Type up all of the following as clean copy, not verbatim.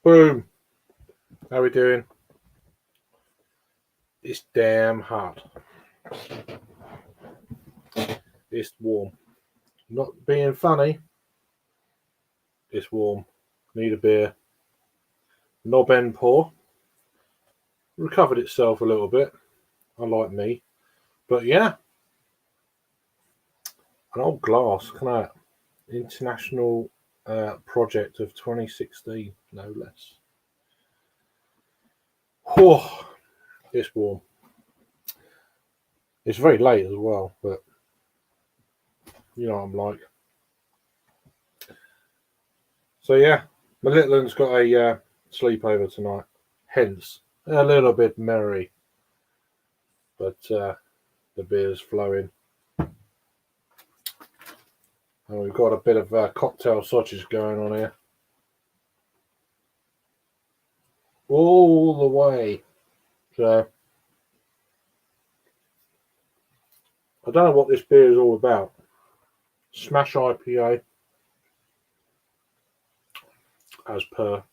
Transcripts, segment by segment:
Boom. How we doing? It's damn hot. It's warm. Not being funny. It's warm. Need a beer. Knob end pour. Recovered itself a little bit. Unlike me. But yeah. An old glass. Can I? International project of 2016. No less. Oh, it's warm. It's very late as well. But you know what I'm like. So yeah. My little one's got a sleepover tonight. Hence, a little bit merry. But the beer's flowing. And we've got a bit of cocktail sausage going on here. All the way. So, I don't know what this beer is all about. Smash IPA, as per.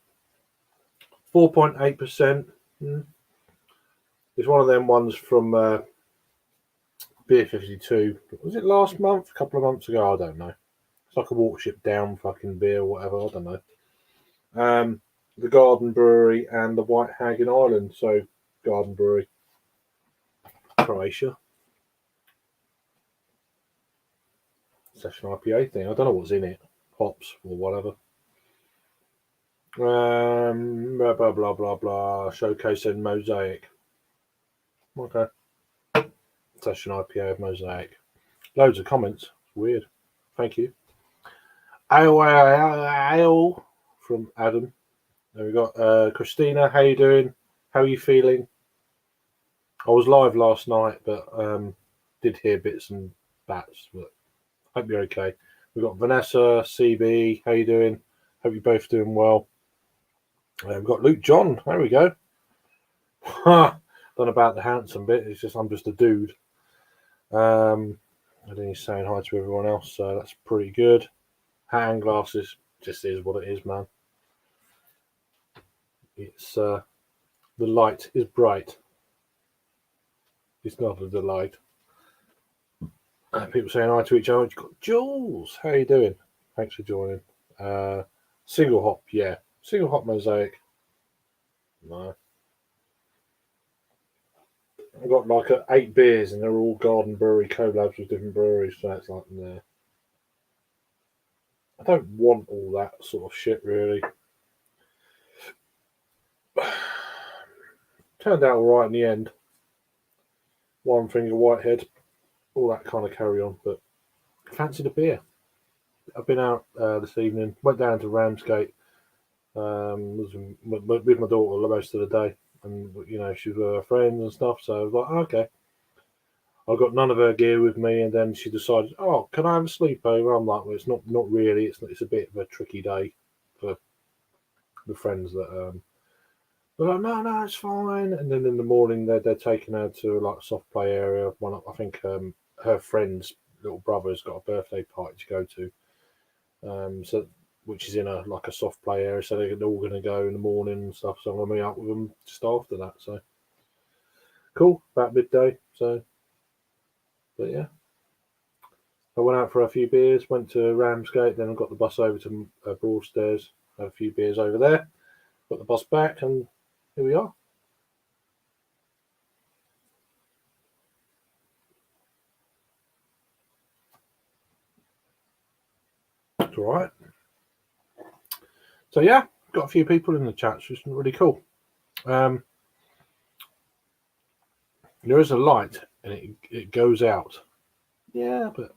4.8%. It's one of them ones from Beer 52. Was it last month? A couple of months ago? I don't know. It's like a Watership Down fucking beer or whatever. I don't know. The Garden Brewery and the White Hag in Ireland. So, Garden Brewery, Croatia. Session IPA thing. I don't know what's in it. Hops or whatever. Blah, blah, blah, blah, blah. Showcase and Mosaic. Okay. Session IPA of Mosaic. Loads of comments. Weird. Thank you. Ale from Adam. Then we got Christina. How you doing? How are you feeling? I was live last night, but did hear bits and bats. But hope you're okay. We've got Vanessa, CB. How you doing? Hope you're both doing well. We've got Luke John. There we go. Don't know about the handsome bit. It's just I'm just a dude. I think he's saying hi to everyone else, so that's pretty good. Hat and glasses just is what it is, man. It's the light is bright. It's not a delight. People saying hi to each other. You've got Jules. How you doing? Thanks for joining. Single hop, yeah. Single hop Mosaic. No. I've got like 8 beers and they're all Garden Brewery collabs with different breweries, so it's like, nah. I don't want all that sort of shit, really. Turned out alright in the end. One finger Whitehead, all that kind of carry on, but I fancied a beer. I've been out this evening, went down to Ramsgate, was with my daughter most of the day, and you know, she was with her friends and stuff, so I was like, okay. I got none of her gear with me, and then she decided, oh, can I have a sleepover? I'm like, well, it's not really. It's a bit of a tricky day for the friends that. They're like, no, it's fine. And then in the morning, they're taking her to like a soft play area. I think her friend's little brother's got a birthday party to go to, so which is in a soft play area. So they're all going to go in the morning and stuff. So I'm going to meet up with them just after that. So cool, about midday. So. But yeah, I went out for a few beers, went to Ramsgate, then I got the bus over to Broadstairs, had a few beers over there, got the bus back, and here we are. It's all right. So yeah, got a few people in the chat, which is really cool. There is a light, and it goes out. Yeah, but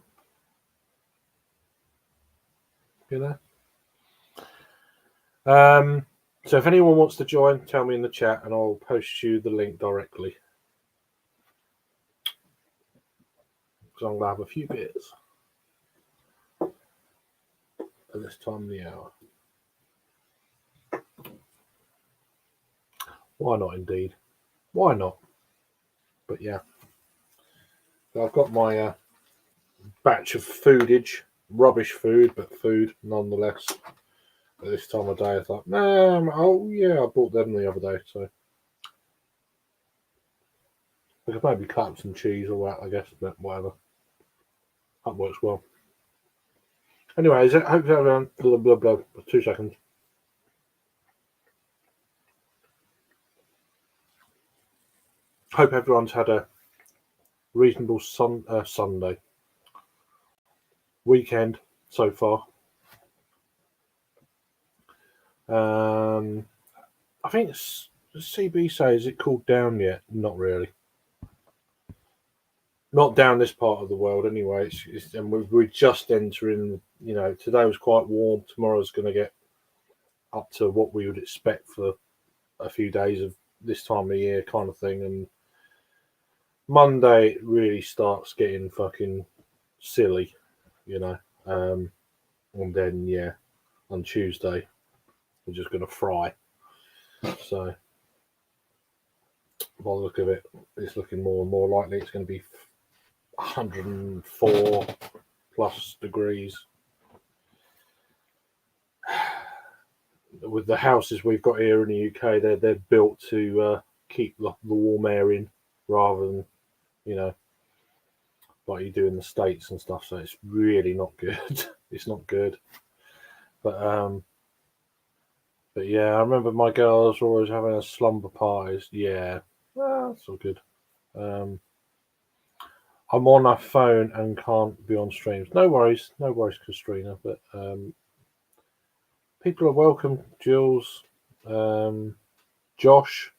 you know. So if anyone wants to join, tell me in the chat, and I'll post you the link directly. Because I'm gonna have a few beers at this time of the hour. Why not, indeed? Why not? But yeah, so I've got my batch of foodage, rubbish food, but food nonetheless. at this time of day. I thought, nah, oh yeah, I bought them the other day, so I could maybe cut up some cheese or that, I guess, but whatever. That works well. Anyways, I hope everyone, blah, blah, blah, 2 seconds. Hope everyone's had a reasonable Sunday weekend so far. I think CB says it cooled down yet. Not really. Not down this part of the world anyway. And we're just entering. You know, today was quite warm. Tomorrow's going to get up to what we would expect for a few days of this time of year kind of thing. And Monday it really starts getting fucking silly, you know. And then yeah, on Tuesday we're just going to fry. So by the look of it, it's looking more and more likely it's going to be 104 plus degrees. With the houses we've got here in the UK, they're built to keep the warm air in, rather than, you know, like you do in the States and stuff. So it's really not good. It's not good. But yeah, I remember my girls were always having a slumber parties. Yeah, well, that's all good. I'm on a phone and can't be on streams. No worries, Katrina. But people are welcome. Jules, Josh.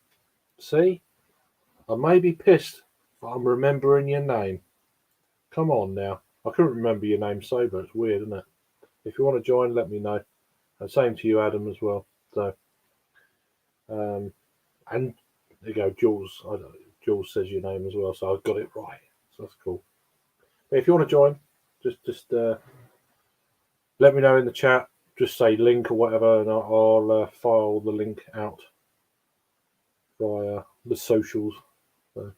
See, I may be pissed, but I'm remembering your name. Come on now. I couldn't remember your name sober. It's weird, isn't it? If you want to join, let me know. And same to you, Adam, as well. So, and there you go, Jules. Jules says your name as well, so I've got it right. So that's cool. But if you want to join, just let me know in the chat. Just say link or whatever, and I'll file the link out via the socials. So,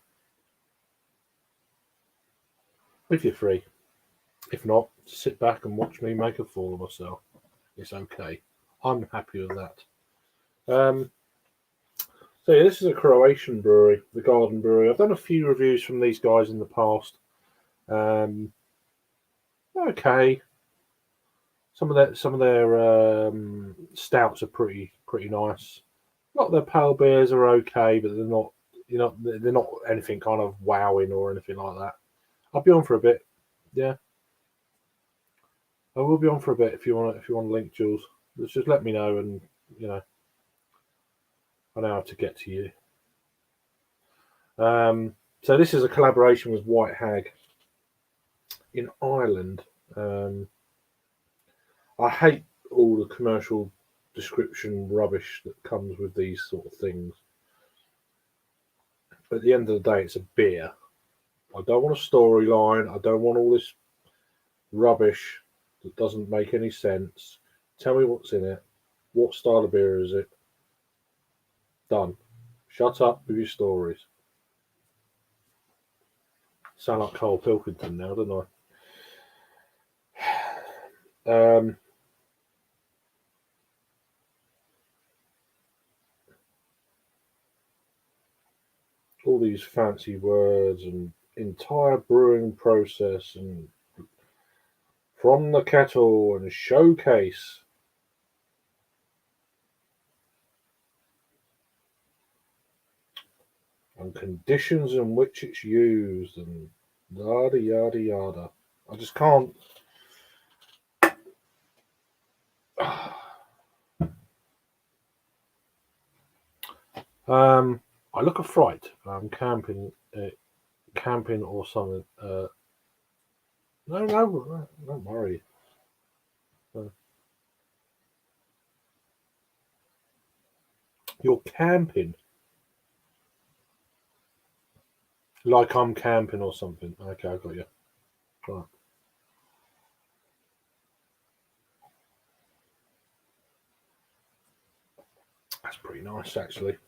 if you're free. If not, sit back and watch me make a fool of myself. It's okay. I'm happy with that. So yeah, this is a Croatian brewery, the Garden Brewery. I've done a few reviews from these guys in the past. Okay. Some of their stouts are pretty nice. A lot of their pale beers are okay, but they're not anything kind of wowing or anything like that. I'll be on for a bit. Yeah. I will be on for a bit if you want to link, Jules. Just let me know, and you know, I know how to get to you. So this is a collaboration with White Hag in Ireland. I hate all the commercial description rubbish that comes with these sort of things. But at the end of the day, it's a beer. I don't want a storyline. I don't want all this rubbish that doesn't make any sense. Tell me what's in it. What style of beer is it? Done. Shut up with your stories. Sound like Carl Pilkington now, don't I? All these fancy words and entire brewing process and from the kettle and showcase. And conditions in which it's used and yada yada yada. I just can't. I look a fright. I'm camping or something. No, don't worry. You're camping. Like I'm camping or something. Okay, I got you. Right. That's pretty nice, actually.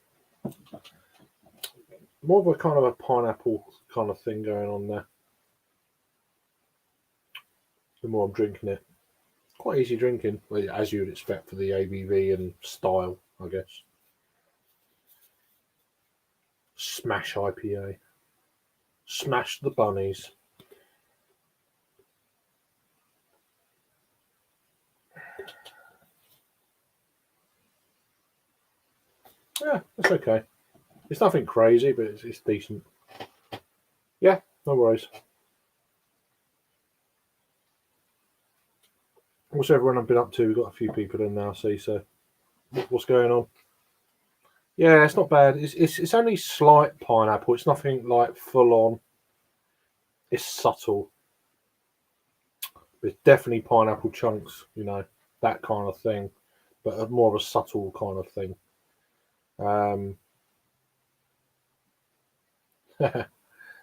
More of a kind of a pineapple kind of thing going on there. The more I'm drinking it. Quite easy drinking, as you would expect for the ABV and style, I guess. Smash IPA. Smash the bunnies. Yeah, it's okay. It's nothing crazy, but it's decent. Yeah, no worries. What's everyone been up to? We've got a few people in now, see, so what's going on? Yeah, it's not bad. It's only slight pineapple. It's nothing like full on. It's subtle. It's definitely pineapple chunks, that kind of thing, but more of a subtle kind of thing. Um,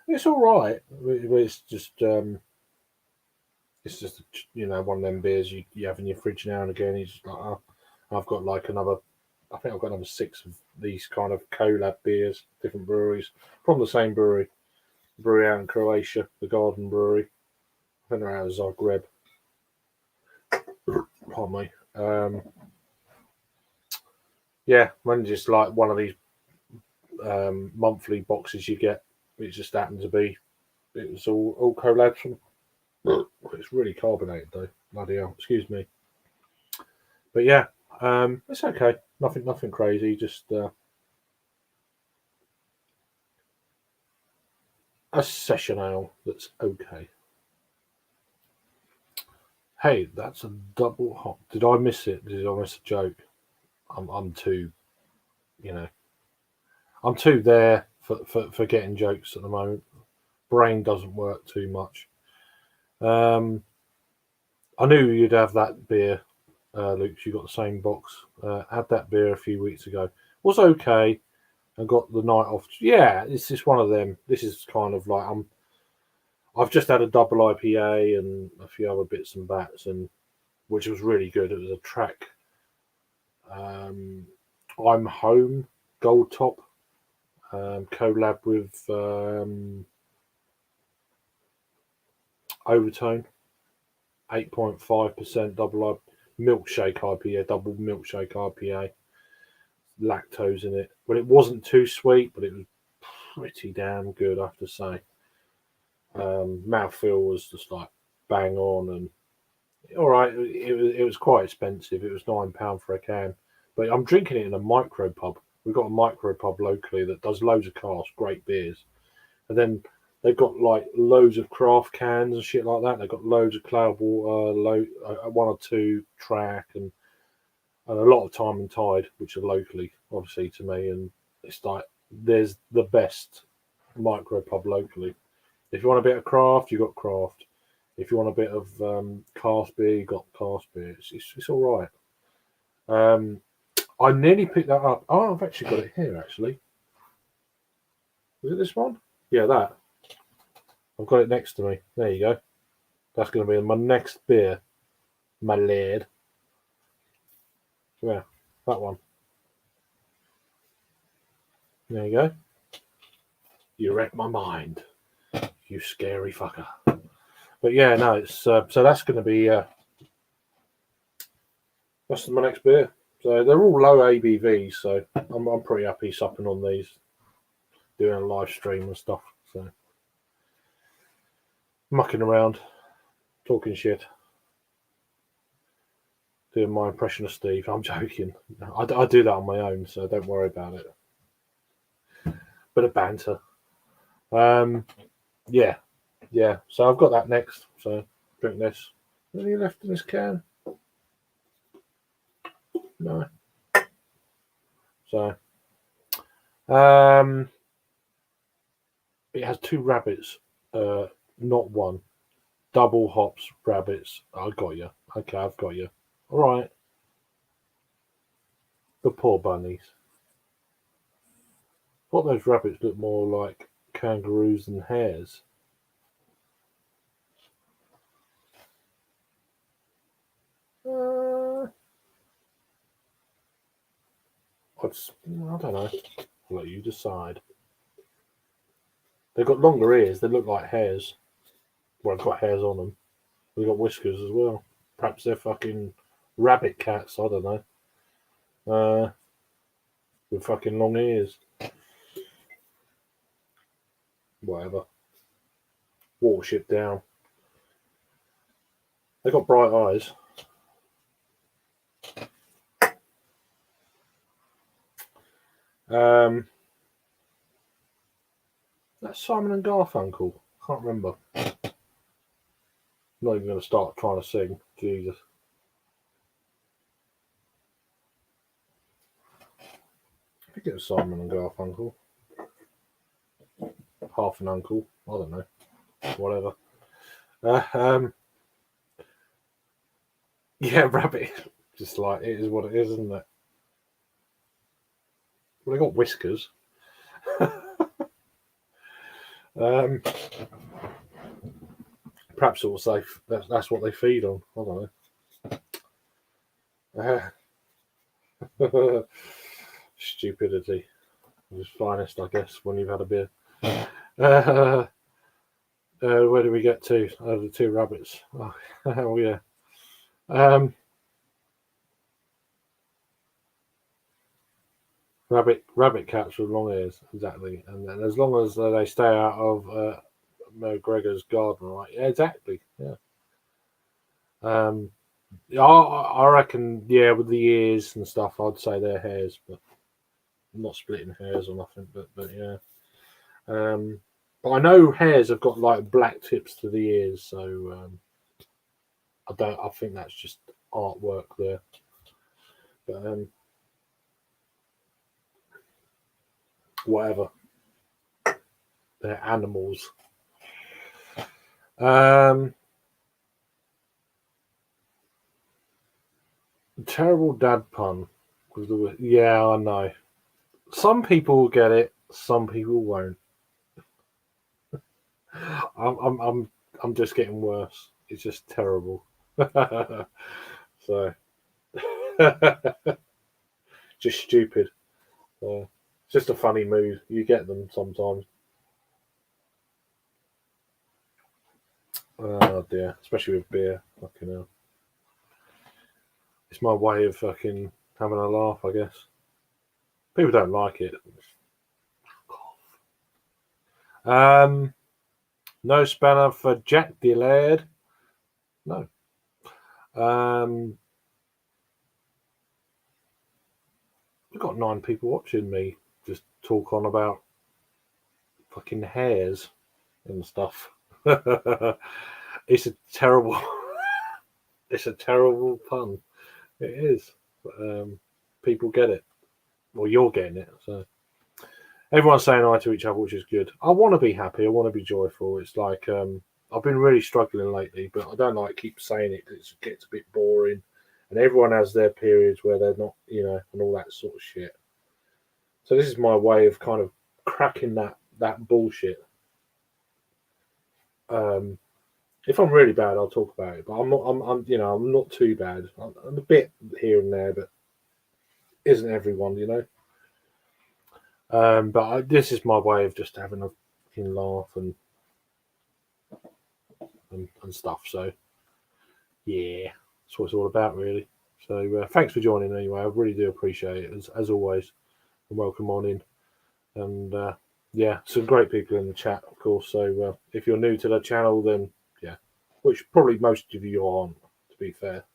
it's all right. It's just one of them beers you have in your fridge now and again. It's just like, oh, I've got like another. I think I've got another 6 of these kind of collab beers, different breweries from the same brewery out in Croatia, the Garden Brewery. I think they're out of Zagreb. Pardon me. Yeah, when just like one of these monthly boxes you get, it just happened to be. It was all collabs from. It's really carbonated though. Bloody hell. Excuse me. But yeah, it's okay. Nothing crazy. Just a session ale that's okay. Hey, that's a double hop. Did I miss it? Did I miss a joke? I'm too, you know, I'm too there for getting jokes at the moment. Brain doesn't work too much. Um, I knew you'd have that beer, Luke. You got the same box. Had that beer a few weeks ago. Was okay. I got the night off. Yeah, it's just one of them. This is kind of like I've just had a double IPA and a few other bits and bats, and which was really good. It was a track. Um, I'm Home Gold Top collab with Overtone, 8.5% milkshake IPA, double milkshake IPA, lactose in it. But it wasn't too sweet, but it was pretty damn good, I have to say. Mouthfeel was just like bang on, and all right. It was quite expensive. It was £9 for a can, but I'm drinking it in a micro pub. We've got a micro pub locally that does loads of cask, great beers, and then they've got like loads of craft cans and shit like that. They've got loads of Cloudwater, one or two track, and a lot of Time and Tide, which are locally, obviously, to me. And it's like there's the best micro pub locally. If you want a bit of craft, you got craft. If you want a bit of cask beer, you got cask beer. It's all right. I nearly picked that up. Oh, I've actually got it here. Actually, is it this one? Yeah, that. I've got it next to me. There you go. That's going to be my next beer, my lad. Yeah, that one. There you go. You wrecked my mind, you scary fucker. But yeah, no, it's so that's going to be that's my next beer. So they're all low ABV, so I'm pretty happy supping on these, doing a live stream and stuff. So mucking around, talking shit, doing my impression of Steve. I'm joking. I do that on my own, so don't worry about it. Bit of banter. Yeah, yeah. So I've got that next. So drink this. Any left in this can? No. So it has 2 rabbits, not one. Double hops, rabbits. I got you. Okay, I've got you. All right. The poor bunnies. What those rabbits look more like kangaroos than hares. I don't know. I'll let you decide. They've got longer ears. They look like hares. Well, I've got hairs on them. They've got whiskers as well. Perhaps they're fucking rabbit cats. I don't know. With fucking long ears. Whatever. Watership Down. They got bright eyes. That's Simon and Garfunkel. Can't remember. Not even going to start trying to sing. Jesus. I think it was Simon and Garfunkel. Half an uncle. I don't know. Whatever. Yeah, rabbit. Just like it is what it is, isn't it? Well, they got whiskers. Perhaps it will say that's what they feed on. I don't know. Stupidity is its finest, I guess, when you've had a beer. Where do we get to? The two rabbits. Oh, hell yeah. Rabbit cats with long ears, exactly. And as long as they stay out of McGregor's garden, right? Yeah, exactly. Yeah. I reckon, yeah, with the ears and stuff, I'd say they're hares, but I'm not splitting hairs or nothing. But yeah. But I know hares have got like black tips to the ears, so I think that's just artwork there. But whatever. They're animals. Terrible dad pun. Yeah, I know. Some people will get it. Some people won't. I'm just getting worse. It's just terrible. So, just stupid. It's just a funny mood. You get them sometimes. Oh dear, especially with beer. Fucking hell. It's my way of fucking having a laugh, I guess. People don't like it. No spanner for Jack Dillard. No. We've got 9 people watching me just talk on about fucking hairs and stuff. It's a terrible it's a terrible pun. It is. But, people get it. Well, you're getting it. So everyone's saying hi to each other, which is good. I want to be happy. I want to be joyful. It's like I've been really struggling lately, but I don't like keep saying it because it gets a bit boring. And everyone has their periods where they're not, and all that sort of shit. So this is my way of kind of cracking that bullshit. If I'm really bad, I'll talk about it. But I'm not. I'm not too bad. I'm a bit here and there, but isn't everyone, But this is my way of just having a fucking laugh and stuff. So yeah, that's what it's all about, really. So thanks for joining anyway. I really do appreciate it as always. And welcome on in. And yeah, some great people in the chat, of course. So if you're new to the channel, then yeah, which probably most of you aren't, to be fair.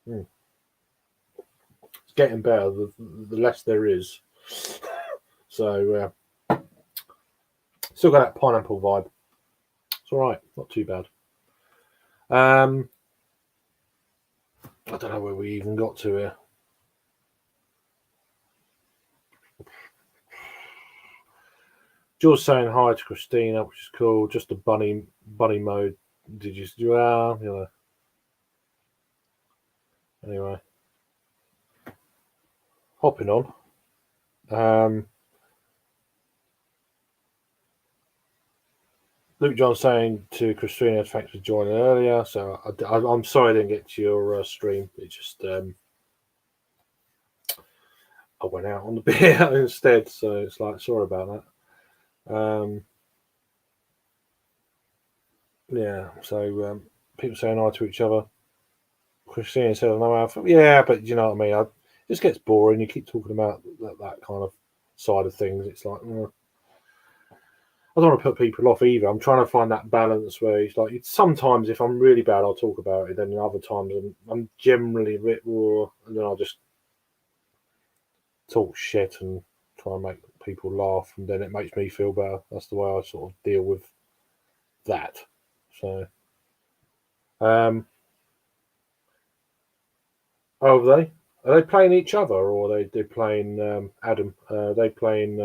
It's getting better the less there is. So still got that pineapple vibe. It's all right, not too bad. I don't know where we even got to here. George saying hi to Christina, which is cool. Just a bunny mode. Did you? Well, Anyway, hopping on. Luke John saying to Christina, thanks for joining earlier. So I'm sorry I didn't get to your stream. It just I went out on the beer instead. So it's like, sorry about that. Yeah. So people saying hi to each other. Christine said, "No alpha." Yeah, but you know what I mean. It just gets boring. You keep talking about that kind of side of things. It's like, I don't want to put people off either. I'm trying to find that balance where it's like, sometimes if I'm really bad, I'll talk about it. Then other times I'm generally a bit raw, and then I'll just talk shit and try and make people laugh, and then it makes me feel better. That's the way I sort of deal with that. So, um, oh, are they playing each other, or are they playing Adam? Are they playing?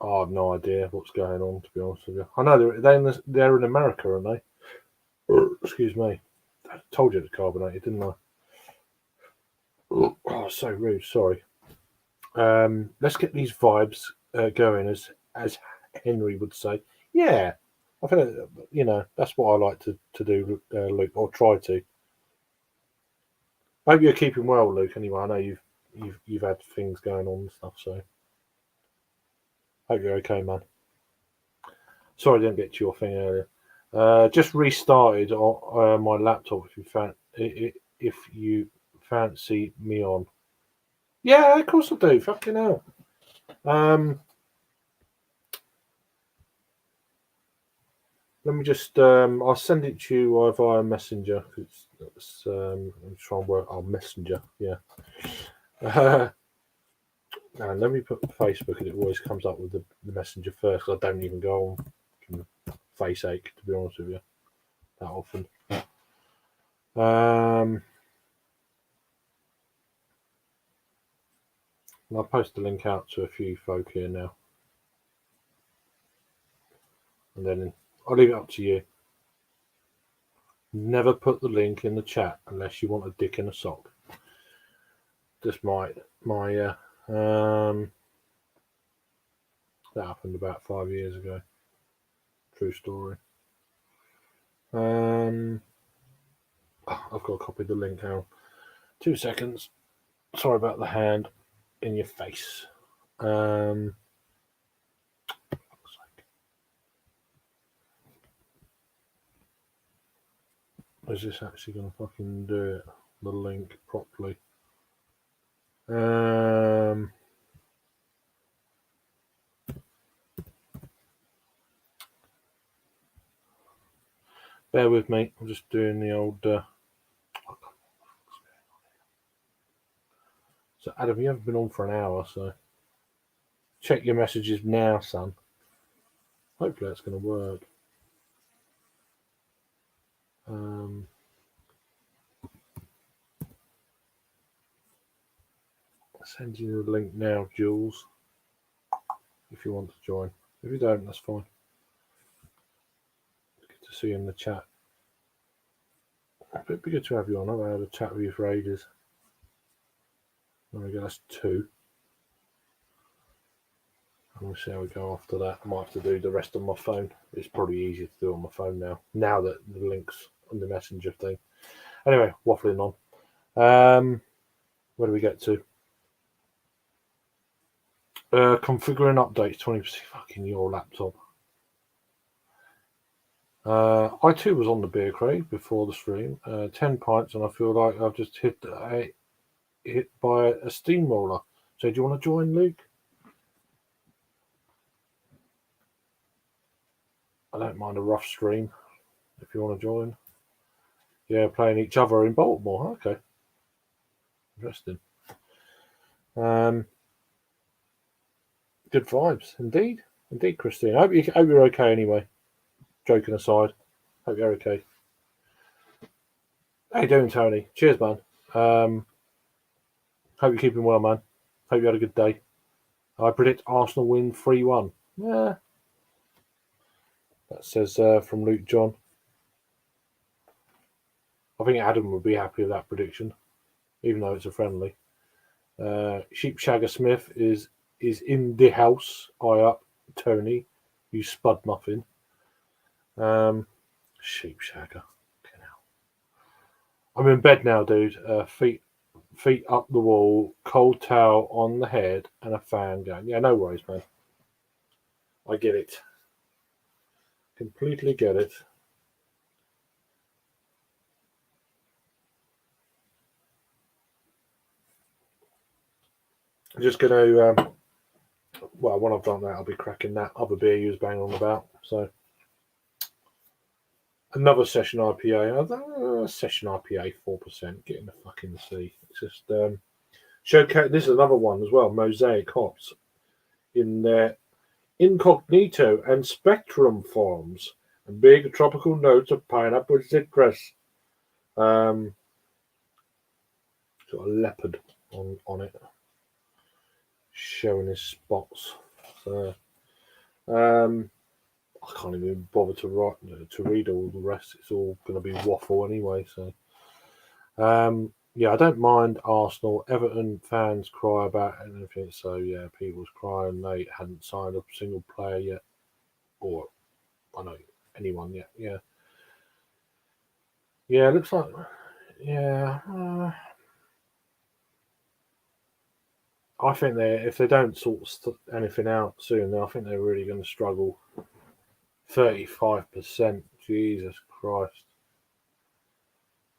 I have no idea what's going on. To be honest with you, I know they're in America, aren't they? Excuse me. I told you it's carbonated, didn't I? Oh, so rude. Sorry. Let's get these vibes going, as Henry would say. Yeah, I think that's what I like to do, Luke, or try to. I hope you're keeping well, Luke. Anyway, I know you've had things going on and stuff, so hope you're okay, man. Sorry I didn't get to your thing earlier. Just restarted on my laptop. If you fancy me on, yeah, of course I do. Fucking hell. Let me just. I'll send it to you via Messenger. I'm trying to work on Messenger. Yeah. And let me put Facebook, and it always comes up with the Messenger first. I don't even go on face ache, to be honest with you, that often. I'll post the link out to a few folk here now, and then I'll leave it up to you. Never put the link in the chat unless you want a dick in a sock. Just my that happened about 5 years ago. True story. I've got to copy the link now. 2 seconds. Sorry about the hand in your face. Is this actually going to fucking do it? The link properly? Bear with me. I'm just doing the old. So Adam, you haven't been on for an hour, so check your messages now, son. Hopefully that's going to work. I'll send you the link now, Jules, if you want to join. If you don't, that's fine. Good to see you in the chat. It'd be good to have you on. I've had a chat with you for ages. There we go, that's 2. And we'll see how we go after that. I might have to do the rest on my phone. It's probably easier to do on my phone now that the link's on the Messenger thing. Anyway, waffling on. Where do we get to? Configuring updates 20%. Fucking your laptop. I too was on the beer crate before the stream. 10 pints, and I feel like I've just hit by a steamroller. So, do you want to join, Luke? I don't mind a rough stream if you want to join. Yeah, playing each other in Baltimore. Okay. Interesting. Good vibes, indeed. Indeed, Christine. I hope you're okay anyway. Joking aside. Hope you're okay. How you doing, Tony? Cheers, man. Hope you're keeping well, man. Hope you had a good day. I predict Arsenal win 3-1. Yeah. That says from Luke John. I think Adam would be happy with that prediction, even though it's a friendly. Sheepshagger Smith is in the house. Eye up, Tony. You spud muffin. Sheepshagger. I'm in bed now, dude. Feet up the wall, cold towel on the head, and a fan going. Yeah, no worries, man. I get it. completely get it. I'm just going to, well, when I've done that, I'll be cracking that other beer you was banging on about. So, another session IPA. Session IPA 4%. Get in the fucking sea. It's just showcase. This is another one as well. Mosaic hops in their incognito and spectrum forms, and big tropical notes of pineapple citrus. Got a leopard on it, showing his spots. So, I can't even bother to read all the rest. It's all going to be waffle anyway. So, yeah, I don't mind Arsenal. Everton fans cry about anything. So yeah, people's crying they hadn't signed a single player yet, or I know anyone yet. Yeah, yeah. It looks like yeah. I think if they don't sort anything out soon, I think they're really going to struggle. 35%. Jesus Christ.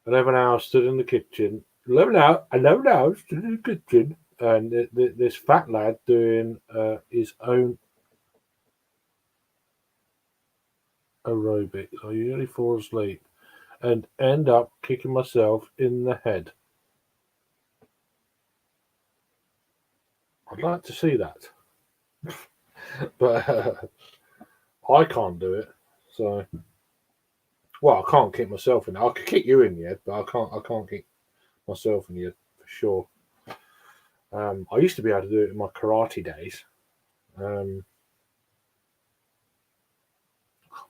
11 hours stood in the kitchen. 11 hours stood in the kitchen. And this fat lad doing his own aerobics. I usually fall asleep and end up kicking myself in the head. I'd like to see that. But I can't do it. So, well, I can't kick myself in. I could kick you in the head, but I can't kick myself in the head for sure. I used to be able to do it in my karate days. I can't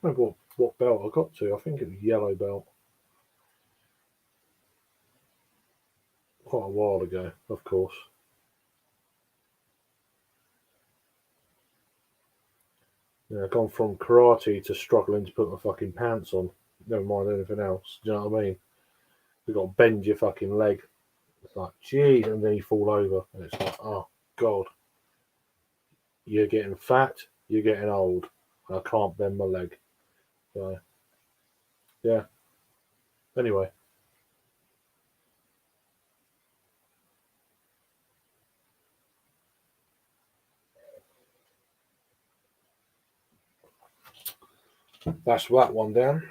remember what belt I got to. I think it was yellow belt. Quite a while ago, of course. Yeah, I've gone from karate to struggling to put my fucking pants on. Never mind anything else. Do you know what I mean? You've got to bend your fucking leg. It's like, geez, and then you fall over. And it's like, oh, God. You're getting fat, you're getting old. I can't bend my leg. So, yeah. Anyway. That's that one down.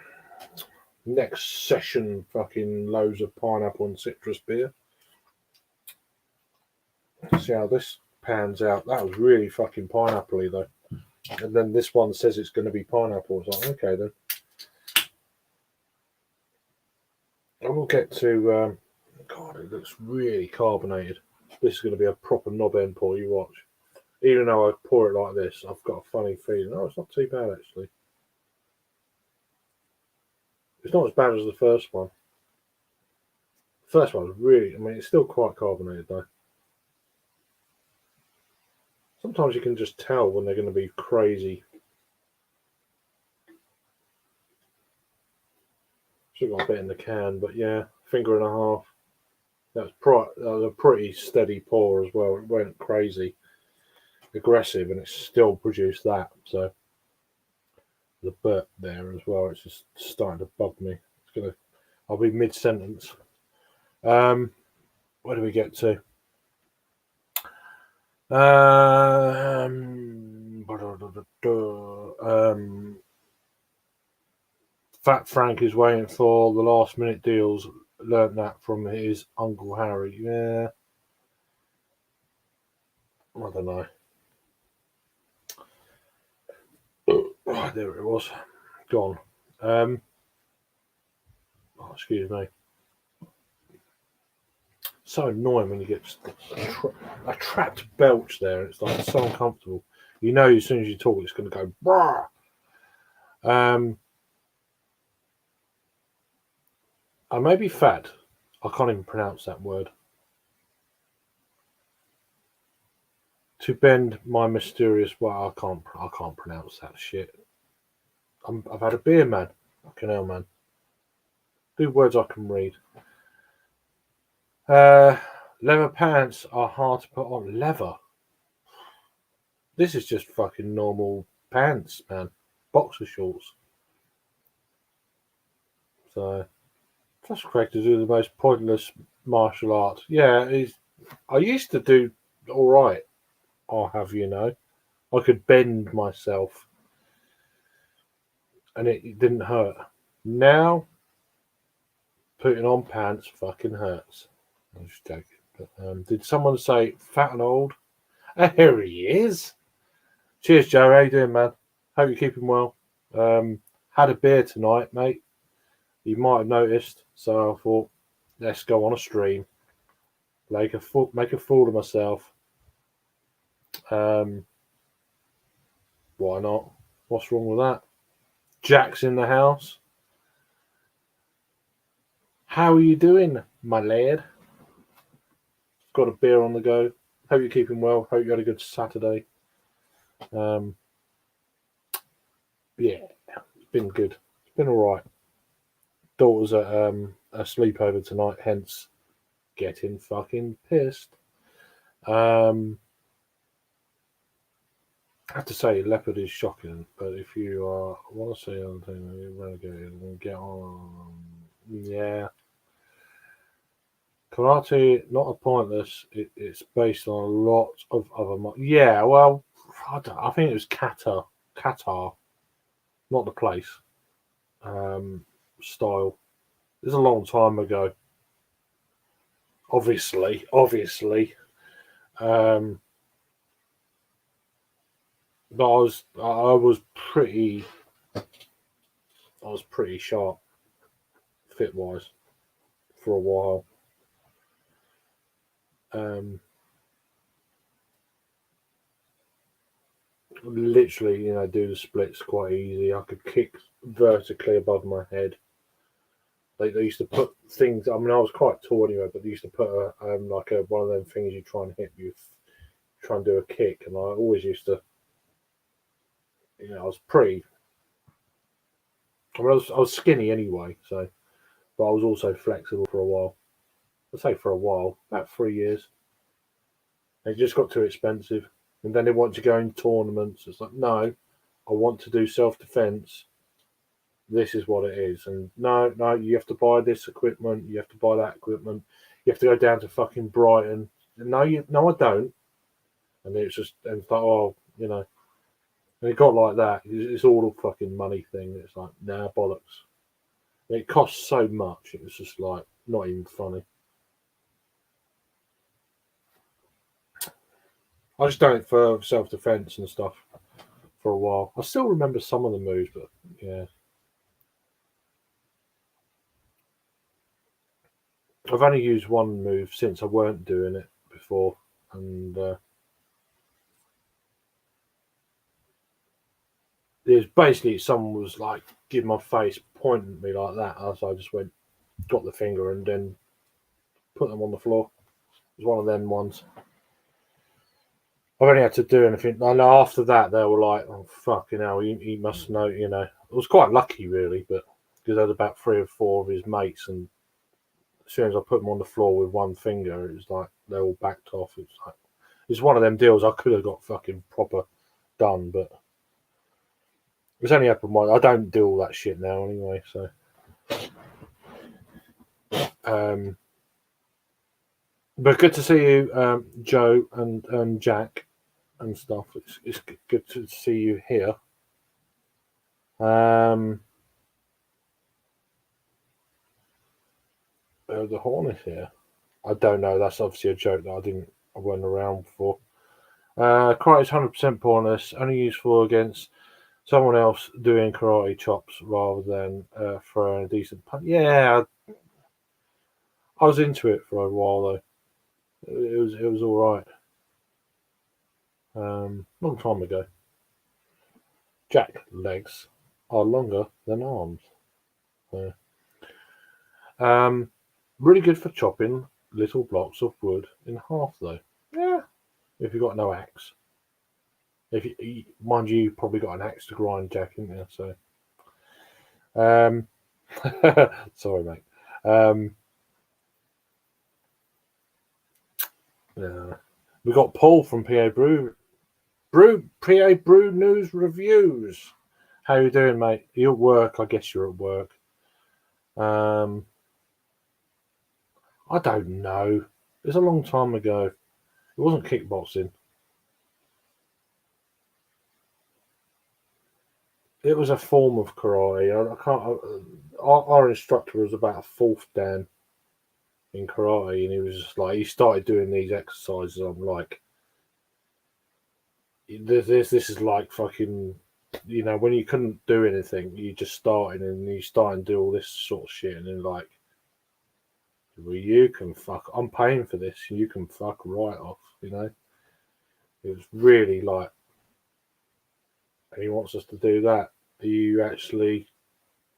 Next session, fucking loads of pineapple and citrus beer. See how this pans out. That was really fucking pineapple-y though. And then this one says it's going to be pineapple. It's like, okay then. I will get to. God, it looks really carbonated. This is going to be a proper knob end pour. You watch. Even though I pour it like this, I've got a funny feeling. Oh, it's not too bad actually. It's not as bad as the first one. The first one was really. I mean, it's still quite carbonated though. Sometimes you can just tell when they're going to be crazy. Still got a bit in the can, but yeah, finger and a half. That was a pretty steady pour as well. It went crazy, aggressive, and it still produced that. So the burp there as well. It's just starting to bug me. I'll be mid sentence. Where do we get to? Fat Frank is waiting for the last minute deals. Learned that from his Uncle Harry. Yeah. I don't know. Oh, there it was. Gone. Oh, excuse me. So annoying when you get a trapped belch there. It's like so uncomfortable. You know, as soon as you talk, it's going to go. Brah! I may be fat. I can't even pronounce that word. To bend my mysterious. Well, I can't pronounce that shit. I've had a beer, man. Fucking hell, man. Do words I can read. Leather pants are hard to put on. Leather. This is just fucking normal pants, man. Boxer shorts. So that's correct to do the most pointless martial art. Yeah, I used to do all right. I'll have you know, I could bend myself, and it didn't hurt. Now putting on pants fucking hurts. I'm just joking. But, did someone say fat and old? Here he is. Cheers, Joe. How you doing, man? Hope you're keeping well. Had a beer tonight, mate. You might have noticed. So I thought, let's go on a stream. Make a fool of myself. Why not? What's wrong with that? Jack's in the house. How are you doing, my lad? Got a beer on the go. Hope you're keeping well. Hope you had a good Saturday. Yeah, it's been good. It's been all right. Daughter's at a sleepover tonight, hence getting fucking pissed. I have to say, Leopard is shocking, but if you want to see anything, you're relegated and get on. Yeah. Karate, not a pointless. It's based on a lot of other. Yeah, well, I think it was Qatar, not the place. Style. It was a long time ago. Obviously. But I was pretty sharp, fit wise, for a while. Literally, do the splits quite easy. I could kick vertically above my head. They used to put things. I mean, I was quite tall anyway, but they used to put one of them things you try and hit. You try and do a kick, and I always used to. I was pretty. I mean, I was skinny anyway, so, but I was also flexible for a while. I'd say for a while, about 3 years. It just got too expensive, and then they want to go in tournaments. It's like, no, I want to do self-defense. This is what it is, and no, you have to buy this equipment. You have to buy that equipment. You have to go down to fucking Brighton. No, I don't. And it's just, and it's like, oh, and it got like that. It's all a fucking money thing. It's like, nah, bollocks. And it costs so much. It was just like not even funny. I just done it for self-defense and stuff for a while. I still remember some of the moves, but yeah. I've only used one move since I weren't doing it before, and it was basically someone was like giving my face, pointing at me like that, as I just got the finger and then put them on the floor. It was one of them ones. I've only had to do anything. I know after that they were like, "Oh fucking hell, he must know." I was quite lucky really, but because I had about 3 or 4 of his mates, and as soon as I put them on the floor with one finger, it was like they all backed off. It's one of them deals I could have got fucking proper done, but it's only happened once. I don't do all that shit now anyway, so. But good to see you, Joe and Jack and stuff. It's good to see you here. The horn is here. I don't know. That's obviously a joke that I weren't around before. Karate is 100% pointless. Only useful against someone else doing karate chops rather than throwing a decent punch. Yeah, I was into it for a while though. It was all right. Long time ago. Jack legs are longer than arms. Really good for chopping little blocks of wood in half though. Yeah, if you've got no axe. If you, mind you, you've probably got an axe to grind, Jack, isn't there? So, sorry, mate. Yeah. We got Paul from PA Brew News Reviews. How you doing, mate? Are you at work? I guess you're at work. I don't know. It was a long time ago. It wasn't kickboxing. It was a form of karate. I can't. Our instructor was about a fourth dan in karate, and he was just like he started doing these exercises. I'm like, this is like fucking, when you couldn't do anything, you just started and you start and do all this sort of shit, and then like, well, you can fuck. I'm paying for this. You can fuck right off. It was really like, and he wants us to do that. Are you actually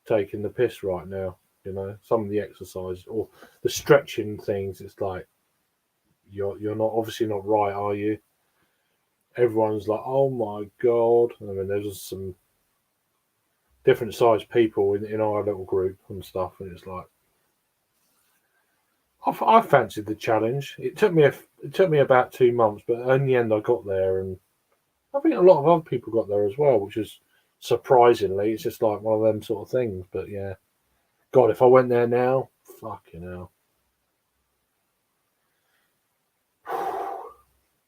taking the piss right now? Some of the exercises or the stretching things. It's like you're not obviously not right, are you? Everyone's like, oh my god. I mean, there's some different sized people in our little group and stuff, and it's like I fancied the challenge. It took me about 2 months, but in the end, I got there, and I think a lot of other people got there as well, which is surprisingly, it's just like one of them sort of things. But yeah, God, if I went there now, fucking hell,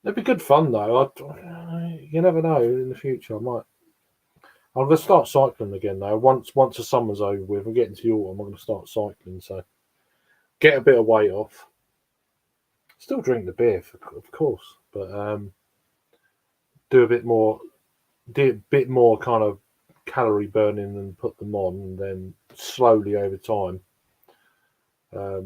it'd be good fun though. You never know. In the future, I might. I'm gonna start cycling again though. Once the summer's over with, we're getting to the autumn. I'm gonna start cycling, so get a bit of weight off. Still drink the beer, of course, but do a bit more, do a bit more kind of calorie burning and put them on, and then slowly over time. Because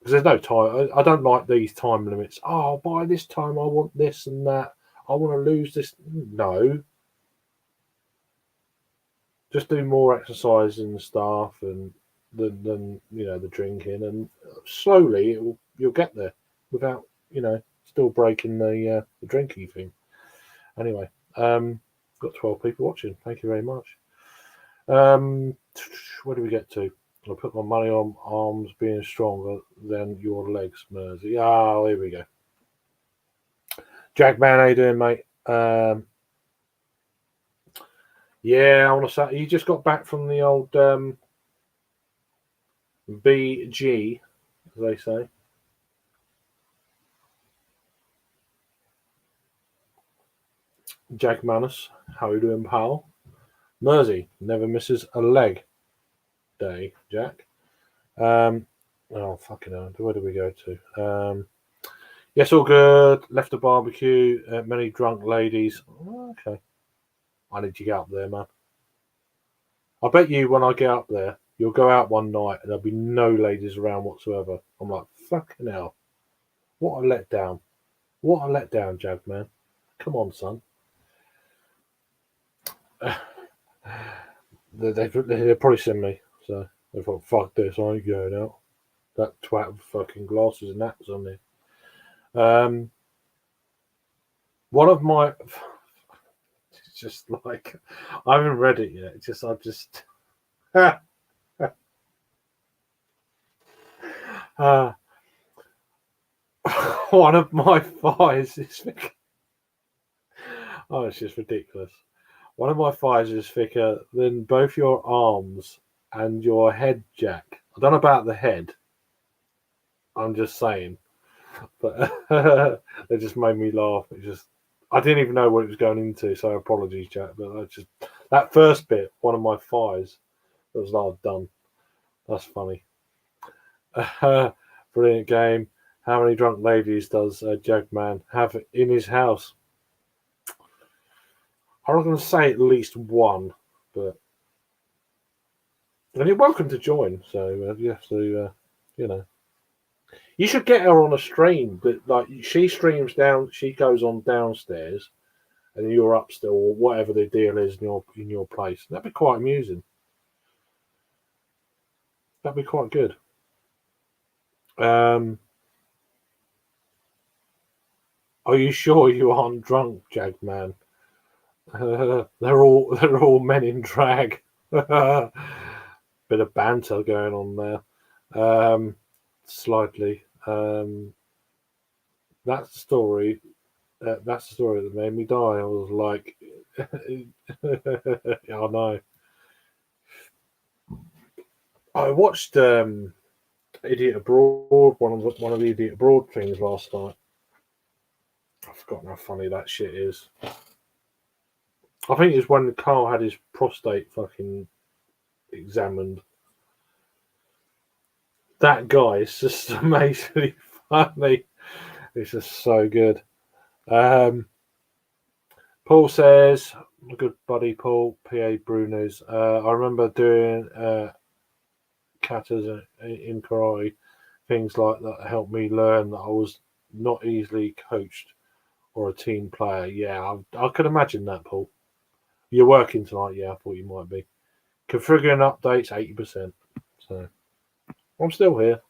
there's no time. I don't like these time limits. Oh, by this time I want this and that. I want to lose this. No, just do more exercise and stuff, and than the drinking, and slowly you'll get there without still breaking the drinking thing. Anyway, got 12 people watching. Thank you very much. Where do we get to? I put my money on arms being stronger than your legs, Mersey. Oh, here we go. Jackman, how you doing, mate? Yeah, I want to say you just got back from the old BG, as they say. Jack Manus, how you doing, pal? Mersey never misses a leg day, Jack. Oh, fucking hell. Where do we go to? Yes, all good. Left the barbecue. Many drunk ladies. Oh, okay. I need to get up there, man. I bet you when I get up there, you'll go out one night and there'll be no ladies around whatsoever. I'm like, fucking hell. What a letdown. What a letdown, Jag, man. Come on, son. They'll probably send me. So they thought, fuck this, I ain't going out. That twat with fucking glasses and naps on there. One of my, it's just like, I haven't read it yet. One of my thighs is thicker. Oh, it's just ridiculous. One of my thighs is thicker than both your arms and your head, Jack. I don't know about the head. I'm just saying, but it just made me laugh. I didn't even know what it was going into, so apologies, Jack. But that first bit, one of my thighs, that was like done. That's funny. Brilliant game. How many drunk ladies does Jagman have in his house? I'm not going to say at least one, but and you're welcome to join. So you have to, you should get her on a stream. But like she streams down, she goes on downstairs, and you're up still, or whatever the deal is in your place. That'd be quite amusing. That'd be quite good. Are you sure you aren't drunk, Jagman? They're all men in drag. Bit of banter going on there. Slightly. That's the story. That's the story that made me die. I was like, I know. I watched Idiot Abroad, one of the Idiot Abroad things last night. I've forgotten how funny that shit is. I think it's when Carl had his prostate fucking examined. That guy is just amazingly funny. It's just so good. Paul says, my good buddy Paul, PA Bruno's. I remember doing katas in karate, things like that helped me learn that I was not easily coached or a team player. Yeah, I could imagine that, Paul. You're working tonight, yeah, I thought you might be. Configuring updates 80%. So I'm still here.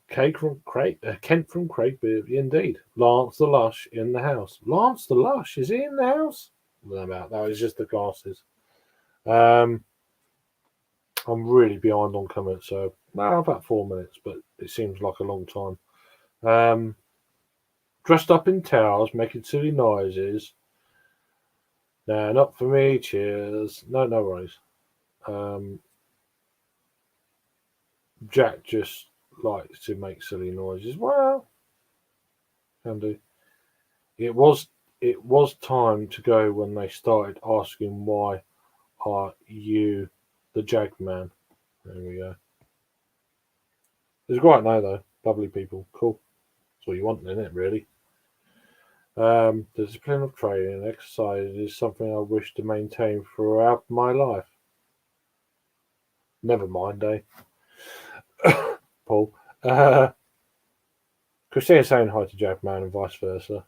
Kent from Craigbeard, indeed. Lance the Lush in the house. Lance the Lush, is he in the house? I don't know about that. It's just the glasses. I'm really behind on comments, so about 4 minutes, but it seems like a long time. Dressed up in towels, making silly noises. Nah, not for me. Cheers. No worries. Jack just likes to make silly noises. Well, can do. It was time to go when they started asking why are you the Jag Man. There we go. It's quite nice though. Lovely people. Cool. That's what you want, isn't it, really? The discipline of training and exercise is something I wish to maintain throughout my life. Never mind, Paul. Christina saying hi to Jackman and vice versa.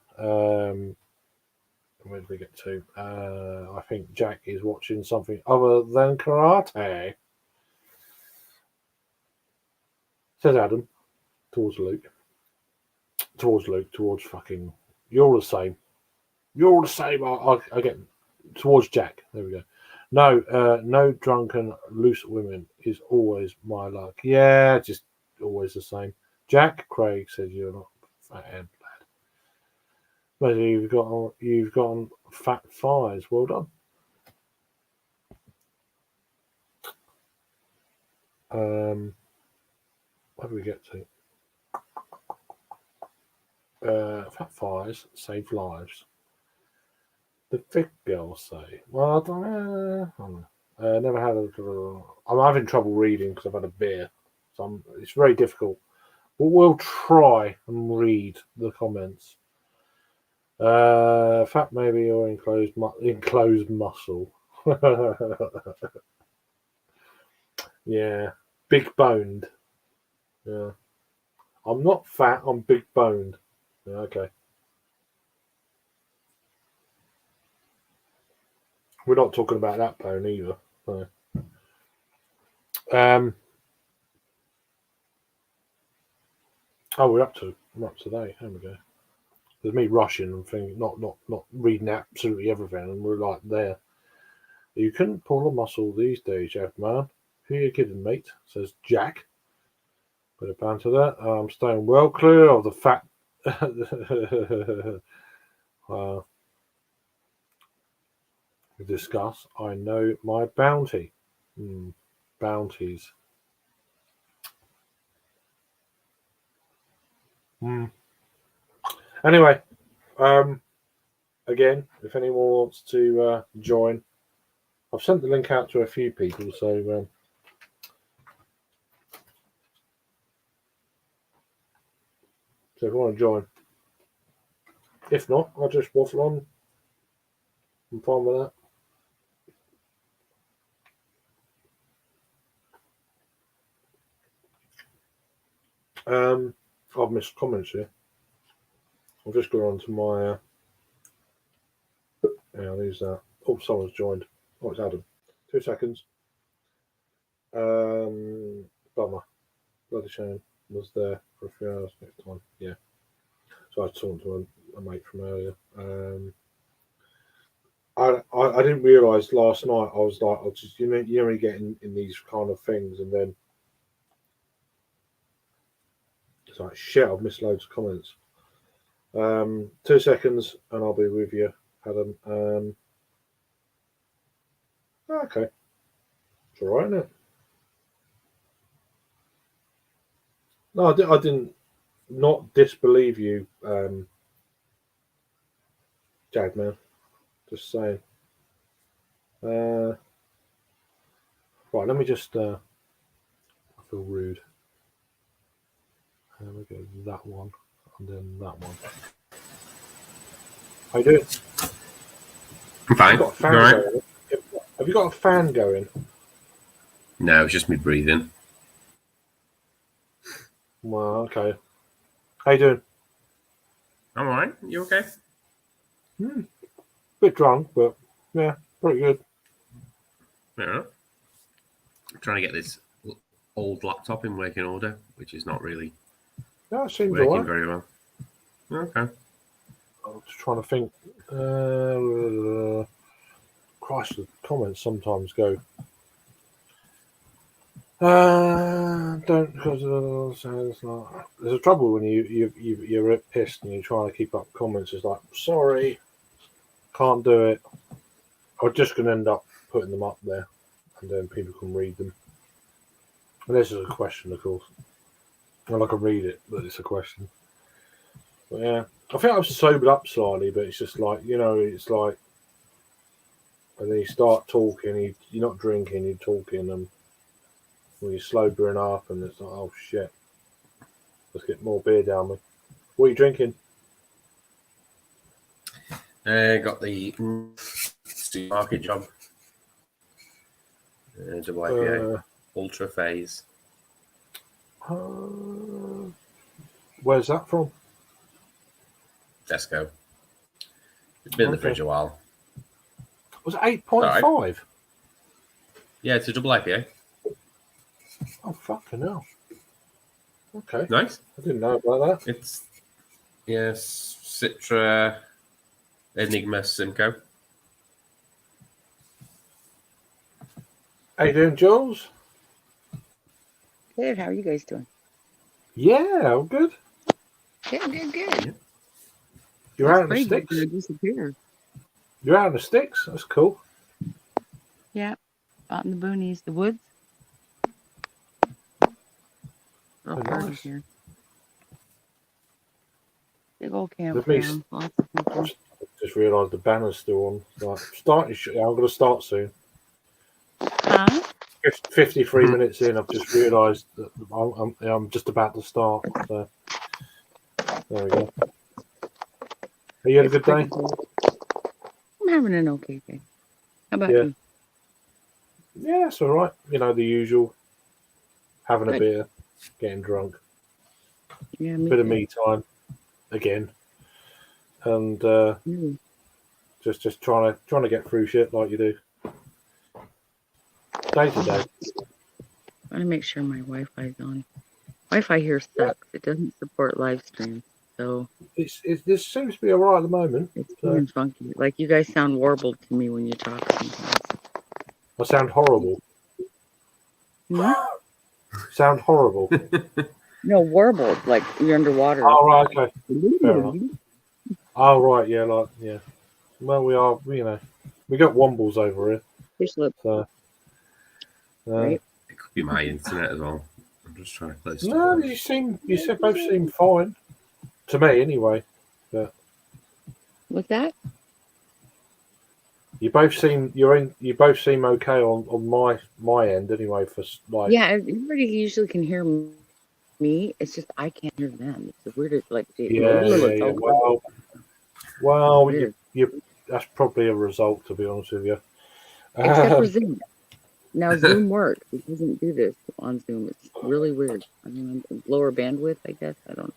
Where did we get to? I think Jack is watching something other than karate. Says Adam. Towards Luke. Towards fucking. You're all the same. You're all the same. I get towards Jack. There we go. No drunken loose women is always my luck. Yeah, just always the same. Jack Craig says you're not fat and lad. But you've got fat thighs. Well done. Where do we get to? Fat thighs save lives. The thick girls say. Well, I don't know. Never had a. I'm having trouble reading because I've had a beer, so it's very difficult. But we'll try and read the comments. Fat maybe or enclosed muscle. Yeah, big boned. Yeah, I'm not fat. I'm big boned. Yeah, okay. We're not talking about that bone either. So. We're up today. There we go. There's me rushing and thinking, not reading absolutely everything, and we're like there. You couldn't pull a muscle these days, Jack man. Who you kidding, mate? Says Jack. Put a pound to that. I'm staying well clear of the fat. We discuss. I know my bounty. Bounties. Anyway, again, if anyone wants to join, I've sent the link out to a few people, so if you want to join. If not, I'll just waffle on. I'm fine with that. I've missed comments here. I've just gone on to my. Who's that? Oh, someone's joined. Oh, it's Adam. 2 seconds. Bummer. Bloody shame. Was there for a few hours next time. Yeah. So I was talking to a mate from earlier. I didn't realise last night. I was like, I just you get in these kind of things, and then it's like shit. I've missed loads of comments. 2 seconds, and I'll be with you, Adam. Okay, it's all right, isn't it? No, I didn't not disbelieve you, Jagman. Just saying. Uh, right, let me just. I feel rude. There we go. That one, and then that one. How you doing? I'm Have you fine. got a You all fan right? going? Have you got a fan going? No, it's just me breathing. Well, okay. How you doing? I'm all right. You okay? Bit drunk, but yeah, pretty good. Yeah. I'm trying to get this old laptop in working order, which is not really Yeah, it seems working alright. very well. Okay. I'm just trying to think. Christ, the comments sometimes go. Don't because it's not. There's a trouble when you're pissed and you're trying to keep up comments. It's like sorry, can't do it. I'm just gonna end up putting them up there, and then people can read them. And this is a question, of course. Well, I can read it, but it's a question. But yeah, I think I've sobered up slightly, but it's just like it's like and then you start talking, you're not drinking, you're talking, and when you're sobering up, and it's like, oh shit, let's get more beer down me. What are you drinking? Got the supermarket job. Double IPA. Ultra Phase. Where's that from? Tesco. It's been in the fridge a while. Was it 8.5? Alright. Yeah, it's a double IPA. Oh fucking hell! Okay, Nice. I didn't know about that. It's Citra Enigma Simcoe. How you doing, Jules? Good. How are you guys doing? Yeah, I'm good. Good. Yeah. You're out in the Great. sticks. You're gonna disappear. You're out in the sticks. That's cool. Yeah. Out in the boonies, the woods. Real Oh, party nice. here. Big old With me, campground. Lots of people. just realised the banner's still on. Like, starting. I'm going to start soon. Huh? 53 minutes in, I've just realised that I'm just about to start. So there we go. Are you had a good day? I'm having an okay day. How about Yeah. you? Yeah, it's all right. You know, the usual. Having a Good. beer, getting drunk, Yeah, bit of me time again, and just trying to get through shit like you do. Day to day. I want to make sure my Wi-Fi's on. Wi-Fi here sucks. It doesn't support live streams, so This seems to be all right at the moment. it's feeling funky. Like you guys sound warbled to me when you talk sometimes. I sound horrible. Hmm? Sound horrible. No, warbled, like you're underwater. Oh right, okay. Fair enough. Oh right, yeah, like yeah. Well, we are. We got wombles over here. Fish lip, So, right? It could be my internet as well. I'm just trying to close stuff. No, you both seem fine to me anyway. What's that? You both seem you both seem okay on my end anyway. For like Yeah, everybody usually can hear me. It's just I can't hear them. It's a weird, like, yeah. Well, weird. you that's probably a result, to be honest with you. Except for Zoom. Now Zoom works. It doesn't do this on Zoom. It's really weird. I mean, lower bandwidth, I guess. I don't.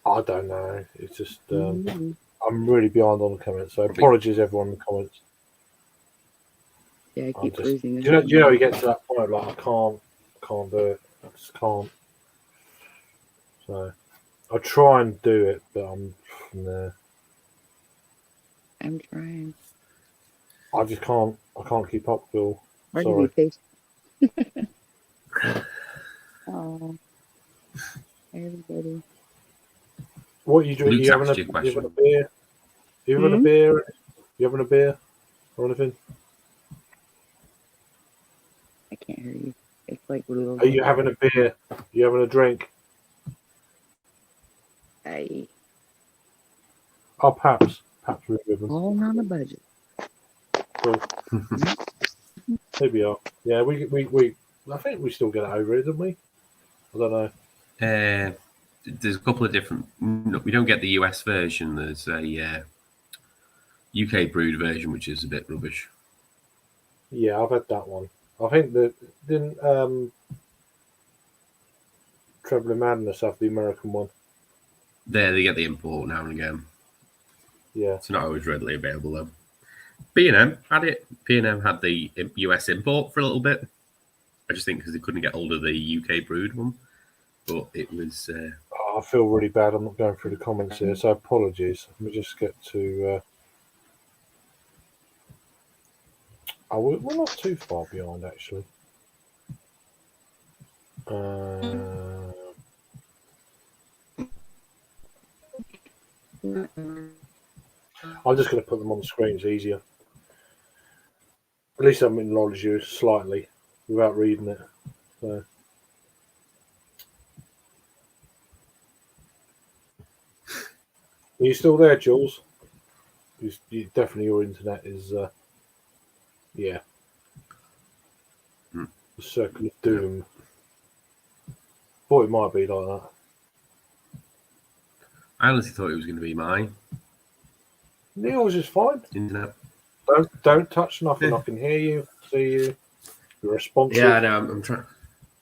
I don't know. It's just Mm-hmm. I'm really behind on the comments, so apologies everyone in the comments. Yeah, I keep freezing. Do you know you get to that point like I can't do it. I just can't. So I try and do it, but I'm trying. I just can't. I can't keep up, Bill. Hard Sorry. to be patient. Oh, everybody. What are you doing? Luke's You having asked you a you question. having a beer? You having a beer? You having a beer or anything? I can't hear you. It's like little. Are you having a beer? You having a drink? Oh, perhaps we're with them. All on a budget. Cool. Here we are. Yeah, we. I think we still get it over it, don't we? I don't know. There's a couple of different. No, we don't get the US version. There's a UK brewed version, which is a bit rubbish. Yeah, I've had that one. I think that didn't Traveling Madness have the American one. They get the import now and again. Yeah. It's not always readily available though. P&M had it. P&M had the US import for a little bit. I just think because they couldn't get hold of the UK brewed one, but it was. I feel really bad. I'm not going through the comments here, so apologies. Let me just get to. Oh, we're not too far behind actually. I'm just going to put them on the screen. It's easier. At least I'm acknowledge you slightly without reading it. So. Are you still there, Jules? You definitely your internet is, yeah. The circle of doom. Thought it might be like that. I honestly thought it was going to be mine. Neil's is fine. Internet. Don't touch nothing. I can hear you, see you. You're responsive. Yeah, no, I'm trying.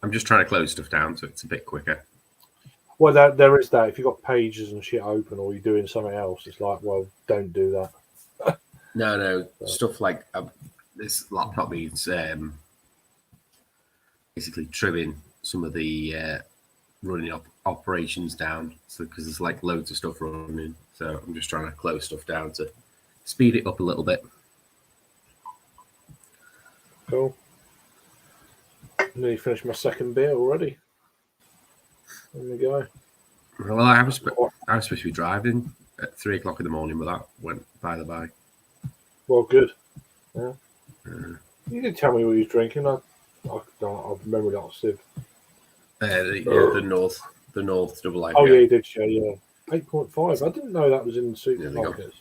I'm just trying to close stuff down so it's a bit quicker. Well, there is that. If you've got pages and shit open or you're doing something else, it's like, well, don't do that. No, stuff like this laptop needs basically trimming some of the running operations down, so because there's like loads of stuff running. So I'm just trying to close stuff down to speed it up a little bit. Cool. Nearly finished my second beer already. There we go. Well, I was supposed to be driving at 3 o'clock in the morning, but that went by the by. Well, good. Yeah. You didn't tell me what you was drinking. I've remembered that Civ. The North double IPA. Oh yeah, you did share. Yeah, 8.5. I didn't know that was in the supermarkets.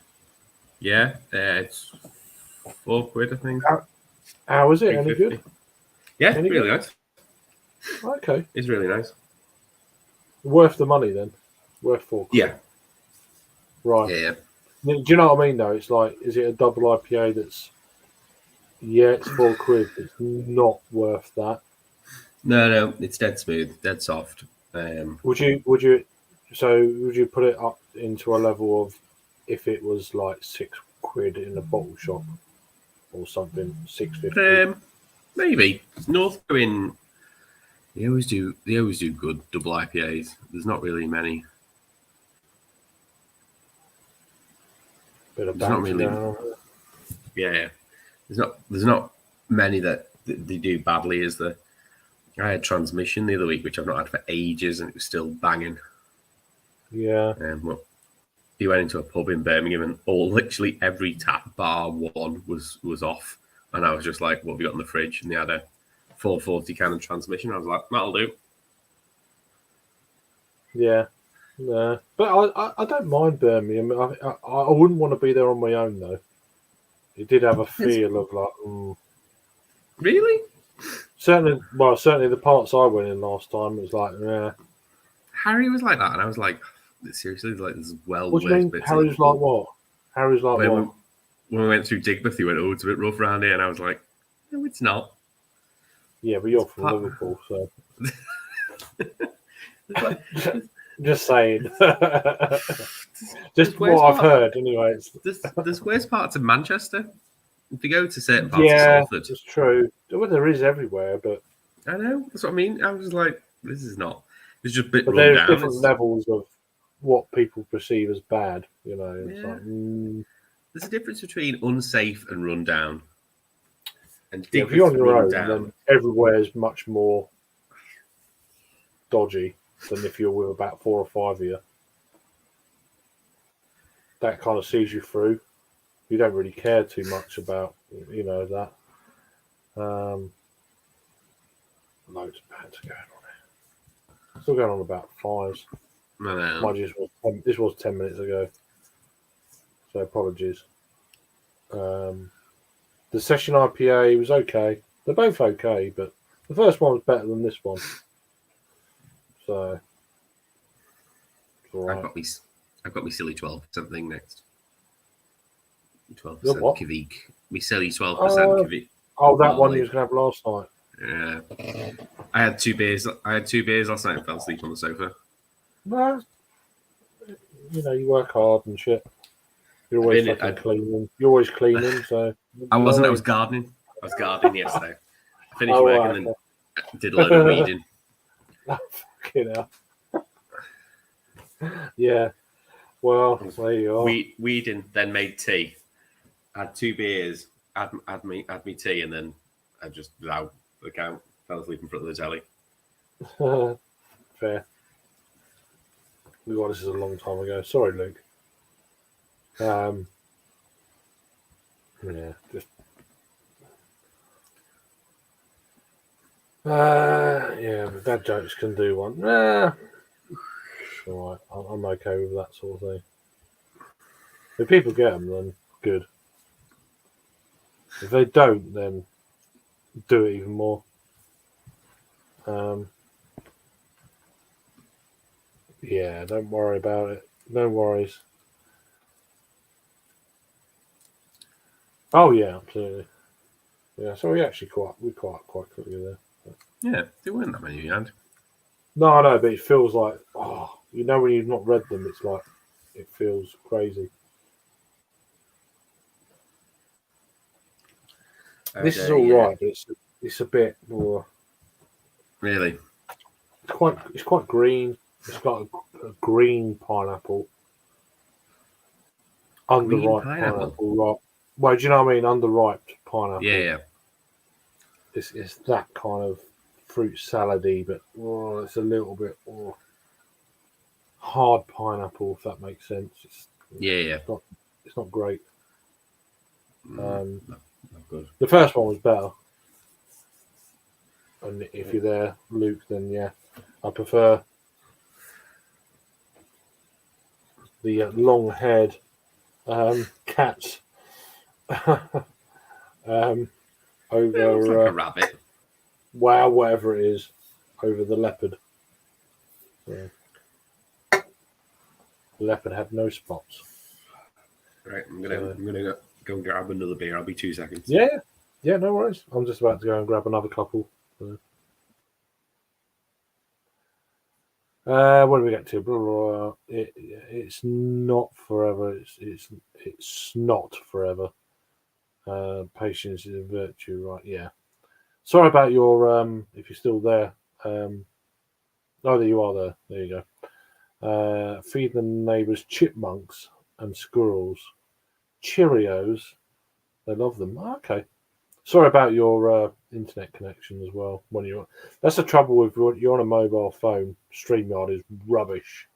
Yeah, it's £4, I think. How is it? Any good? Yeah, Any really good? nice. Okay. It's really nice. Worth the money then. Worth £4. Yeah. Right. Yeah. Do you know what I mean though? It's like, is it a double IPA that's? Yeah, it's £4. It's not worth that. No, it's dead smooth, dead soft. Would you put it up into a level of if it was like £6 in a bottle shop or something, $6.50? Maybe North going. They always do good double IPAs. There's not really many. Bit of There's not bounty really. down. Yeah. There's not many that they do badly. Is there? I had Transmission the other week, which I've not had for ages, and it was still banging. Yeah. Well, he went into a pub in Birmingham, and literally every tap bar one was off, and I was just like, "What have you got in the fridge?" And they had a 440 can of Transmission. I was like, "That'll do." Yeah. No. But I don't mind Birmingham. I wouldn't want to be there on my own though. It did have a feel of like. Really? Certainly the parts I went in last time, it was like, yeah. Harry was like that, and I was like, seriously, like this is well. What do you mean? Harry's like what? Harry's like what? When we went through Digbeth, he went, "Oh, it's a bit rough around here," and I was like, "No, it's not." Yeah, but you're from Liverpool, so. Just saying. Just what I've heard, anyway. There's worse parts of Manchester. If you go to certain parts of Salford, it's true. Well, there is everywhere, but I know that's what I mean. I was like, this is not. It's just a bit. But run there's down. different levels of what people perceive as bad. You know, it's like, there's a difference between unsafe and run down. And if you're on your own, then everywhere is much more dodgy than if you're with about 4 or 5 of you. That kind of sees you through. You don't really care too much about, that. Loads of bands going on here. Still going on about 5s. No. Mind you, this was 10 minutes ago, so apologies. The session IPA was okay. They're both okay, but the first one was better than this one. So, it's all right. I've got me silly 12% thing next. Your 12% what? Kvik. Me silly 12% Kvik. Oh, that one Barley. you was going to have last night. Yeah. I had 2 beers. Last night and fell asleep on the sofa. No, you work hard and shit. You're always cleaning. You're always cleaning, so. I wasn't. I was gardening. I was gardening yesterday. I finished work and then did a load of weeding. Fucking hell. Yeah. Well, there you are. Weeding, then made tea. Had 2 beers, had me tea, and then I just was out the count, fell asleep in front of the telly. Fair. This is a long time ago. Sorry, Luke. Yeah, just. Yeah, but dad jokes can do one. All right, I'm okay with that sort of thing. If people get them, then good. If they don't, then do it even more. Yeah, don't worry about it. No worries. Oh yeah, absolutely. Yeah, so we actually quite quickly there. Yeah, there weren't that many you had. No, I know, but it feels like when you've not read them, it's like it feels crazy. This is all right, but it's a bit more. Really? It's quite green. It's got a green pineapple. Underripe pineapple, right? Well, do you know what I mean? Underripe pineapple. Yeah. It's that kind of fruit salady, but it's a little bit hard pineapple, if that makes sense. It's not great. Not good. The first one was better. And if you're there, Luke, then yeah, I prefer the long-haired cats over It looks like a rabbit. Wow, whatever it is, over the leopard. Yeah. The leopard had no spots. Right, I'm gonna go and grab another beer. I'll be 2 seconds. Yeah, no worries. I'm just about to go and grab another couple. So. What do we get to? It's not forever. It's not forever. Patience is a virtue, right? Yeah. Sorry about your if you're still there. Oh, there you are. There you go. Feed the neighbours chipmunks and squirrels. Cheerios. They love them. Okay. Sorry about your internet connection as well. That's the trouble with you're on a mobile phone. StreamYard is rubbish.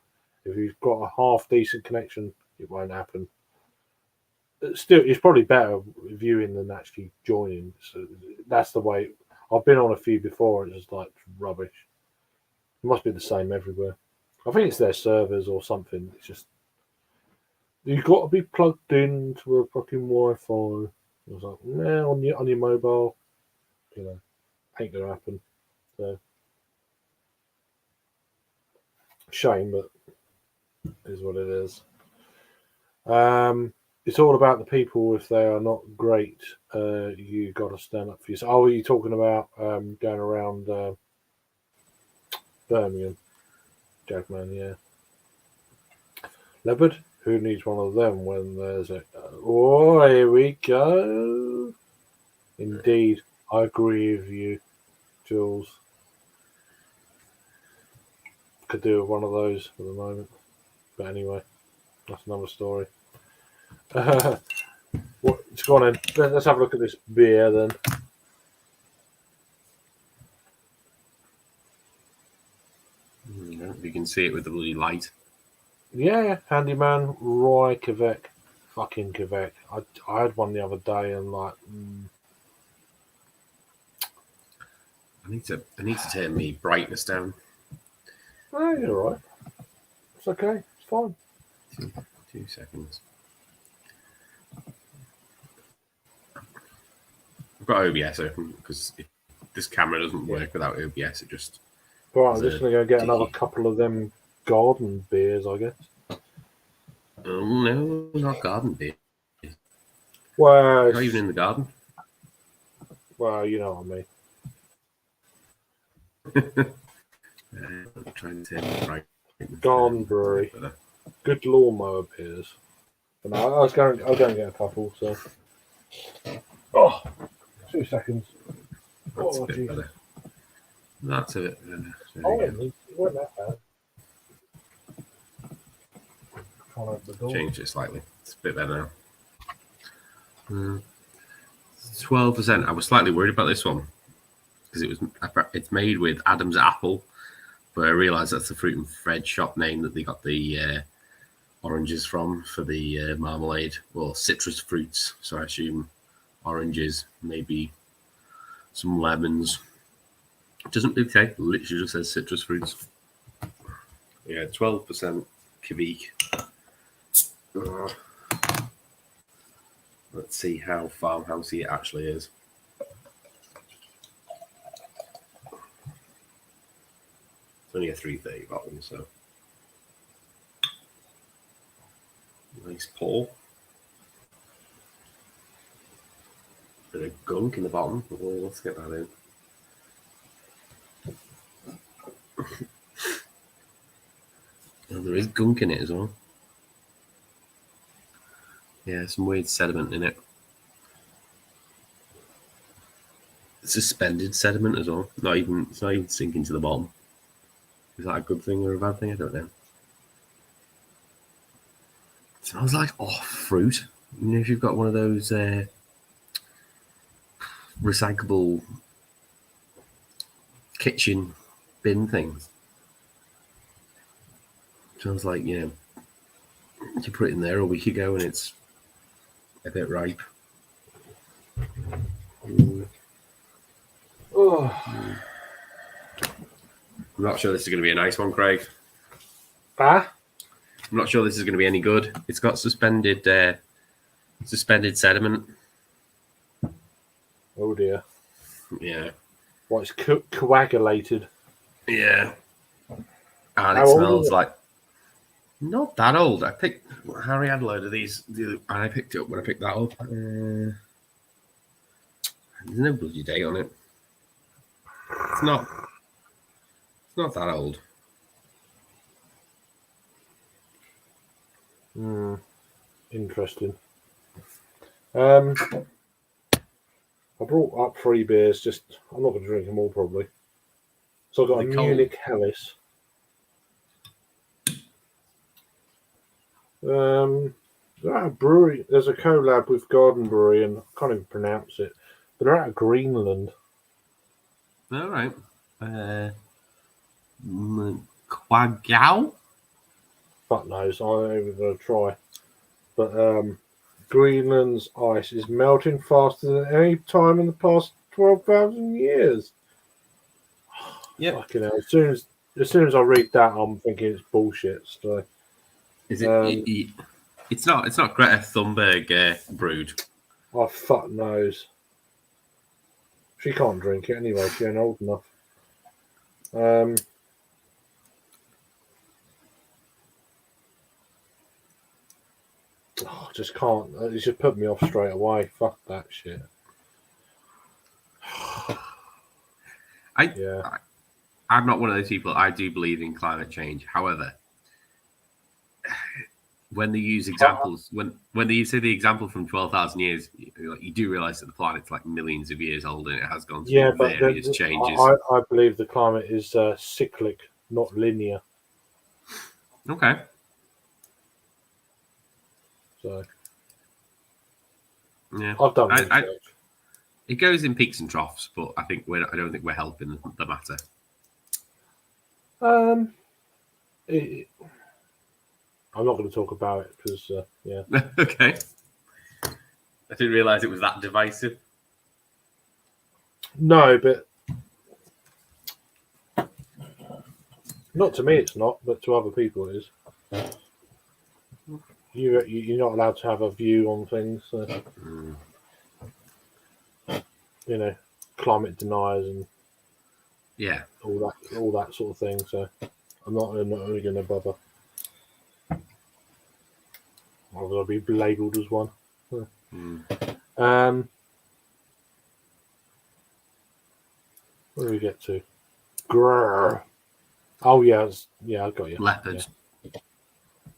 If you've got a half decent connection, it won't happen. Still, it's probably better viewing than actually joining. So that's the way. I've been on a few before, and it's like rubbish. It must be the same everywhere. I think it's their servers or something. It's just you've got to be plugged into a fucking Wi-Fi. I was like, nah, on your mobile, ain't gonna happen. So shame, but it is what it is. It's all about the people. If they are not great, you got to stand up for yourself. Oh, are you talking about going around Birmingham, Jackman? Yeah. Leopard. Who needs one of them when there's a... Oh, here we go. Indeed. I agree with you, Jules. Could do with one of those for the moment. But anyway, that's another story. It's gone in. Let's have a look at this beer then. You can see it with the bloody light. Yeah, Handyman, Roy Quebec. Fucking Quebec. I had one the other day and like... I need to turn my brightness down. Oh, you're right. It's okay. It's fine. 2 seconds. I've got OBS open because this camera doesn't work without OBS. It just. Right, I'm just going to go get another couple of them garden beers, I guess. Oh, no, not garden beer. Well, Not even in the garden. Well, you know what I mean. I'm trying to take right. Garden brewery. Good lawnmower beers. But no, I'll go and get a couple. So, 2 seconds. That's a bit better. That's a bit better. It wasn't that bad. Can't open the door. Changed it slightly. It's a bit better now. 12%. I was slightly worried about this one because it's made with Adam's apple, but I realised that's the fruit and veg shop name that they got the oranges from for the marmalade. Well, citrus fruits. So I assume oranges, maybe some lemons. It doesn't dictate. It literally just says citrus fruits. Yeah, 12% Kvik. Let's see how farmhousey it actually is. It's only a 330 bottle, so nice pour. Bit of gunk in the bottom. Well, let's get that in. Oh, there is gunk in it as well. Yeah, some weird sediment in it. Suspended sediment as well. It's not even sinking to the bottom. Is that a good thing or a bad thing? I don't know. It smells like fruit. You know, if you've got one of those recyclable kitchen bin things. Sounds like, you put it in there a week ago and it's a bit ripe. I'm not sure this is going to be a nice one, Craig. Ah? I'm not sure this is going to be any good. It's got suspended sediment. Oh dear. Yeah. Well, it's coagulated. Yeah. And How it old smells is it? like not that old. Harry had a load of these, and I picked it up when I picked that up. There's no bloody date on it. It's not that old. Interesting. I brought up 3 beers. I'm not going to drink them all probably. So I've got a Munich Helles. They're at a brewery. There's a collab with Garden Brewery, and I can't even pronounce it. But they're out of Greenland. All right. Quagao? Fuck knows. I ain't even going to try. But Greenland's ice is melting faster than any time in the past 12,000 years. Yeah. Fucking hell. As soon as I read that, I'm thinking it's bullshit. So. Is it? It's not Greta Thunberg brewed. Oh, fuck knows. She can't drink it anyway. She ain't old enough. I just can't. It just put me off straight away. Fuck that shit. I'm not one of those people. I do believe in climate change. However, when they use examples, when they say the example from 12,000 years, you do realize that the planet's like millions of years old and it has gone through various changes. I believe the climate is cyclic, not linear. Okay. So yeah, I've done research. It goes in peaks and troughs, but I don't think we're helping the matter. I'm not going to talk about it because, yeah. Okay. I didn't realise it was that divisive. No, but not to me it's not, but to other people it is. You're not allowed to have a view on things. So, climate deniers and Yeah. all that sort of thing. So I'm not really going to bother. I'll be labelled as one. Where do we get to? Grrr. Oh yeah, I got you. Leopard.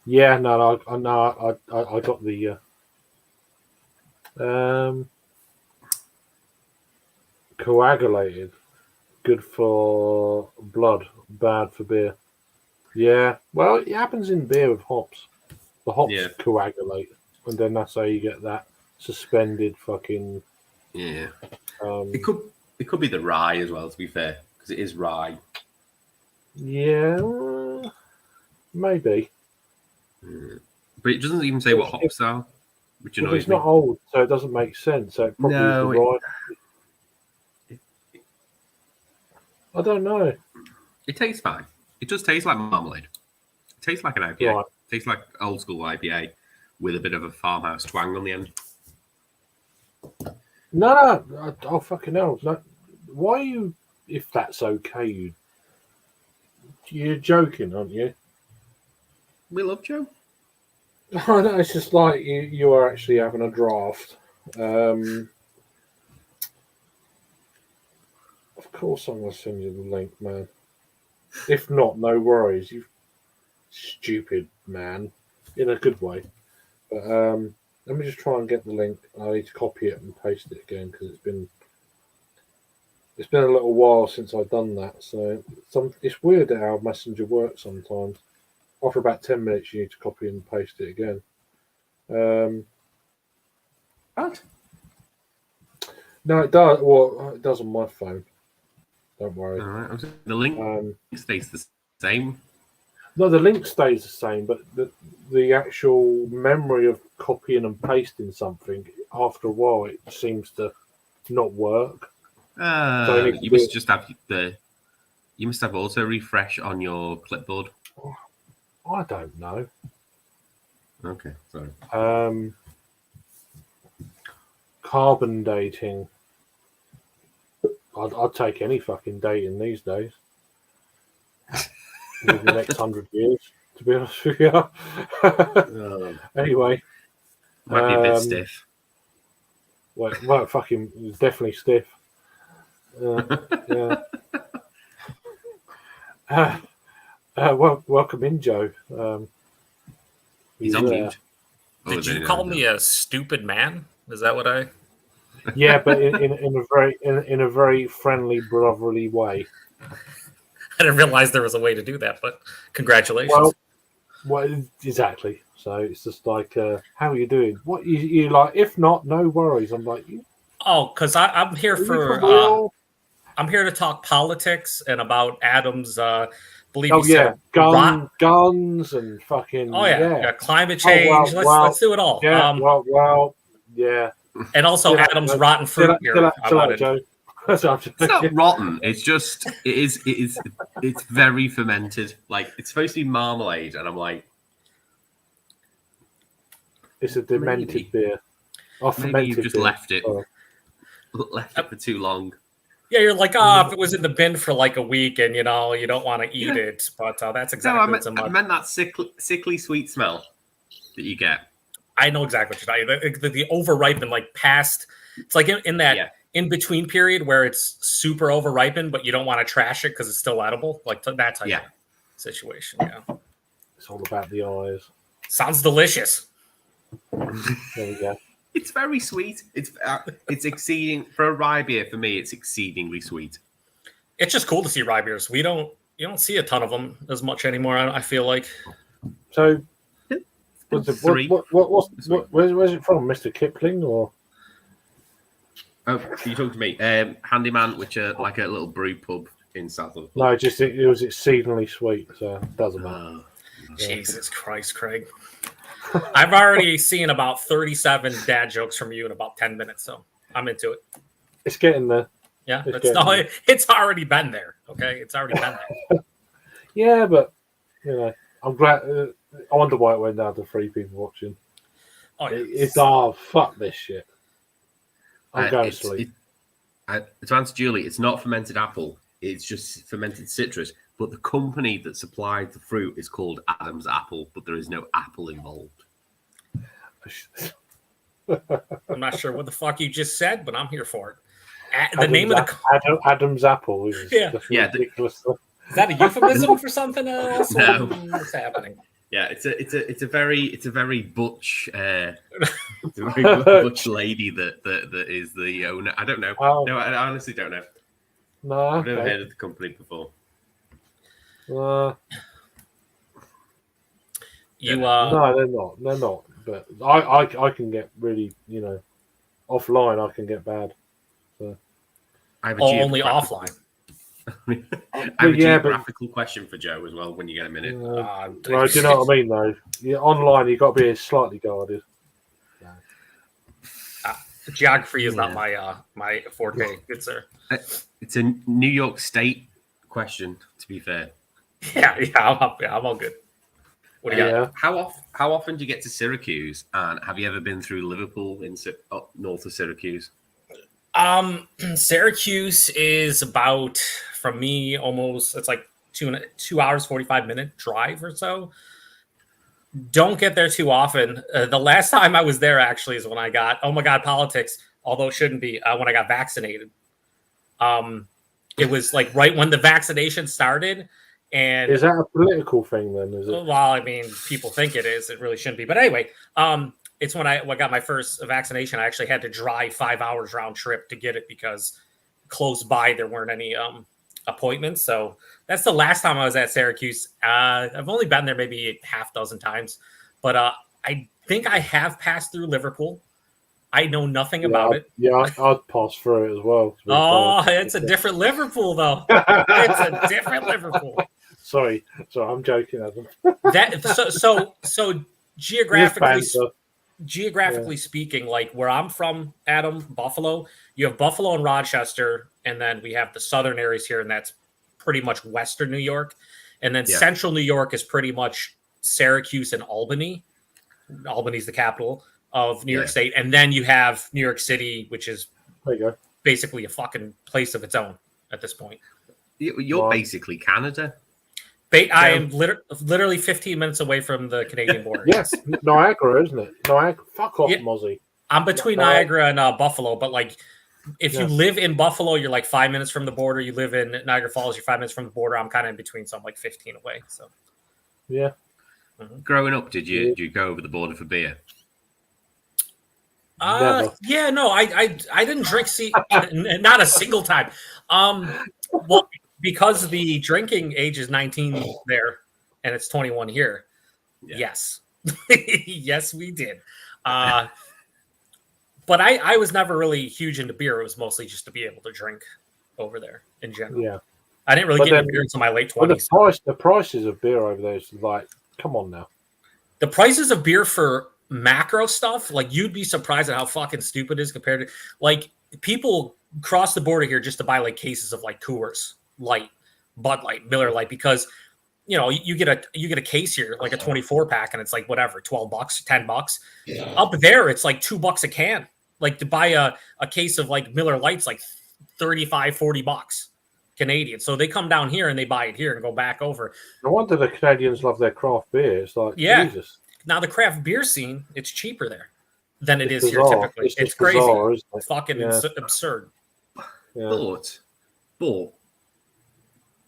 Yeah, no, I got the coagulated. Good for blood, bad for beer. Yeah, well, it happens in beer with hops. The hops coagulate, and then that's how you get that suspended fucking. Yeah. It could be the rye as well, to be fair, because it is rye. Yeah, maybe. But it doesn't even say what hops are, which annoys me. It's not old, so it doesn't make sense. So it probably is the rye. I don't know. It tastes fine. It does taste like marmalade. It tastes like an IPA. Right. It tastes like old school IPA with a bit of a farmhouse twang on the end. No, oh fucking hell! No, why you? If that's okay, you're joking, aren't you? We love Joe. Oh, no, it's just like you are actually having a draft. Of course, I'm going to send you the link, man. If not, no worries. You stupid man, in a good way. But let me just try and get the link. I need to copy it and paste it again because it's been a little while since I've done that. So it's weird how Messenger works sometimes. After about 10 minutes, you need to copy and paste it again. What? No, it does. Well, it does on my phone. Don't worry. All right. The link stays the same. No, the link stays the same, but the actual memory of copying and pasting something, after a while, it seems to not work. You must just have you must have auto refresh on your clipboard. I don't know. Okay, sorry. Carbon dating. I'd take any fucking dating these days. In the next 100 years, to be honest with you. Anyway. Might be a bit stiff. Well, fucking definitely stiff. Yeah. Welcome in, Joe. He's on mute. Did you call me a stupid man? Is that what I? Yeah, but in a very friendly, brotherly way. I didn't realize there was a way to do that, but congratulations. Well, exactly. So it's just like, how are you doing? What you like? If not, no worries. I'm like, because I'm here I'm here to talk politics and about Adam's. Guns and fucking. Oh yeah, climate change. Let's do it all. Yeah, yeah. And also Adam's rotten fruit here. Joe. It's not rotten. It's just it's very fermented. Like it's supposed to be marmalade, and I'm like, it's a demented beer. Maybe you've just left it for too long. Yeah, you're like, if it was in the bin for like a week, and you don't want to eat it, but that's exactly what's in my. I meant that sickly sweet smell that you get. I know exactly what you're talking about. The overripened, like past. It's like in that in between period where it's super overripened, but you don't want to trash it because it's still edible, like that type of situation. Yeah, it's all about the eyes. Sounds delicious. There we go. It's very sweet. It's exceeding for a rye beer. For me, it's exceedingly sweet. It's just cool to see rye beers. You don't see a ton of them as much anymore. I feel like. So, where's it from, Mr. Kipling or? Oh, you talking to me? Handyman, which are like a little brew pub in South London. No, just it was exceedingly sweet, so it doesn't matter. Jesus Christ, Craig. I've already seen about 37 dad jokes from you in about 10 minutes, so I'm into it. It's getting there. Yeah, it's already been there. Okay, it's already been there. Yeah, but I'm glad I wonder why it went down to 3 people watching. Oh, yeah. It's fuck this shit. I'm going to it's- sleep. To answer Julie, it's not fermented apple. It's just fermented citrus. But the company that supplied the fruit is called Adam's Apple, but there is no apple involved. I'm not sure what the fuck you just said, but I'm here for it. The name of the Adam's Apple is just ridiculous. is that a euphemism for something else? No. What's happening? Yeah, it's a very butch butch lady that is the owner. I don't know. Oh. No, I honestly don't know. No, I've never okay. heard of the company before. No, You they're not. They're not. But I can get really, offline. I can get bad. I have a only geographical- offline. I have a Yeah, but- geographical question for Joe as well when you get a minute. Well, do you know what I mean, though? Online, you've got to be slightly guarded. Geography is not Yeah. my forte, good sir. It's a New York State question, to be fair. Yeah, I'm all good. What do you got? Yeah. How often do you get to Syracuse? And have you ever been through Liverpool up north of Syracuse? Syracuse is about, from me, almost, it's like 2 hours 45-minute drive or so. Don't get there too often. The last time I was there actually is when I got, oh my god, politics, although it shouldn't be, when I got vaccinated. It was like right when the vaccination started. And Is that a political thing then? Is it? well, I mean, people think it is. It really shouldn't be. But anyway, it's when I got my first vaccination. I actually had to drive 5 hours round trip to get it because close by there weren't any appointments. So that's the last time I was at Syracuse. I've only been there maybe a half dozen times, but I think I have passed through Liverpool. I know nothing about it. Yeah, I'd pass through it as well. to be Oh, fair. it's a different Liverpool, though. It's a different Liverpool. Sorry, I'm joking, Adam. That so geographically. Just banter. Geographically speaking, like where I'm from, Adam, Buffalo, you have Buffalo and Rochester, and then we have the southern areas here, and that's pretty much Western New York. And then Central New York is pretty much Syracuse and Albany. Albany's the capital of New York State. And then you have New York City, which is There you go. basically a fucking place of its own at this point. You're Right. basically Canada. I am literally 15 minutes away from the Canadian border. Yes, Niagara, isn't it? Niagara. Fuck off, Yeah. Mozzie. I'm between Niagara and Buffalo, but like if you live in Buffalo, you're like 5 minutes from the border. You live in Niagara Falls, you're 5 minutes from the border. I'm kind of in between, so I'm like 15 away. So Yeah. Growing up, did you go over the border for beer? Never. yeah, no, I didn't drink not a single time. Well, because the drinking age is 19 there and it's 21 here. Yeah. Yes. Yes, we did. But I was never really huge into beer. It was mostly just to be able to drink over there in general. Yeah. I didn't really But get into then- beer until my late But 20s. the prices of beer over there is like, come on now. The prices of beer for macro stuff, like you'd be surprised at how fucking stupid it is compared to like people cross the border here just to buy like cases of like Coors Light, Bud Light, Miller Light, because you get a case here, like a 24 pack, and it's like whatever, $12, $10. Up there, it's like $2 a can. Like to buy a case of like Miller Light's like $35-$40 Canadian. So they come down here and they buy it here and go back over. No wonder the Canadians love their craft beer. It's like, Jesus. Now the craft beer scene, it's cheaper there than it It's is here bizarre. typically. It's just crazy. bizarre, isn't it? Fucking Yeah. absurd. Yeah. But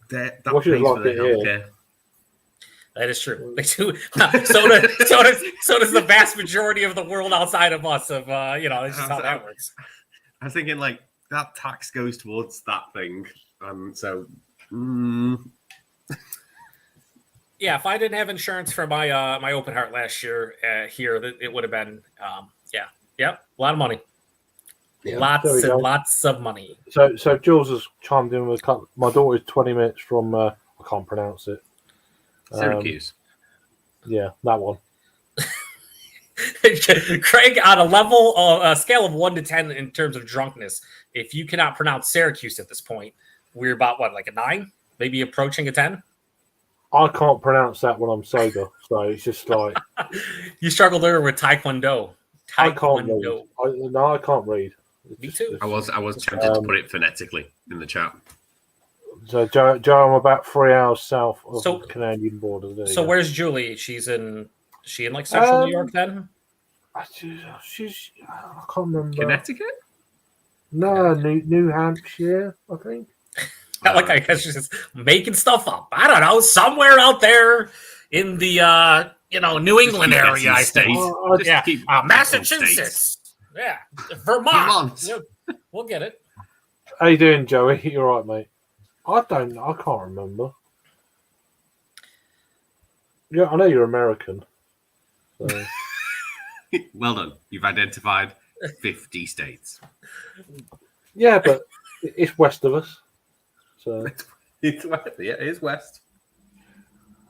that What you pays for like their it here? healthcare. That is true. They do. So does the vast majority of the world outside of us. Of that's just how that works. I was thinking like that tax goes towards that thing, so Yeah, if I didn't have insurance for my my open heart last year here, it would have been a lot of money. Yeah. Lots There we and go. lots of money. So Jules has chimed in with a couple. My daughter is 20 minutes from, I can't pronounce it. Syracuse. Yeah, that one. Craig, on a scale of 1 to 10 in terms of drunkenness, if you cannot pronounce Syracuse at this point, we're about what, like a 9, maybe approaching a 10. I can't pronounce that when I'm sober, so it's just like You struggled there with Taekwondo. I can't read. Taekwondo. I can't read. It's Me just- too. it's- I was tempted to put it phonetically in the chat. So, Joe, I'm about 3 hours south of So- the Canadian border. There you So go. where's Julie? Is she in like central New York then? She's I can't remember. Connecticut? No, New Hampshire, I think. I guess she's just making stuff up. I don't know, somewhere out there in the New England keep area, I guessing think. states. Yeah, keep Massachusetts. Yeah, Vermont. Vermont. Yeah, we'll get it. How you doing, Joey? You're right, mate. I can't remember. Yeah, I know you're American. So. Well done. You've identified 50 states. Yeah, but it's west of us. So It's west. Yeah, it is west.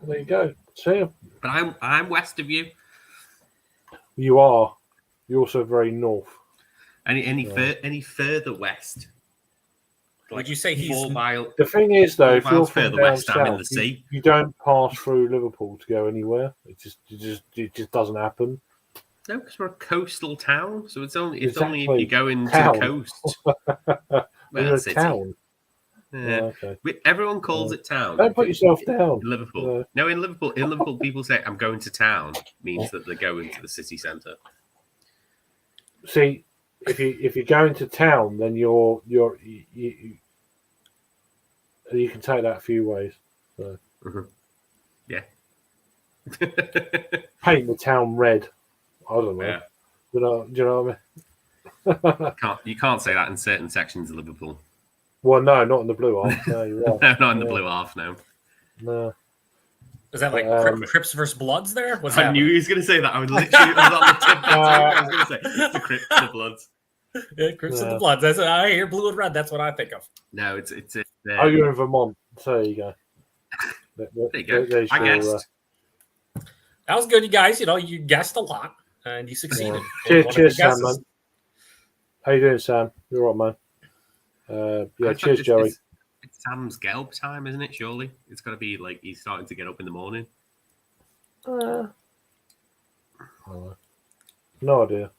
there you go. See ya. But I'm west of you. You are. You're also very north. Any further west? Would you say he's 4 miles? The thing is, though, if you're miles from further down west, I'm in south, the sea. you don't pass through Liverpool to go anywhere. It just doesn't happen. No, because we're a coastal town, so it's only if Exactly. you go into Town. the coast. You're a city. town. Yeah. Oh, okay. Everyone calls it town. Don't put yourself down. In Liverpool. No, in Liverpool, people say I'm going to town means that they're going to the city centre. See, if you go into town, then you can take that a few ways. So. Yeah. Paint the town red. I don't know. Yeah. Do you know what I mean? You can't say that in certain sections of Liverpool. Well, no, not in the blue half. No, you're right. No, not in the Yeah. blue half, no. No. Is that like Crips versus Bloods there? What's I that? knew he was going to say that. I was literally on the tip. That's what I was going to say. The Crips, the Bloods. Yeah, Crips and Yeah. the Bloods. That's I hear blue and red. That's what I think of. No, it's Oh, you're in Vermont. So there you go. there you go. There's I your, guessed. That was good, you guys. You guessed a lot and you succeeded. Cheers, Sam, man. How you doing, Sam? You're right, man. Yeah, cheers, Joey. It's Sam's get up time, isn't it? Surely it's got to be like he's starting to get up in the morning. I don't know. No idea.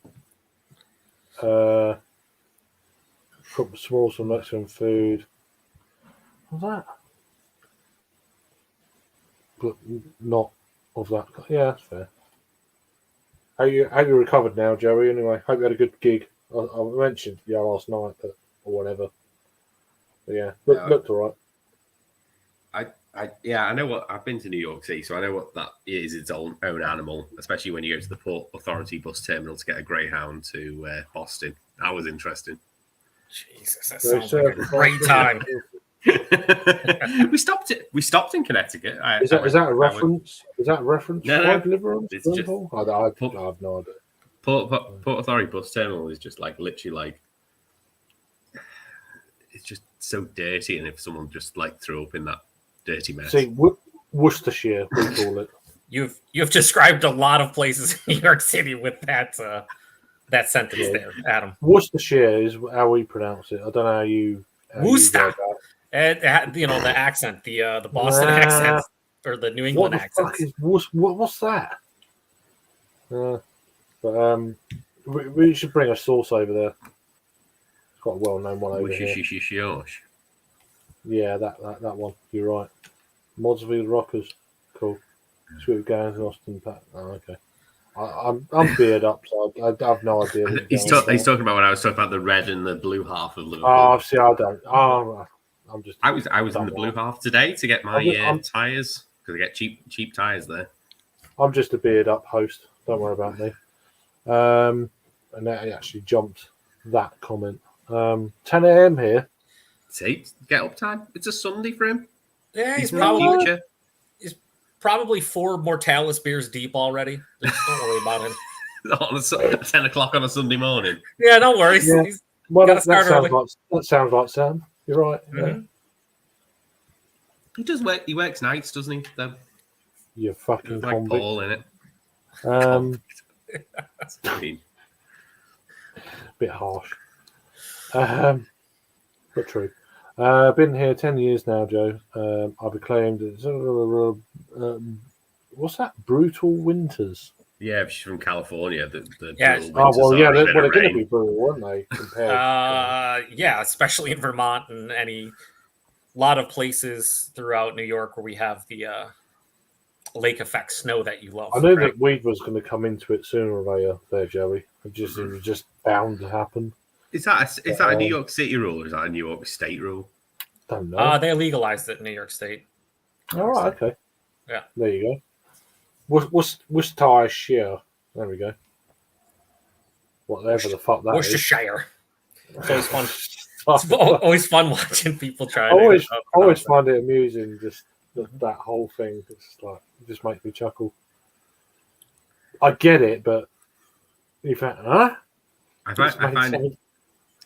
Cook some Mexican food. What's that? But not of that. Yeah, that's fair. How you recovered now, Joey? Anyway, hope you had a good gig. I mentioned last night, or whatever. But yeah, looked alright. I know what I've been to New York City, so I know what that is. Its own animal, especially when you go to the Port Authority bus terminal to get a Greyhound to Boston. That was interesting. Jesus, that sounds like a great time. We stopped in Connecticut. Is that a reference? Is that a reference? No. Deliverance? It's just- I have no idea. Port Authority bus terminal is just like literally like it's just so dirty, and if someone just like threw up in that dirty mess. See, Worcestershire, we call it. You've described a lot of places in New York City with that sentence there, Adam. Worcestershire is how we pronounce it. I don't know how you. Worcester. And the accent, the Boston accent or the New England accent. What's that? But we should bring a sauce over there. It's quite a well-known one over here. Yeah, that one. You're right. Modsville Rockers. Cool. Sweet Gans, Austin Pat. Oh, okay. I'm beard up, so I have no idea. He's talking about when I was talking about the red and the blue half of Liverpool. Oh, see, I don't. Oh, I'm just. I was in the blue half today to get my tires because I get cheap tires there. I'm just a beard up host. Don't worry about me. And that actually jumped that comment. 10 a.m. here. See, get up time. It's a Sunday for him. Yeah, he's in the probably 4 Mortalis beers deep already. Don't worry about him. At 10 o'clock on a Sunday morning. Yeah, don't worry. Yeah. He's Well, gotta that start early. sounds like Sam. You're right. Mhm. He does work. He works nights, doesn't he? Though You fucking like convict. Paul in it. That's what I mean. Bit harsh. But true. I've been here 10 years now, Joe. I've acclaimed. What's that? Brutal Winters. Yeah, she's from California. The Yeah. brutal Oh, well, winters yeah, are a they're bit of going to be rain. brutal, weren't they? Compared. Yeah, especially in Vermont and a lot of places throughout New York where we have the lake effect snow that you love. I knew right? that weed was going to come into it sooner or later, there, Joey. It was just bound to happen. Is that a New York City rule or is that a New York State rule? Don't know. They legalized it in New York State. All right, okay. Yeah. There you go. Worcestershire. There we go. Whatever the fuck that is. Worcestershire. It's always fun. It's always fun watching people try. I always find it amusing, just that whole thing. It's like it just makes me chuckle. I get it, but you think, huh? I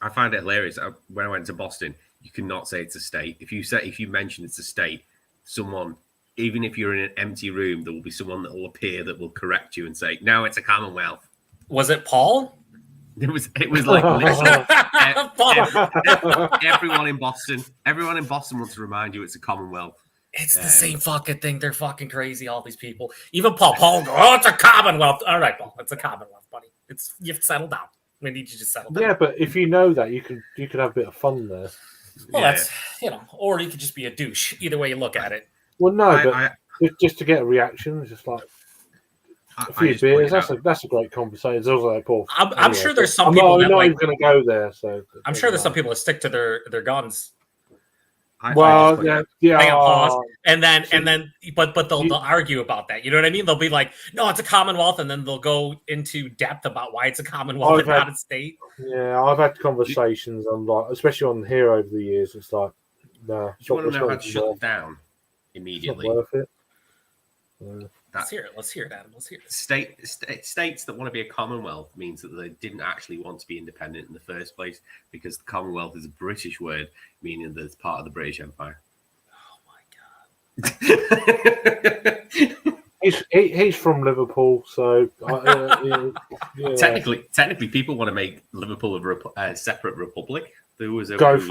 find it hilarious. When I went to Boston, you cannot say it's a state. If you mention it's a state, someone, even if you're in an empty room, there will be someone that will appear that will correct you and say, "No, it's a Commonwealth." Was it Paul? It was like literally everyone in Boston wants to remind you it's a Commonwealth. It's the same fucking thing. They're fucking crazy, all these people. Even Paul will go, oh, it's a Commonwealth. All right, Paul, it's a Commonwealth, buddy. You have to settle down. I need you to settle down. Yeah, but if you know that, you could have a bit of fun there. Well, that's, or you could just be a douche. Either way you look at it. Well, no, just to get a reaction, it's just like a few beers. That's a great conversation. It's also like Paul. I'm sure there's some people. I'm not even going to go there. So I'm sure there's some people that stick to their guns. Pause. And then, but they'll argue about that. You know what I mean? They'll be like, "No, it's a Commonwealth," and then they'll go into depth about why it's a Commonwealth and not a state. Yeah, I've had conversations on like, especially on here over the years. It's like, no. You want to know how to shut it down immediately? It's not worth it. Let's hear it. Let's hear it, Adam. Let's hear it. States that want to be a Commonwealth means that they didn't actually want to be independent in the first place, because the Commonwealth is a British word meaning that it's part of the British Empire. Oh my god! he's from Liverpool, so yeah. Technically, people want to make Liverpool a separate republic. There was a vote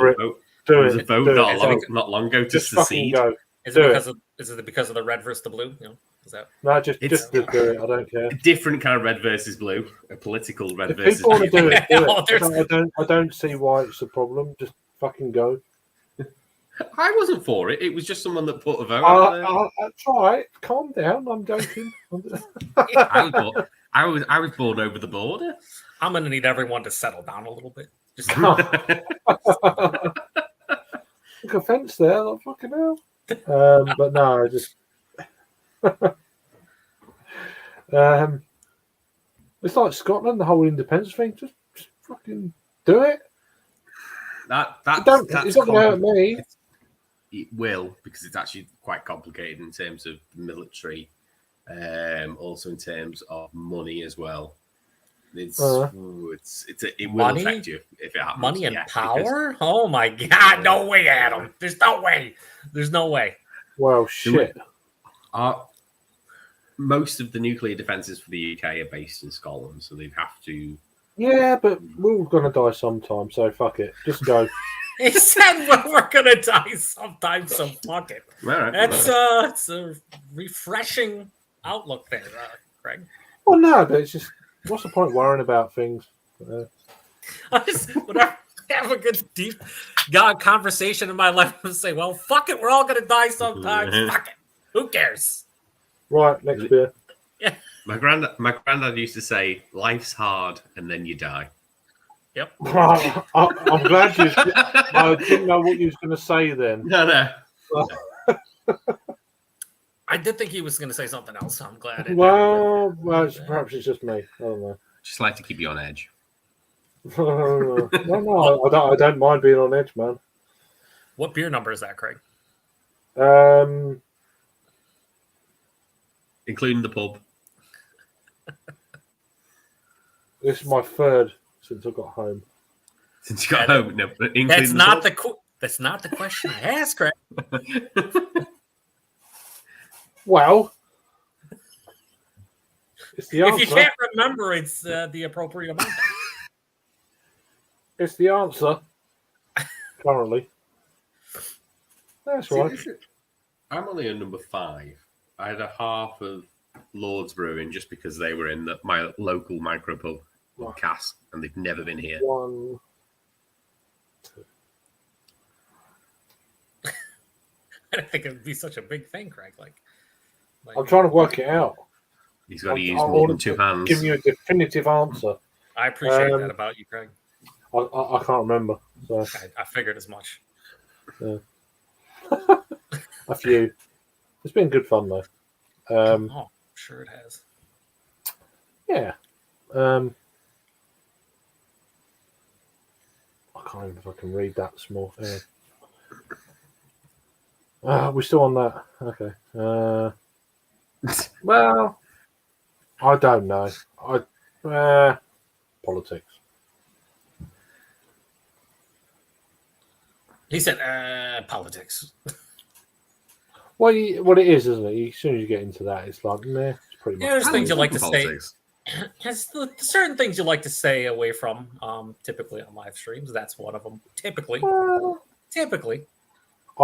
not long ago to secede. Is it because of the red versus the blue? You know, is that? No, just do it. I don't care. A different kind of red versus blue, a political red versus. People want to do it. I don't see why it's a problem. Just fucking go. I wasn't for it. It was just someone that put a vote. That's all right. Calm down. I'm joking. I was born over the border. I'm gonna need everyone to settle down a little bit. Just took offense there. Like, fucking hell. But no, just it's like Scotland, the whole independence thing. Just fucking do it. It's not going to hurt me. It will, because it's actually quite complicated in terms of the military, also in terms of money as well. It will affect you if it happens. Money and power? Because, oh my god! No way, Adam. There's no way. Well, shit. Most of the nuclear defences for the UK are based in Scotland, so they'd have to. Yeah, but we're all gonna die sometime, so fuck it. Just go. He said we're gonna die sometime, so fuck it. Right. It's a refreshing outlook there, Craig. Well, no, but it's just what's the point worrying about things? I just whenever I have a good deep conversation in my life, I say, "Well, fuck it, we're all gonna die sometime. Fuck it, who cares?" Right, next beer. Yeah. My granddad used to say, "Life's hard, and then you die." Yep. I'm glad you. I didn't know what you was going to say then. No. I did think he was going to say something else. So I'm glad. Well, perhaps it's just me. I don't know. Just like to keep you on edge. No, I don't mind being on edge, man. What beer number is that, Craig? Including the pub. This is my third since I got home. Since you got home, no. That's not the question I asked, Craig. Well, it's the answer. If you can't remember, it's the appropriate amount. It's the answer. Currently. That's See, right. I'm only on number 5. I had a half of Lord's Brewing just because they were in my local micro pub in Cass, and they've never been here. 1, 2. I don't think it would be such a big thing, Craig. Like I'm trying to work it out. He's got to use I more than wanted 2 to hands. Give you a definitive answer. I appreciate that about you, Craig. I can't remember. So I figured as much. a few. It's been good fun though. Oh, sure it has. Yeah. I can't even if I can read that small. We're still on that. Okay. Well, I don't know. Politics. He said, politics. Well, what it is, isn't it? As soon as you get into that, it's like, nah, it's pretty much. Yeah, there's things you like to Politics. say. There's certain things you like to stay away from. Typically on live streams, that's one of them. Typically, I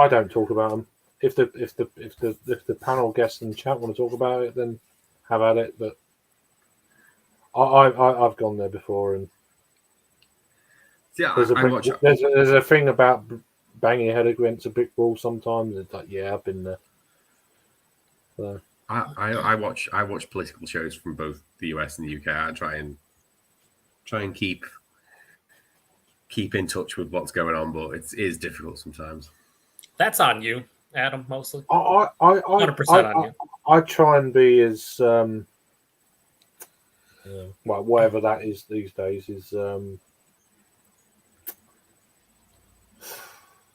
don't talk about them. If the panel guests in the chat want to talk about it, then have at it. But I've gone there before, and Yeah, there's a thing about banging your head against a brick wall sometimes. It's like, yeah, I've been there. So. I watch political shows from both the US and the UK. I try and keep in touch with what's going on, but it is difficult sometimes. That's on you, Adam, mostly. 100% on you. I try and be as well, whatever that is these days is.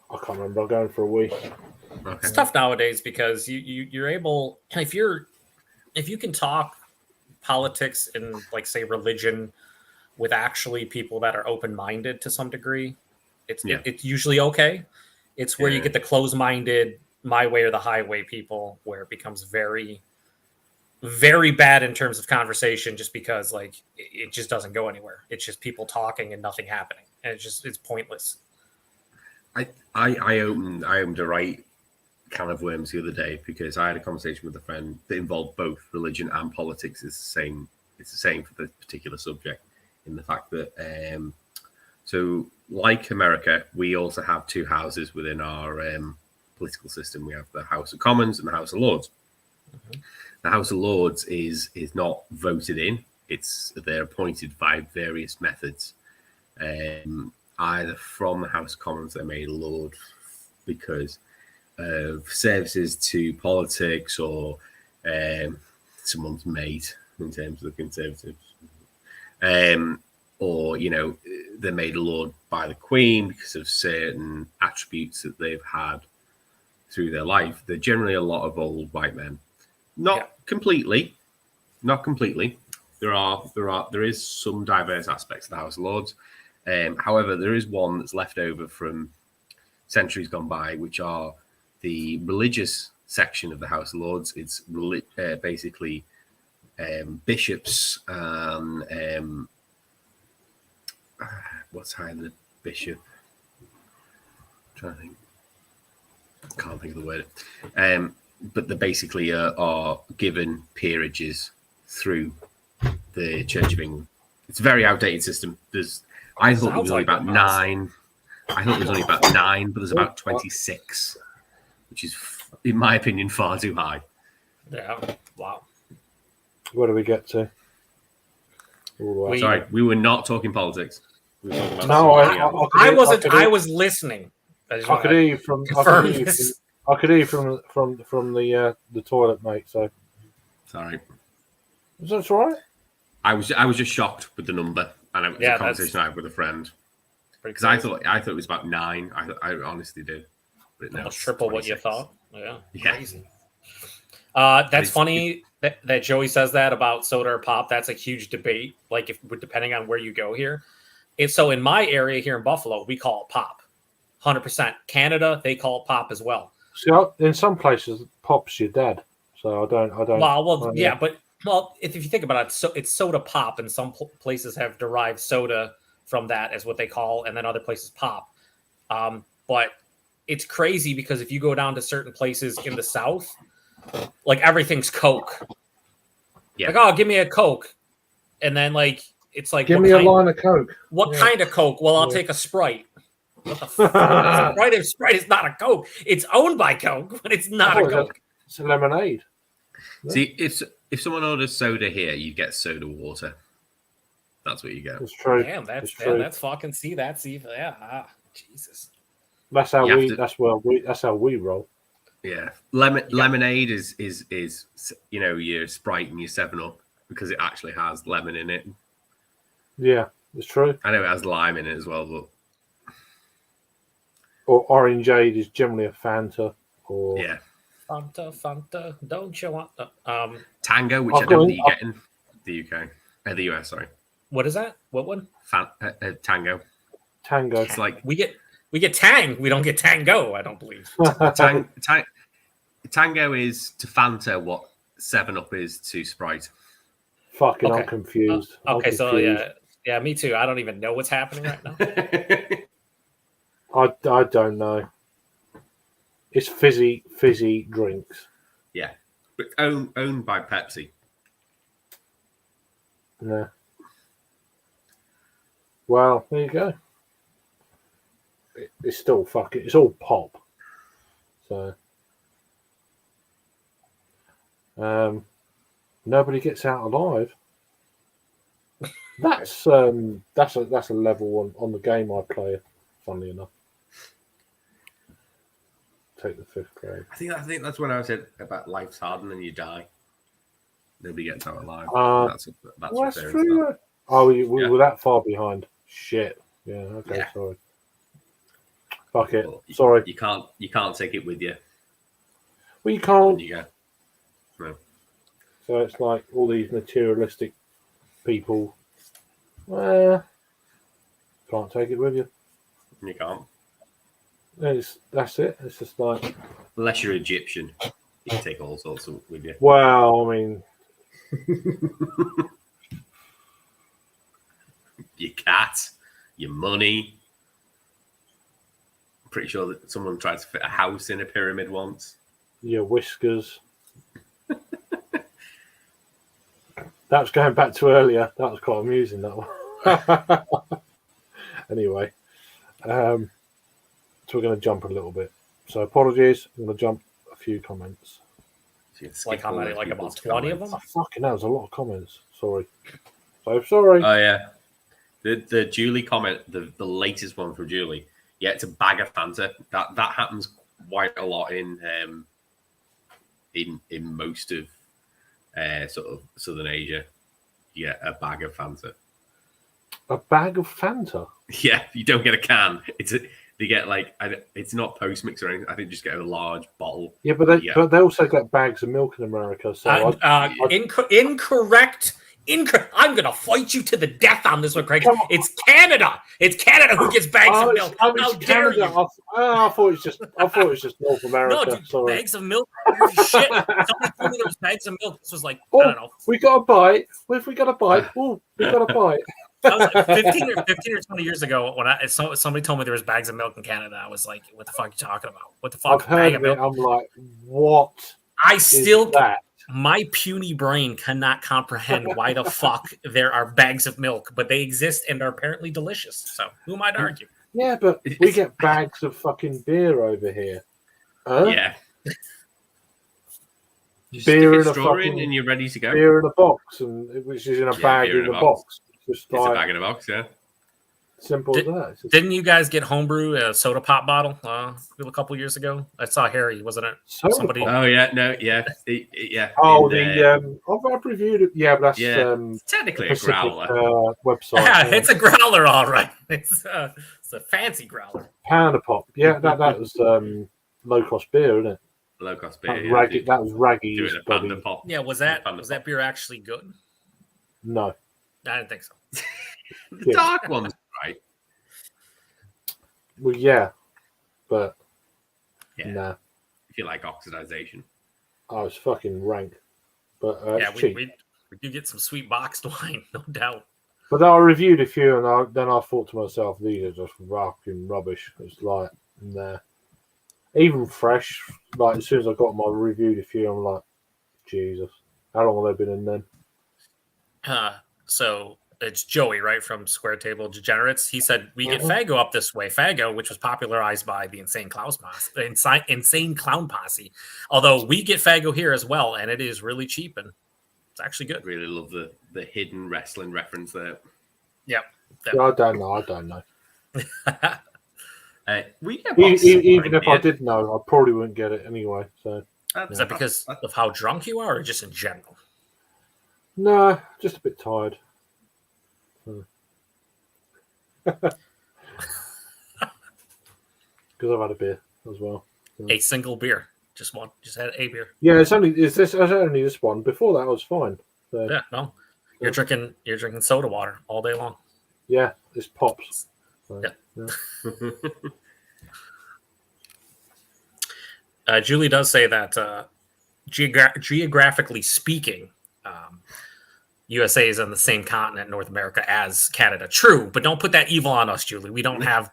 I can't remember. I'm going for a week. Okay. It's tough nowadays because you're able, if you can talk politics and like say religion with actually people that are open-minded to some degree, it's usually okay. It's where you get the closed-minded, my way or the highway people, where it becomes very, very bad in terms of conversation, just because like it just doesn't go anywhere. It's just people talking and nothing happening, and it's pointless. I opened a right can of worms the other day because I had a conversation with a friend that involved both religion and politics. It's the same for the particular subject, in the fact that so like America, we also have 2 houses within our political system. We have the House of Commons and the House of Lords. Mm-hmm. The House of Lords is not voted in; they're appointed by various methods. Either from the House of Commons, they're made a Lord because of services to politics or someone's mate in terms of the Conservatives. Or, they're made a Lord by the Queen because of certain attributes that they've had through their life. They're generally a lot of old white men. Not completely. There is some diverse aspects of the House of Lords. However, there is one that's left over from centuries gone by, which are the religious section of the House of Lords. It's basically bishops and what's higher than a bishop? I'm trying to think. Can't think of the word. But they basically are given peerages through the Church of England. It's a very outdated system. I thought there was only about 9. I thought there was only about 9, but there's about 26, which is, in my opinion, far too high. Yeah. Wow. Where do we get to? Sorry, we were not talking politics. We were talking about no, I wasn't. I was listening. I could hear you from. I could hear you from the toilet, mate. So sorry. Is that all right? I was just shocked with the number, and it was a conversation I had with a friend because I thought it was about 9. I honestly did, but no, almost triple 26. What you thought. Yeah. Crazy. Yeah. That's funny that Joey says that about soda or pop. That's a huge debate. Like if depending on where you go here, so in my area here in Buffalo, we call it pop. 100%. Canada, they call it pop as well. See, in some places, pop's your dad. So I don't. Well, yeah, but if you think about it, so it's soda pop, and some places have derived soda from that as what they call, and then other places pop. But it's crazy because if you go down to certain places in the South, like everything's Coke. Yeah. Like, oh, give me a Coke. And then like it's like Give me a line of Coke. What kind of Coke? Well, I'll take a Sprite. What the fuck? Sprite is not a Coke. It's owned by Coke, but it's not a Coke. It's a lemonade. See, if someone orders soda here, you get soda water. That's what you get. It's true. Damn, that's fucking Jesus. That's how that's how we roll. Yeah, lemonade is your Sprite and your 7-Up because it actually has lemon in it. Yeah, it's true. I know it has lime in it as well, but or Orangeade is generally a Fanta. Or Fanta, don't you want the Tango, which I don't think you get in the UK, the US. Sorry. What is that? What one? Tango. Tango. It's like we get Tang. We don't get Tango. I don't believe. Tango is to Fanta what 7-Up is to Sprite. Fucking, I'm confused. Okay, so yeah, me too. I don't even know what's happening right now. I don't know. It's fizzy drinks. Yeah, but owned by Pepsi. Yeah. Well, there you go. It's still it's all pop. So, nobody gets out alive. That's a level on the game I play. Funnily enough, take the 5th grade. I think that's when I said about life's hard and then you die. Nobody gets out alive. That's true. Oh, we're that far behind. Shit. Yeah. Okay. Yeah. Sorry. Fuck it. Well, sorry. You can't take it with you. Well, you can't. You go. No. So it's like all these materialistic people. Can't take it with you. You can't. That's it. It's just like unless you're Egyptian, you can take all sorts with you. Well, I mean, your cat, your money. I'm pretty sure that someone tried to fit a house in a pyramid once. Your whiskers. That was going back to earlier. That was quite amusing, that one. Anyway, so we're going to jump a little bit. So apologies. I'm going to jump a few comments. Like how many? Like about 20 of them? Oh, fucking hell, there's a lot of comments. Sorry. So sorry. Oh, yeah. The Julie comment, the latest one from Julie. Yeah, it's a bag of Fanta. That happens quite a lot in most of sort of Southern Asia. You get a bag of Fanta. A bag of Fanta? Yeah, you don't get a can. They get it's not post mix or anything. I think just get a large bottle. Yeah, but they also get bags of milk in America. So incorrect. I'm gonna fight you to the death on this one, Craig. It's Canada. It's Canada who gets bags of milk. How dare you? I thought it was just North America. No, dude, sorry. Bags of milk. Shit. Somebody told me there was bags of milk. This was like I don't know. We got a bite. What if we got a bite? Oh, we got a bite. That was like 15 or 20 years ago when somebody told me there was bags of milk in Canada. I was like, "What the fuck are you talking about? What the fuck?" I've heard of it. I'm like, what? I still that? My puny brain cannot comprehend why the fuck there are bags of milk, but they exist and are apparently delicious. So who might argue? Yeah, but we get bags of fucking beer over here. Yeah. Beer in a fucking, and you're ready to go. Beer in a box, which is in a bag in a box. It's a bag in a box, yeah. Simple as that. Didn't you guys get homebrew a soda pop bottle a couple years ago? I saw Harry, wasn't it? Somebody. Oh yeah, no, yeah, yeah. Oh, I've reviewed it. Yeah, but that's technically a growler website. Yeah, it's a growler, all right. It's a fancy growler. Pounder Pop. Yeah, that was low cost beer, isn't it? Low cost beer. That was Raggy. Do it a Pounder Pop. Yeah, was that beer actually good? No, I didn't think so. The dark one's right. Well, yeah, but nah. If you like oxidization, it's fucking rank. But we do get some sweet boxed wine, no doubt. But I reviewed a few, and then I thought to myself, these are just fucking rubbish. It's like, nah. Even fresh, like as soon as I got my reviewed a few, I'm like, Jesus, how long have they been in then? So it's Joey, right, from Square Table Degenerates. He said we get Mhm. Fago up this way. Fago, which was popularized by the Insane Clown Posse. Although we get Fago here as well, and it is really cheap and it's actually good. Really love the hidden wrestling reference there. Yep. Yeah, I don't know. We get boxes Even if I here. did know, I probably wouldn't get it anyway. So Is that because of how drunk you are, or just in general? no, just a bit tired. Because I've had a beer as well. A single beer, just had a beer. Yeah, it's only this one. Before that, I was fine. So, Yeah, no, you're drinking soda water all day long. yeah, it's pops. So, Yeah. Julie does say that geographically speaking, USA is on the same continent, North America, as Canada. True, but don't put that evil on us, Julie. We don't have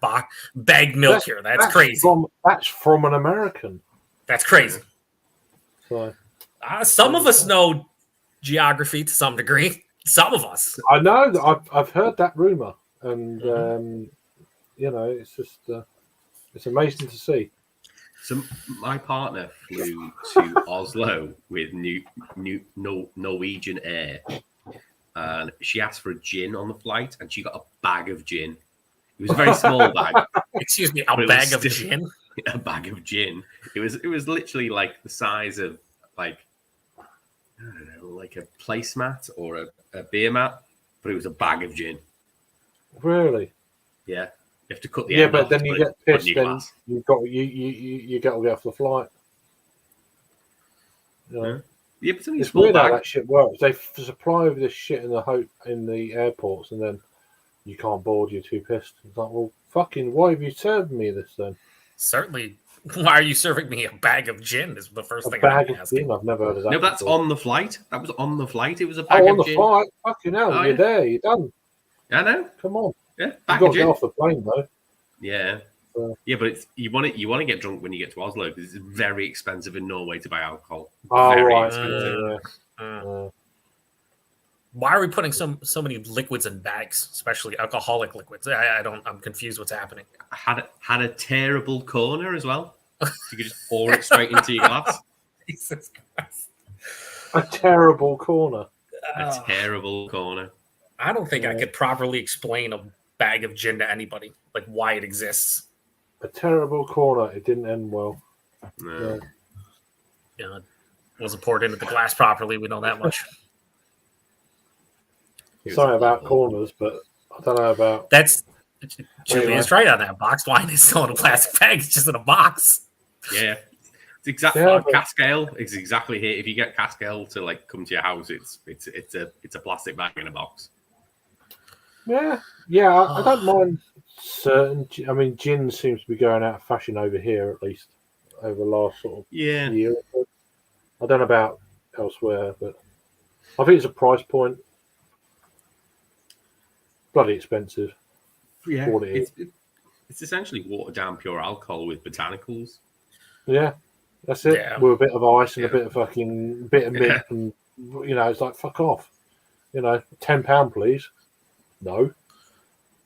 bagged milk here. That's crazy. That's from an American. That's crazy. So, some of us know geography to some degree. Some of us. I know. I've heard that rumor, and it's just it's amazing to see. So my partner flew to Oslo with Norwegian Air, and she asked for a gin on the flight, and she got a bag of gin. It was a very small bag. Excuse me, a bag of gin. A bag of gin. It was literally like the size of like I don't know, like a placemat or a beer mat, but it was a bag of gin. Really? Yeah. You have to cut the Yeah, end but off, then you get put it in pissed. your Then glass. you got to get off the flight. You know? Yeah, but it's only a It's small weird how bag. that shit works. They supply over this shit in the airports, and then you can't board. You're too pissed. It's like, well, fucking, why have you served me this then? Certainly. Why are you serving me a bag of gin? Is the first A thing bag I'm of asking. gin? I've never heard of that. No, that's before. on the flight. That was on the flight. It was a bag on of the gin. flight. Fucking hell, Oh, you're yeah. there. You're done. I know. Come on. Yeah, You've bag got of to get gin. off the plane though. Yeah. Yeah, but you want to get drunk when you get to Oslo because it's very expensive in Norway to buy alcohol. Oh, Very right. expensive. Yeah. Why are we putting so many liquids in bags, especially alcoholic liquids? I'm confused what's happening. Had a terrible corner as well. You could just pour it straight into your glass. Jesus Christ. A terrible corner. A terrible corner. I don't think I Yeah. could properly explain a bag of gin to anybody, like why it exists. A terrible corner. It didn't end well. No. You know, it wasn't poured into the glass properly. We know that much. It was Sorry about awful. corners, but I don't know about. That's Julie Anyway. is right on that. Boxed wine is still in a plastic bag. It's just in a box. Yeah. It's exactly Yeah, like but- Cascale. It's exactly here. If you get Cascale to like come to your house, it's a plastic bag in a box. Yeah, I don't mind certain. I mean, gin seems to be going out of fashion over here, at least over the last sort of Yeah. year. I don't know about elsewhere, but I think it's a price point. Bloody expensive. Yeah. What it It's essentially watered down pure alcohol with botanicals. Yeah, that's it. Yeah. With a bit of ice and a Yeah. bit of fucking bit of mint, and it's like fuck off. £10, please. No.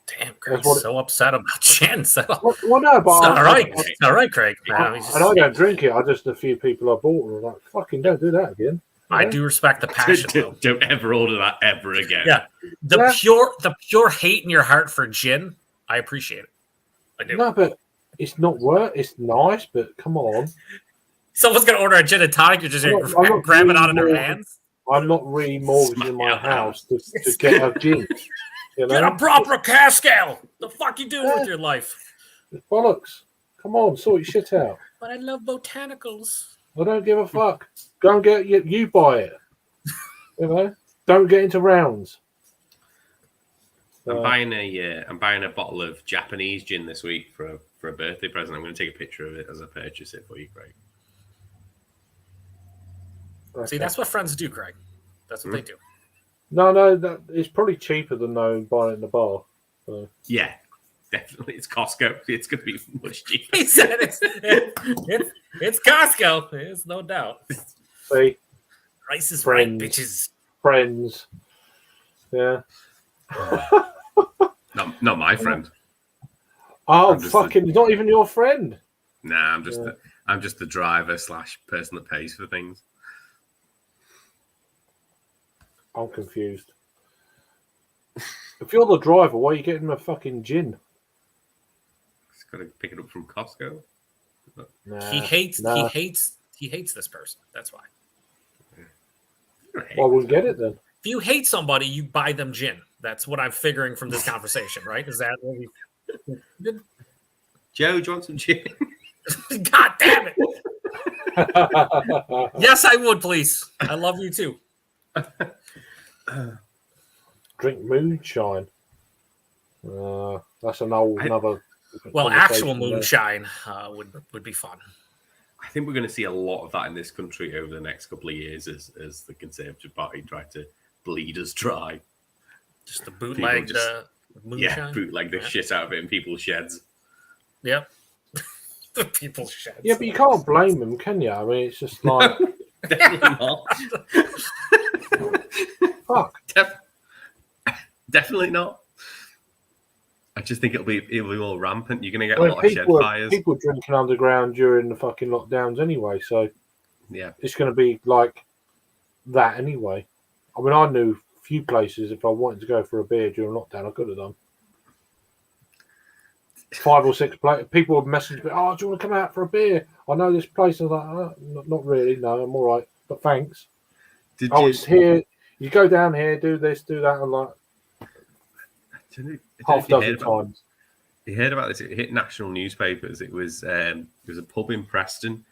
Damn, Craig's what it- so upset about gin. So Well, no, but it's all right. I- It's all right, Craig. You know, he's just- and I don't drink it. I just a few people I bought and I'm like, fucking don't do that again. I do respect the passion, though. Don't ever order that ever again. Yeah. The Yeah. pure hate in your heart for gin, I appreciate it. I do. No, but it's not worth. It's nice, but come on. Someone's gonna order a gin and tonic, you're just I'm gonna not grab it out of their really hands. I'm not remortgaging Smack my your house to get a gin. You Get a know, proper Cascale. The fuck you doing with your life? it's bollocks. Come on, sort your shit out. But I love botanicals. I don't give a fuck. Go and get you buy it. Don't get into rounds. I'm buying a bottle of Japanese gin this week for a birthday present. I'm going to take a picture of it as I purchase it for you, Craig. See, that's what friends do, Craig. That's what they do. No, that it's probably cheaper than buying it in the bar. So, Yeah, Definitely, it's Costco. It's going to be much cheaper. He said it's Costco. There's no doubt. See, Price is Friends. right, bitches. friends. Yeah. No, not my friend. Oh, I'm just fucking! He's not even your friend. Nah, I'm just Yeah. I'm just the driver / person that pays for things. I'm confused. If you're the driver, why are you getting him a fucking gin? Just got to pick it up from Costco. Nah, He hates nah. he hates this person. That's why. Well, we'll get it then. If you hate somebody, you buy them gin. That's what I'm figuring from this conversation, right? Is that what we Joe, do you want some gin? God damn it. Yes, I would, please. I love you too. Drink moonshine. That's another. Well, actual conversation there. moonshine would be fun. I think we're going to see a lot of that in this country over the next couple of years as the Conservative Party try to bleed us dry. Just the bootleg moonshine. Yeah, bootleg the shit out of it in people's sheds. Yep. The people's sheds. Yeah, but you can't blame them, can you? I mean, it's just like Definitely not. fuck. Definitely not. I just think it'll be more rampant. You're going to get I mean, a lot of shed fires. people drinking underground during the fucking lockdowns anyway, so Yeah. it's going to be like that anyway. I mean, I knew a few places if I wanted to go for a beer during lockdown, I could have done. 5 or 6 people would message me, "Oh, do you want to come out for a beer? I know this place." I was like, not really. No, I'm all right, but thanks. Did It's here. You go down here, do this, do that, and like half a dozen times. You heard about this? It hit national newspapers. It was a pub in Preston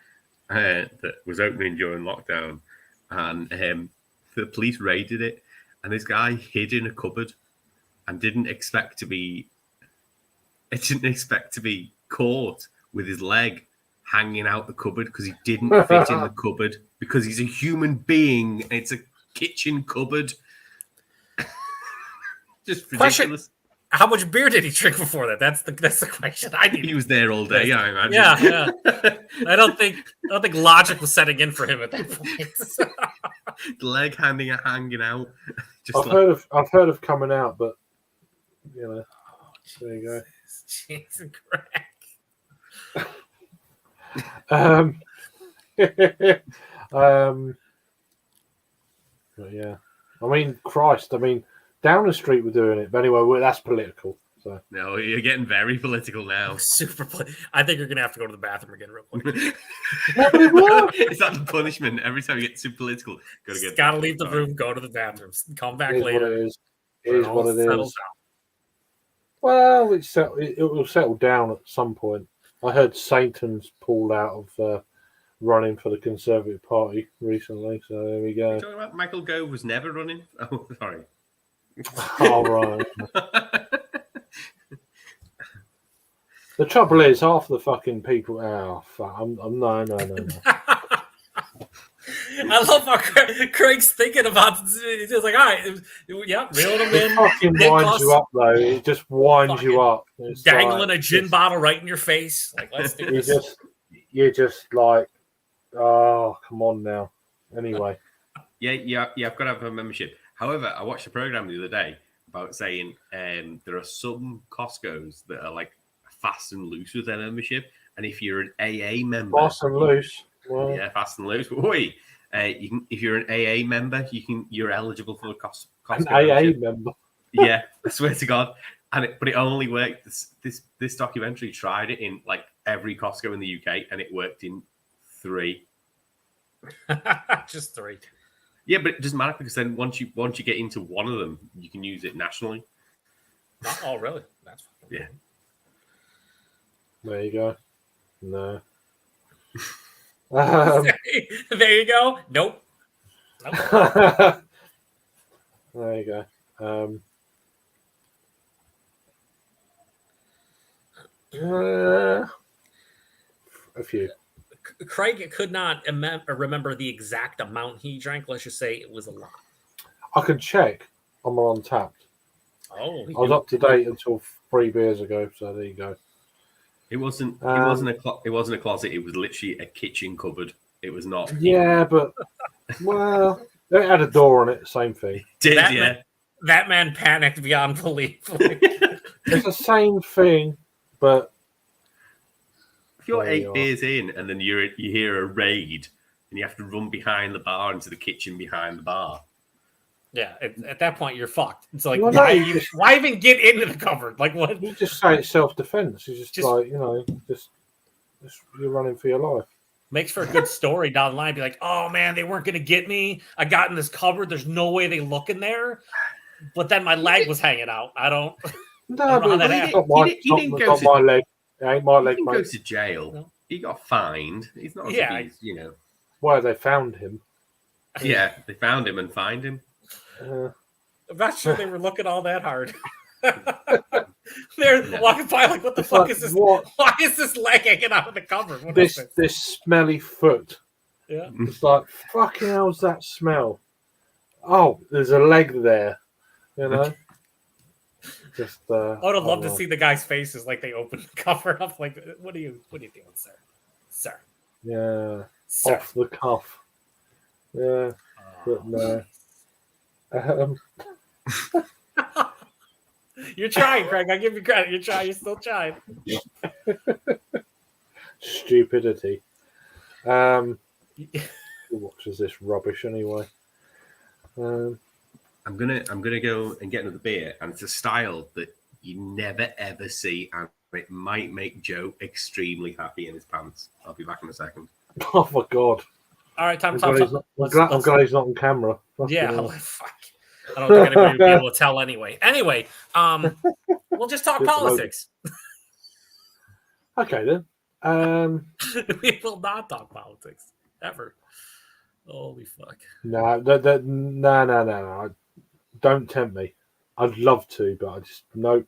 that was opening during lockdown, and the police raided it, and this guy hid in a cupboard and didn't expect to be caught with his leg hanging out the cupboard because he didn't fit in the cupboard because he's a human being. It's a kitchen cupboard. Just ridiculous. How much beer did he drink before that? That's the question I need. He was there all day, I imagine. Yeah. I don't think logic was setting in for him at that point. The leg hanging out. Just I've heard of coming out, but you know, there you go. Jesus Christ. But yeah, I mean, Christ, I mean, down the street we're doing it, but anyway, that's political. So No, you're getting very political now. I think you're gonna have to go to the bathroom again real quick. Is that the punishment? Every time you get too political, Gotta leave the room, go to the bathroom, come back it is later. what it is. It is what it Settles is. down. Well, it will settle down at some point. I heard Satan's pulled out of running for the Conservative Party recently, so there we go. You're talking about Michael Gove was never running? Oh, sorry. All right. The trouble is, half the fucking people. Oh, fuck! I'm no. I love how Craig's thinking about. He's just like, all right, yeah, reel them It in. fucking winds you up, though. It just winds you up. It's Dangling like, a gin bottle right in your face. Like, let's do this. You're just like, oh, come on now. Anyway, Yeah, I've got to have a membership. However, I watched a program the other day about saying there are some Costco's that are like fast and loose with their membership, and if you're an AA member, fast and loose. Well, yeah, fast and loose. Oi, you can, if you're an AA member, you're eligible for the Costco an AA membership. member. Yeah, I swear to God. But it only worked. This documentary tried it in like every Costco in the UK, and it worked in 3. Just 3. Yeah, but it doesn't matter because then once you get into one of them, you can use it nationally. Oh, really? That's Yeah. There you go. No. there you go. Nope. There you go. A few. Craig could not remember the exact amount he drank. Let's just say it was a lot. I can check on my Untapped. Oh, I was up to date until 3 beers ago, so there you go. It wasn't. It wasn't a closet. It was literally a kitchen cupboard. It was not. Yeah, but well, it had a door on it. Same thing. Did that yeah? man, that man panicked beyond belief. It's the same thing, but If you're There you 8 are. beers in and then you hear a raid and you have to run behind the bar into the kitchen behind the bar. Yeah, at that point you're fucked. It's like Well, no, why even get into the cupboard? Like what? you just say it's self-defense. It's just Just- like just you're running for your life. Makes for a good story down the line. Be like, oh man, they weren't gonna get me. I got in this cupboard. There's no way they look in there. But then my leg was hanging out. I don't. No, don't know how but that it's not my, He didn't go not to- my leg. It ain't my He leg, didn't go mate. to jail. No. He got fined. He's not. Yeah. Yeah. You know. Why they found him? Yeah. They found him and fined him. I'm not sure they were looking all that hard. They're No. walking by like, what the It's fuck like, is this? what? Why is this leg hanging out of the cupboard? What is This smelly foot. Yeah. It's like fucking hell's that smell? Oh, there's a leg there. You know. Just. I would have loved to oh, see the guy's faces like they opened the cover up. Like, what are you doing, sir? Sir. Yeah. Sir. Off the cuff. Yeah, but no. You're trying, Craig. I give you credit. You're trying. You're still trying. Stupidity. Who watches this rubbish anyway? I'm gonna go and get another beer, and it's a style that you never ever see, and it might make Joe extremely happy in his pants. I'll be back in a second. Oh my god! All right, time. I'm glad he's not on camera. Fucking Yeah, hell. fuck. I don't think anybody would be able to tell anyway. Anyway, we'll just talk Just politics. Okay then. We will not talk politics ever. Holy fuck! No. Don't tempt me. I'd love to, but I just nope.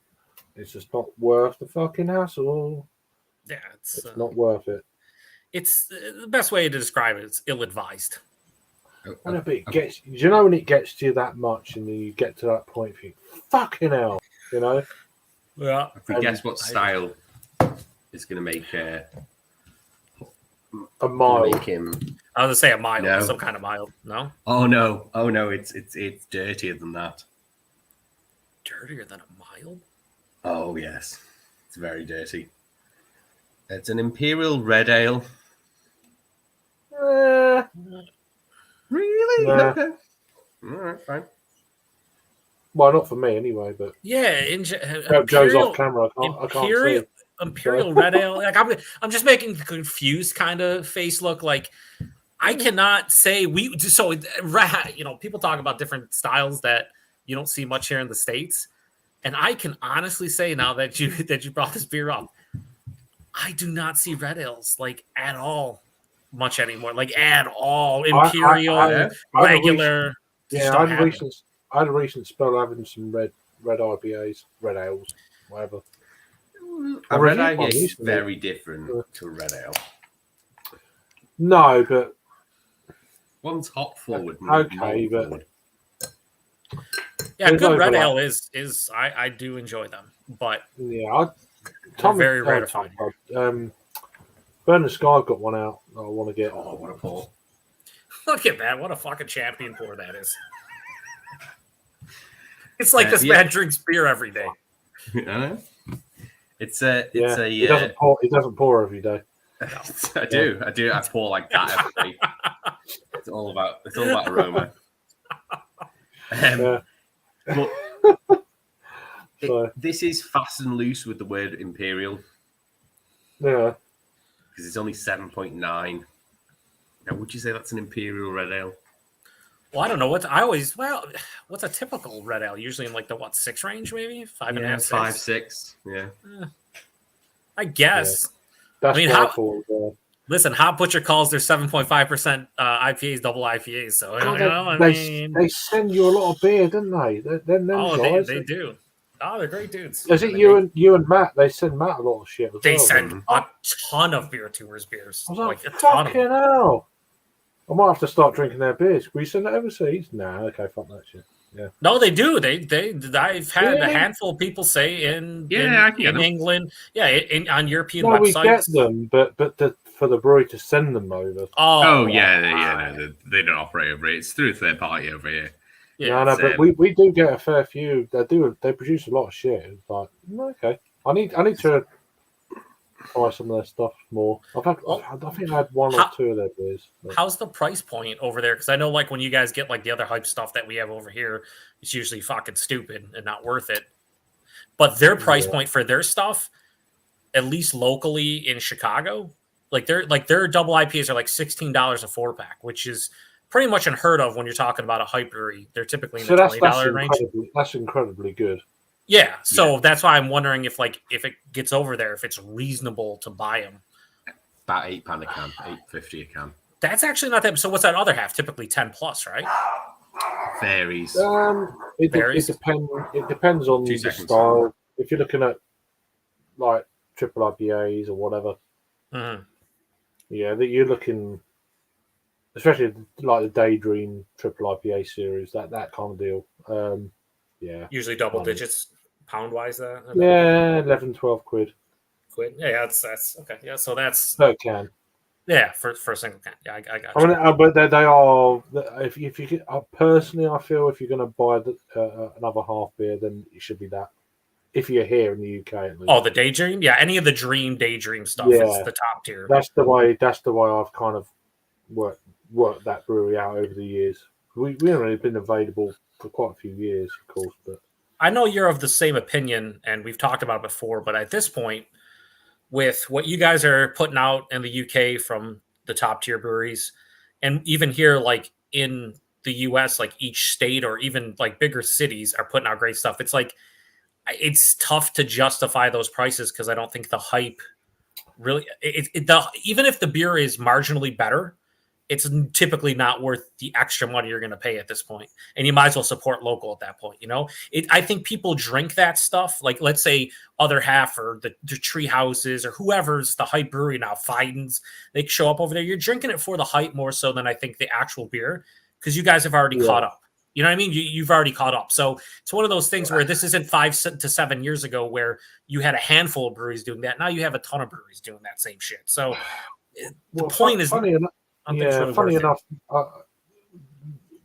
It's just not worth the fucking hassle. Yeah, it's Not worth it. it's the best way to describe it. It's ill-advised. I know, but it gets. Do you know when it gets to you that much, and then you get to that point, you think, "Fucking hell," you know? Yeah. If we guess what style is going to make A mile. make him. I was gonna say a mild, No. some kind of mild. No, Oh no! It's dirtier than that. dirtier than a mild. Oh yes, it's very dirty. It's an Imperial Red Ale. Really? Nah. Okay. All right, fine. Well, not for me anyway, but Yeah, Joe's off camera. I can't see. Imperial Red Ale. Like I'm just making the confused kind of face look. Like I cannot say people talk about different styles that you don't see much here in the States, and I can honestly say now that you brought this beer up, I do not see red ales like at all much anymore. Like at all, Imperial, regular. Yeah, I had a recent spell having some red IPAs, red ales, whatever. A red review one IPA is recently. very different to a red ale. No, but One's hop forward. Okay, malt but- forward. Yeah, There's good red overlap. ale is I do enjoy them, but yeah, very rare to find. Burn the Sky got one out that I want to get. Oh, what a pour! look at that! What a fucking champion pour that is. It's like this yeah. man drinks beer every day. I know. It's a. It doesn't pour. It doesn't pour every day. I do. I pour like that every day. It's all about aroma. Yeah. But So this is fast and loose with the word imperial yeah, because it's only 7.9. Now, would you say that's an imperial red ale? Well, I don't know what's a typical red ale? Usually in like the 6 range, maybe 5.5, 6? 5, 6. Yeah. I guess. that's I mean, what how- I thought. Listen, Hot Butcher calls their 7.5% IPAs double IPAs. So They send you a lot of beer, didn't they? Them guys. they do. Oh, they're great dudes. Is it I mean, you and Matt? They send Matt a lot of shit. As They well. send a ton of Beer Tours beers. I was Like like, a ton of fucking them. hell. I might have to start drinking their beers. Will you send that overseas? Nah, okay, fuck that shit. Yeah. No, they do. I've had a Really? handful of people say I in can get them. England, on European No, we websites. get them, but for the brewery to send them over. Oh yeah. No, they don't operate over it. It's through a third party over here. Yeah, No, but we do get a fair few. They produce a lot of shit. It's like, okay, I need to try some of their stuff more. I think I had one or two of their beers. But. How's the price point over there? Because I know, like, when you guys get like the other hype stuff that we have over here, it's usually fucking stupid and not worth it. But their price point for their stuff, at least locally in Chicago, their double IPAs are like $16 a 4-pack, which is pretty much unheard of when you're talking about a hype brewery. They're typically in the $20 range. That's incredibly good. Yeah, so that's why I'm wondering if it gets over there, if it's reasonable to buy them. About £8 a can, $8.50 a can. That's actually not that. So what's that other half? Typically 10 plus, right? Varies. It depends on the style. If you're looking at like triple IPAs or whatever, that you're looking, especially like the Daydream triple IPA series, that kind of deal. Usually double digits pound wise. 11, 12 quid. Yeah, that's okay. Yeah, so that's per can. Yeah, for a single can. Yeah, I got. I mean, but they are. If you personally, I feel if you're going to buy another half beer, then it should be that. If you're here in the UK, at least. Oh, the Daydream, yeah, any of the Daydream stuff is the top tier. That's the way I've kind of worked that brewery out over the years. We haven't really been available for quite a few years, of course, but I know you're of the same opinion, and we've talked about it before. But at this point, with what you guys are putting out in the UK from the top tier breweries, and even here, like in the US, like each state or even like bigger cities are putting out great stuff. It's like it's tough to justify those prices because I don't think the hype really. Even if the beer is marginally better, it's typically not worth the extra money you're going to pay at this point. And you might as well support local at that point. I think people drink that stuff. Like, let's say Other Half or the Tree Houses or whoever's the hype brewery now, Fiden's, they show up over there. You're drinking it for the hype more so than I think the actual beer because you guys have already caught up. You know what I mean? You've already caught up. So it's one of those things where this isn't 5 to 7 years ago where you had a handful of breweries doing that. Now you have a ton of breweries doing that same shit. So the point is... Funny enough,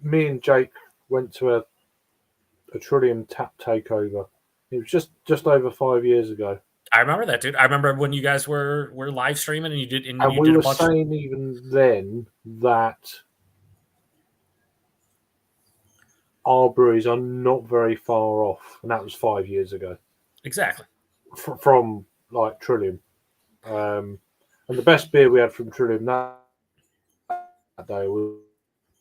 me and Jake went to a Trillium tap takeover. It was just over 5 years ago. I remember that, dude. I remember when you guys were live streaming and you did. And we were saying even then that our breweries are not very far off, and that was 5 years ago. Exactly. From like Trillium, and the best beer we had from Trillium that day was,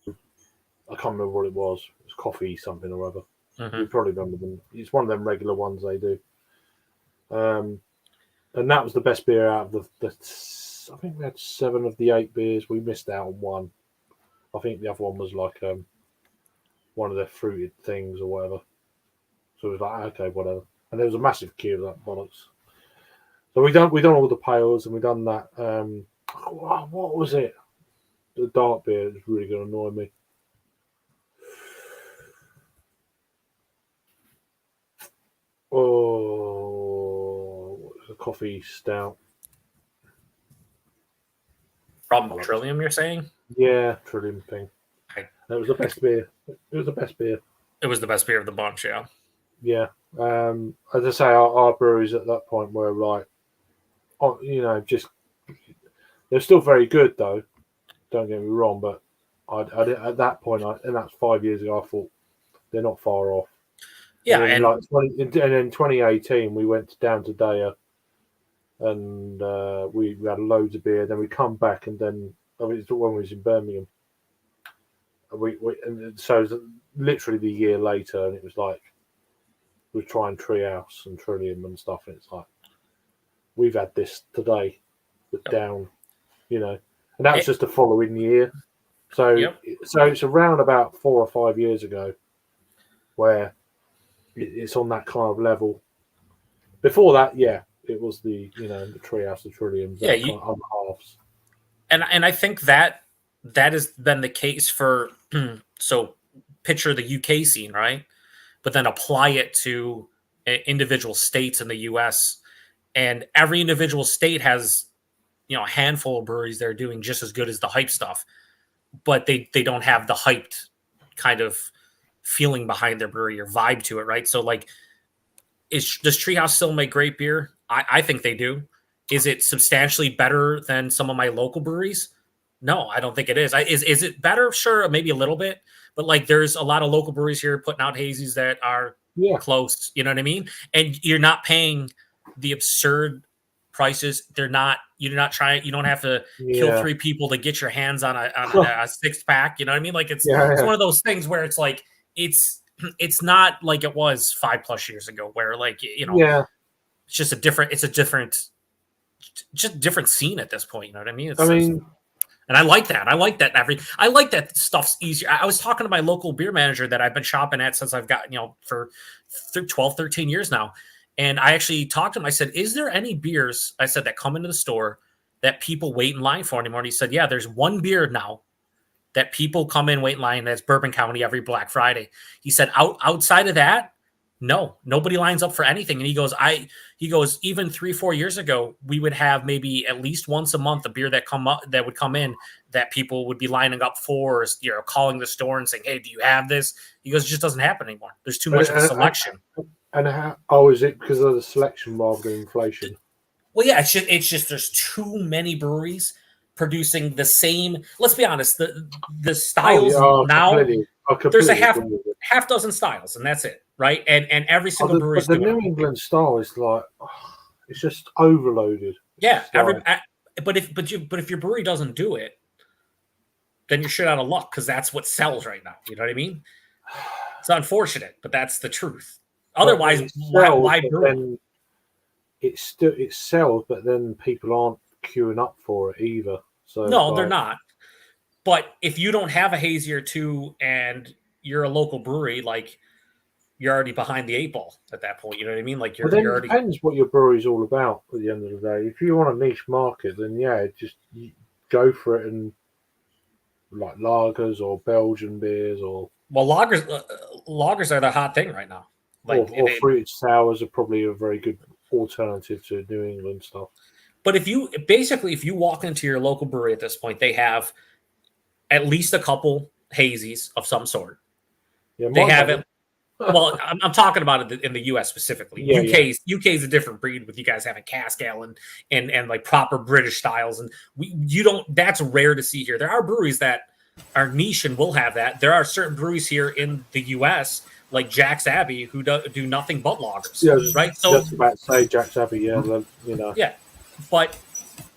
I can't remember what it was. It was coffee something or other. You probably remember them. It's one of them regular ones they do. And that was the best beer out of the I think we had 7 of the 8 beers. We missed out on one. I think the other one was like one of their fruited things or whatever. So it was like, okay, whatever. And there was a massive queue of that bollocks. So we done all the pails and we done that. What was it? The dark beer is really going to annoy me. Oh, a coffee stout. From Trillium, you're saying? Yeah, Trillium thing. That was the best beer. It was the best beer. It was the best beer of the bunch, yeah. Yeah. As I say, our breweries at that point were like, just they're still very good though. Don't get me wrong, but I at that point, and that's 5 years ago, I thought they're not far off. Yeah, and in 2018 we went down to Daya, and we had loads of beer. Then we come back, and then it's when we was in Birmingham. And so it was literally the year later, and it was like we were trying Treehouse and Trillium and stuff, and it's like we've had this today, but down, and that was just the following year. So it's around about 4 or 5 years ago where it's on that kind of level. Before that, it was the the Treehouse, the Trillium, other halves. And I think that that has been the case for so picture the UK scene, right? But then apply it to individual states in the US, and every individual state has, you know, a handful of breweries that are doing just as good as the hype stuff, but they don't have the hyped kind of feeling behind their brewery or vibe to it, right? So like, does Treehouse still make great beer? I think they do. Is it substantially better than some of my local breweries? No, I don't think it is. Is it better? Sure, maybe a little bit, but like there's a lot of local breweries here putting out hazies that are close. You know what I mean? And you're not paying the absurd prices. You're not trying. You don't have to kill 3 people to get your hands on a 6-pack. You know what I mean? Like it's one of those things where it's like it's not like it was 5+ years ago, where like, you know, it's just just different scene at this point. You know what I mean? And I like that. I like that stuff's easier. I was talking to my local beer manager that I've been shopping at since I've got, you know, for 12, 13 years now. And I actually talked to him. I said, is there any beers, I said, that come into the store that people wait in line for anymore? And he said, yeah, there's one beer now that people come in, wait in line. That's Bourbon County every Black Friday. He said, outside of that, no, nobody lines up for anything. And he goes, even 3-4 years ago, we would have maybe at least once a month a beer that would come in that people would be lining up for, or, you know, calling the store and saying, hey, do you have this? He goes, it just doesn't happen anymore. There's too much of a selection. And is it because of the selection rather than inflation? Well, yeah, it's just there's too many breweries producing the same. Let's be honest, the styles now. There's a half dozen styles, and that's it, right? And every single brewery. But the New England style is like, it's just overloaded. Yeah, but if your brewery doesn't do it, then you're shit out of luck, because that's what sells right now. You know what I mean? It's unfortunate, but that's the truth. Otherwise, why brew? It sells, but then people aren't queuing up for it either. So no, they're not. But if you don't have a hazy or two and you're a local brewery, like, you're already behind the 8 ball at that point. You know what I mean? Like, you're already. It depends what your brewery's all about at the end of the day. If you want a niche market, then just go for it, and like lagers or Belgian beers or. Well, lagers are the hot thing right now. Like, or fruited sours are probably a very good alternative to New England stuff. But if you walk into your local brewery at this point, they have at least a couple hazies of some sort. Yeah, they have it. Well, I'm talking about it in the U.S. specifically. UK is a different breed, with you guys having cask ale and like proper British styles, and you don't. That's rare to see here. There are breweries that are niche and will have that. There are certain breweries here in the U.S. like Jack's Abbey who do nothing but lagers. Yeah, right. So just about to say Jack's Abbey. Yeah, you know. Yeah, but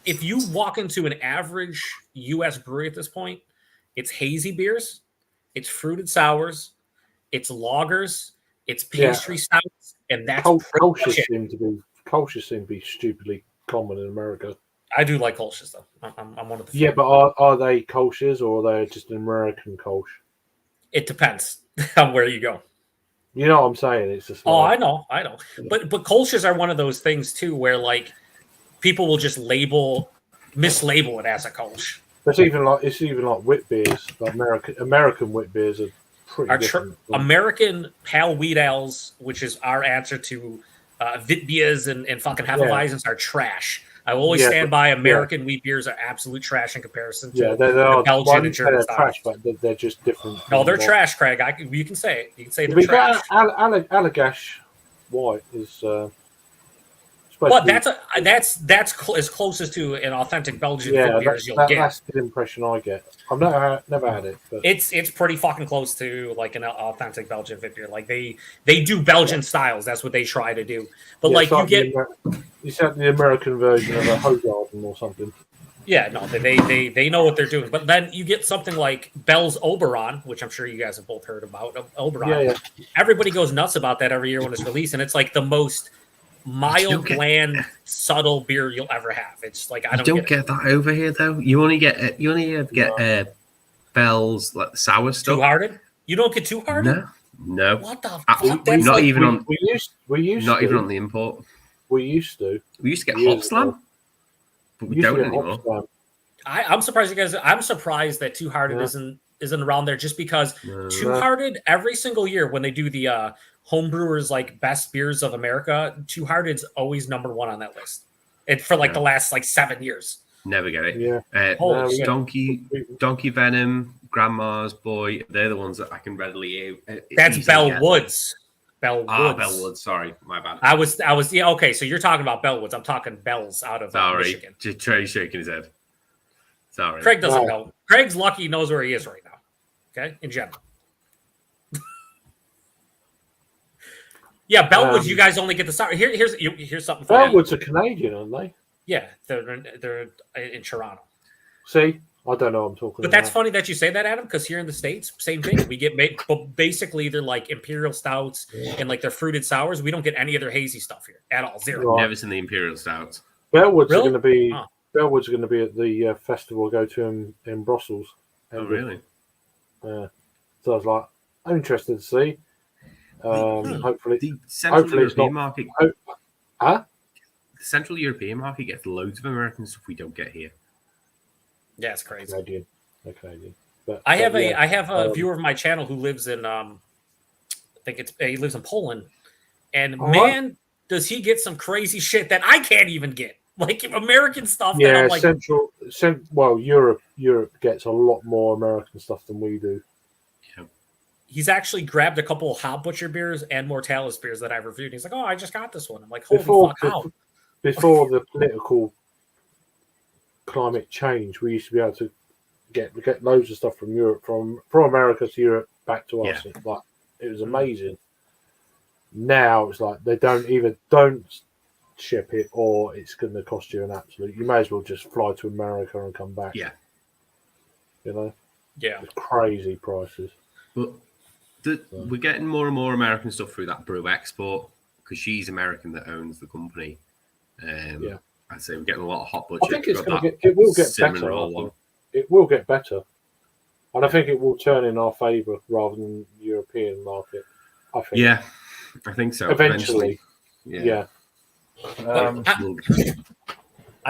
if you walk into an average U.S. brewery at this point, it's hazy beers, it's fruited sours, it's lagers, it's pastry stouts, and that's Kolsch's seem to be stupidly common in America. I do like Kolsch's though. I'm one of the few. Yeah, but are they Kolsch's or are they just an American Kolsch? It depends on where you go. You know what I'm saying? It's just I know. But Kolsch's are one of those things too, where like people will just mislabel it as a Kolsch. It's even like wit beers. Like American wit beers are pretty different. American pale wheat ales, which is our answer to Witbiers and fucking Hefeweizens, are trash. I will always stand by American wheat beers are absolute trash in comparison to the Belgian and German styles. Trash, but they're just different. No, they're trash, Craig. You can say it. You can say they're trash. Allagash White is. But that's as close as to an authentic Belgian beer as you'll get. That's the impression I get. I've never had it. But. It's pretty fucking close to like an authentic Belgian beer. Like they do Belgian styles. That's what they try to do. But like you get, you said the American version of a Hoegaarden or something. Yeah, no, they know what they're doing. But then you get something like Bell's Oberon, which I'm sure you guys have both heard about. Oberon. Yeah. Everybody goes nuts about that every year when it's released, and it's like the most mild, bland, subtle beer you'll ever have. It's like I don't get that over here though. You only get Bell's like sour stuff. Two Hearted? You don't get Two Hearted? No. What the fuck? That's not like, even on. We used not to. even on the import. We used to. We used to get Hopslam, but we don't anymore. I'm surprised you guys. I'm surprised that Two Hearted isn't around there, just because Two Hearted every single year when they do the homebrewers like best beers of America, Two Hearted's always number one on that list. It for like the last like 7 years. Never get it. Yeah. Donkey Venom, Grandma's Boy. They're the ones that I can readily. That's Bellwoods. Bellwoods. Sorry, my bad. I was. Yeah. Okay, so you're talking about Bellwoods. I'm talking Bells out of Michigan. Trey's shaking his head. Sorry, Craig doesn't know. Craig's lucky he knows where he is right now. Okay, in general. Yeah, Bellwoods. You guys only get the sour. Here's something. For Bellwoods are Canadian, aren't they? Yeah, they're in Toronto. See, I don't know what I'm talking But about. that's funny that you say that, Adam, because here in the States, same thing. We get basically they're like imperial stouts and like their fruited sours. We don't get any of their hazy stuff here at all. Zero. Right. Never seen the imperial stouts. Bellwoods are going to be Bellwoods are going to be at the festival I go to in Brussels. Oh, really? So I was like, I'm interested to see. Hopefully, the Central European market. The Central European market gets loads of American stuff we don't get here. Yeah, it's crazy. Canadian. But I have a viewer of my channel who lives in he lives in Poland, and does he get some crazy shit that I can't even get, like American stuff. Yeah, that I'm like, Europe gets a lot more American stuff than we do. Yeah. He's actually grabbed a couple of Hop Butcher beers and Mortalis beers that I've reviewed. He's like, "Oh, I just got this one." I'm like, "Holy fuck, how?" Before the political climate change, we used to be able to get loads of stuff from Europe, from America to Europe back to us. Yeah. It was amazing. Now it's like they don't ship it, or it's going to cost you an absolute. You may as well just fly to America and come back. Yeah, you know. Yeah, it's crazy prices. But we're getting more and more American stuff through that Brew Export, because she's American that owns the company. I'd say we're getting a lot of Hot Butcher. I think it will get better. It will get better, and I think it will turn in our favour rather than the European market. I think. Yeah, I think so. Eventually. Yeah. I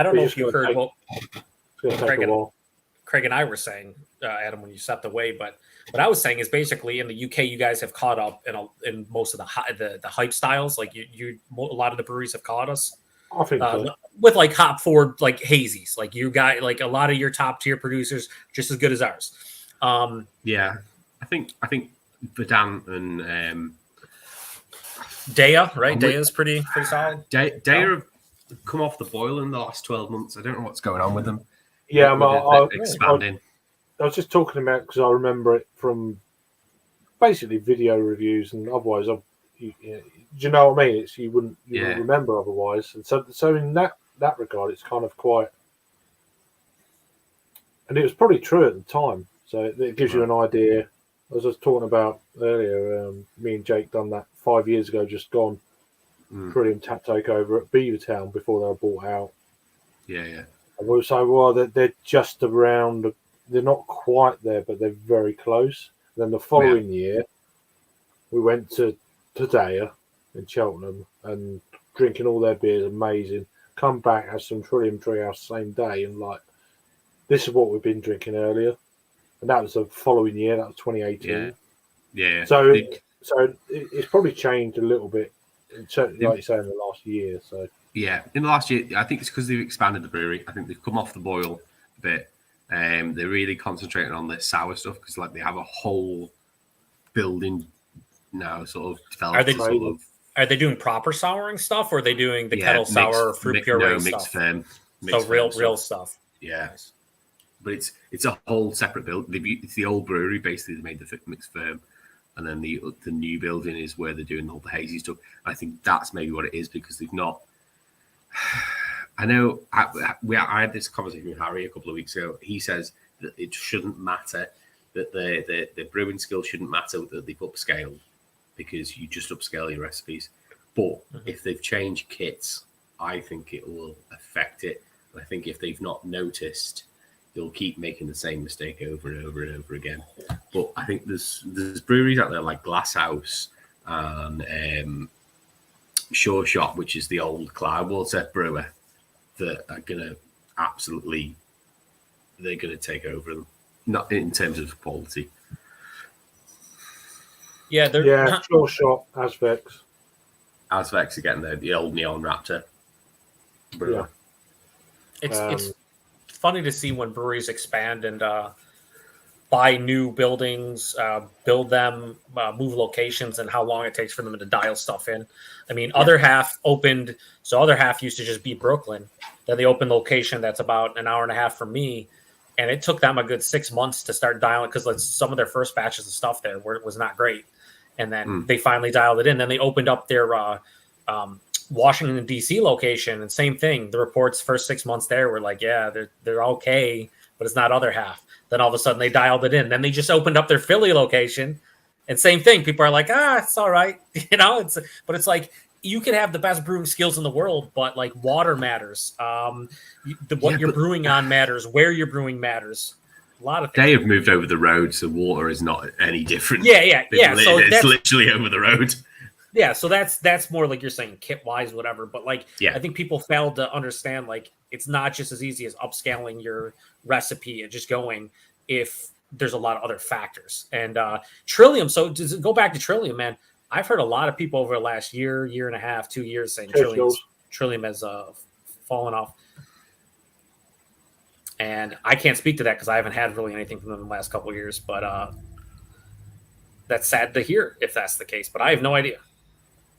don't know if you heard what Craig and I were saying, Adam, when you stepped away, but what I was saying is basically in the UK, you guys have caught up in most of the hype styles. Like a lot of the breweries have caught us. I think so. With like hop forward, like hazies, like you got like a lot of your top tier producers just as good as ours. Yeah, I think Verdant and Daya, right? Daya's pretty solid. Daya have come off the boil in the last 12 months. I don't know what's going on with them. Yeah, they're expanding. I was just talking about because I remember it from basically video reviews, and otherwise, do you know what I mean? You wouldn't remember otherwise. And so in that regard, it's kind of quite, and it was probably true at the time. So it gives you an idea. As I was talking about earlier, me and Jake done that 5 years ago, just gone. Brilliant tap takeover at Beavertown before they were bought out. Yeah. And we were saying, well, they're just around. They're not quite there, but they're very close. Then the following year, we went to Daya in Cheltenham and drinking all their beers, amazing. Come back, have some Trillium Treehouse same day, and like, this is what we've been drinking earlier. And that was the following year. That was 2018. Yeah. So it's probably changed a little bit, certainly, like you say, in the last year. So yeah, in the last year, I think it's because they've expanded the brewery. I think they've come off the boil a bit. They're really concentrating on their sour stuff because, like, they have a whole building now, sort of developed. Are they doing proper souring stuff, or are they doing the kettle sour fruit puree stuff? So real stuff. Yeah. Nice. But it's a whole separate build. It's the old brewery, basically. They made the mixed firm, and then the new building is where they're doing all the hazy stuff. I think that's maybe what it is, because they've not. I know I had this conversation with Harry a couple of weeks ago. He says that it shouldn't matter, that the brewing skill shouldn't matter, that they've upscaled, because you just upscale your recipes. But if they've changed kits, I think it will affect it. I think if they've not noticed, they'll keep making the same mistake over and over and over again. But I think there's breweries out there like Glasshouse and Sure Shot, which is the old Cloudwater brewer, that are going to absolutely they're going to take over them. Not in terms of quality. Yeah, they're Yeah, Sure Shot, Azvex. Azvex again, the old Neon Raptor. Yeah. It's funny to see when breweries expand and buy new buildings, build them, move locations, and how long it takes for them to dial stuff in. I mean, other half opened, so other half used to just be Brooklyn. Then they opened location that's about an hour and a half from me, and it took them a good 6 months to start dialing because some of their first batches of stuff there was not great, and then they finally dialed it in. Then they opened up their Washington D.C. location, and same thing. The reports first 6 months there were like, yeah, they're okay, but it's not other half. Then all of a sudden they dialed it in. Then they just opened up their Philly location, and same thing. People are like, it's all right, but it's like you can have the best brewing skills in the world, but like water matters. You're brewing on matters. Where you're brewing matters. A lot of things. They have moved over the road, so water is not any different. Yeah. So it's literally over the road. Yeah, so that's more like you're saying kit wise, whatever. But like, I think people fail to understand like it's not just as easy as upscaling your recipe and just going if there's a lot of other factors. And Trillium. So to go back to Trillium, man, I've heard a lot of people over the last year and a half, 2 years saying Trillium has fallen off. And I can't speak to that because I haven't had really anything from them in the last couple of years. But that's sad to hear if that's the case. But I have no idea.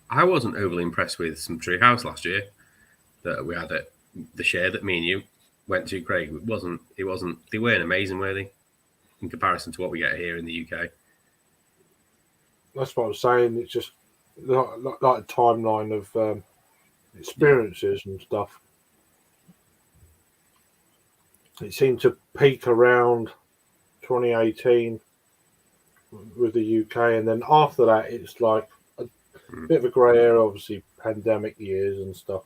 I wasn't overly impressed with some Treehouse last year that we had at the share that me and you went to, Craig. They weren't amazing, were they? In comparison to what we get here in the UK. That's what I'm saying. It's just like a timeline of experiences and stuff. It seemed to peak around 2018 with the UK, and then after that, it's like a bit of a grey area. Obviously, pandemic years and stuff.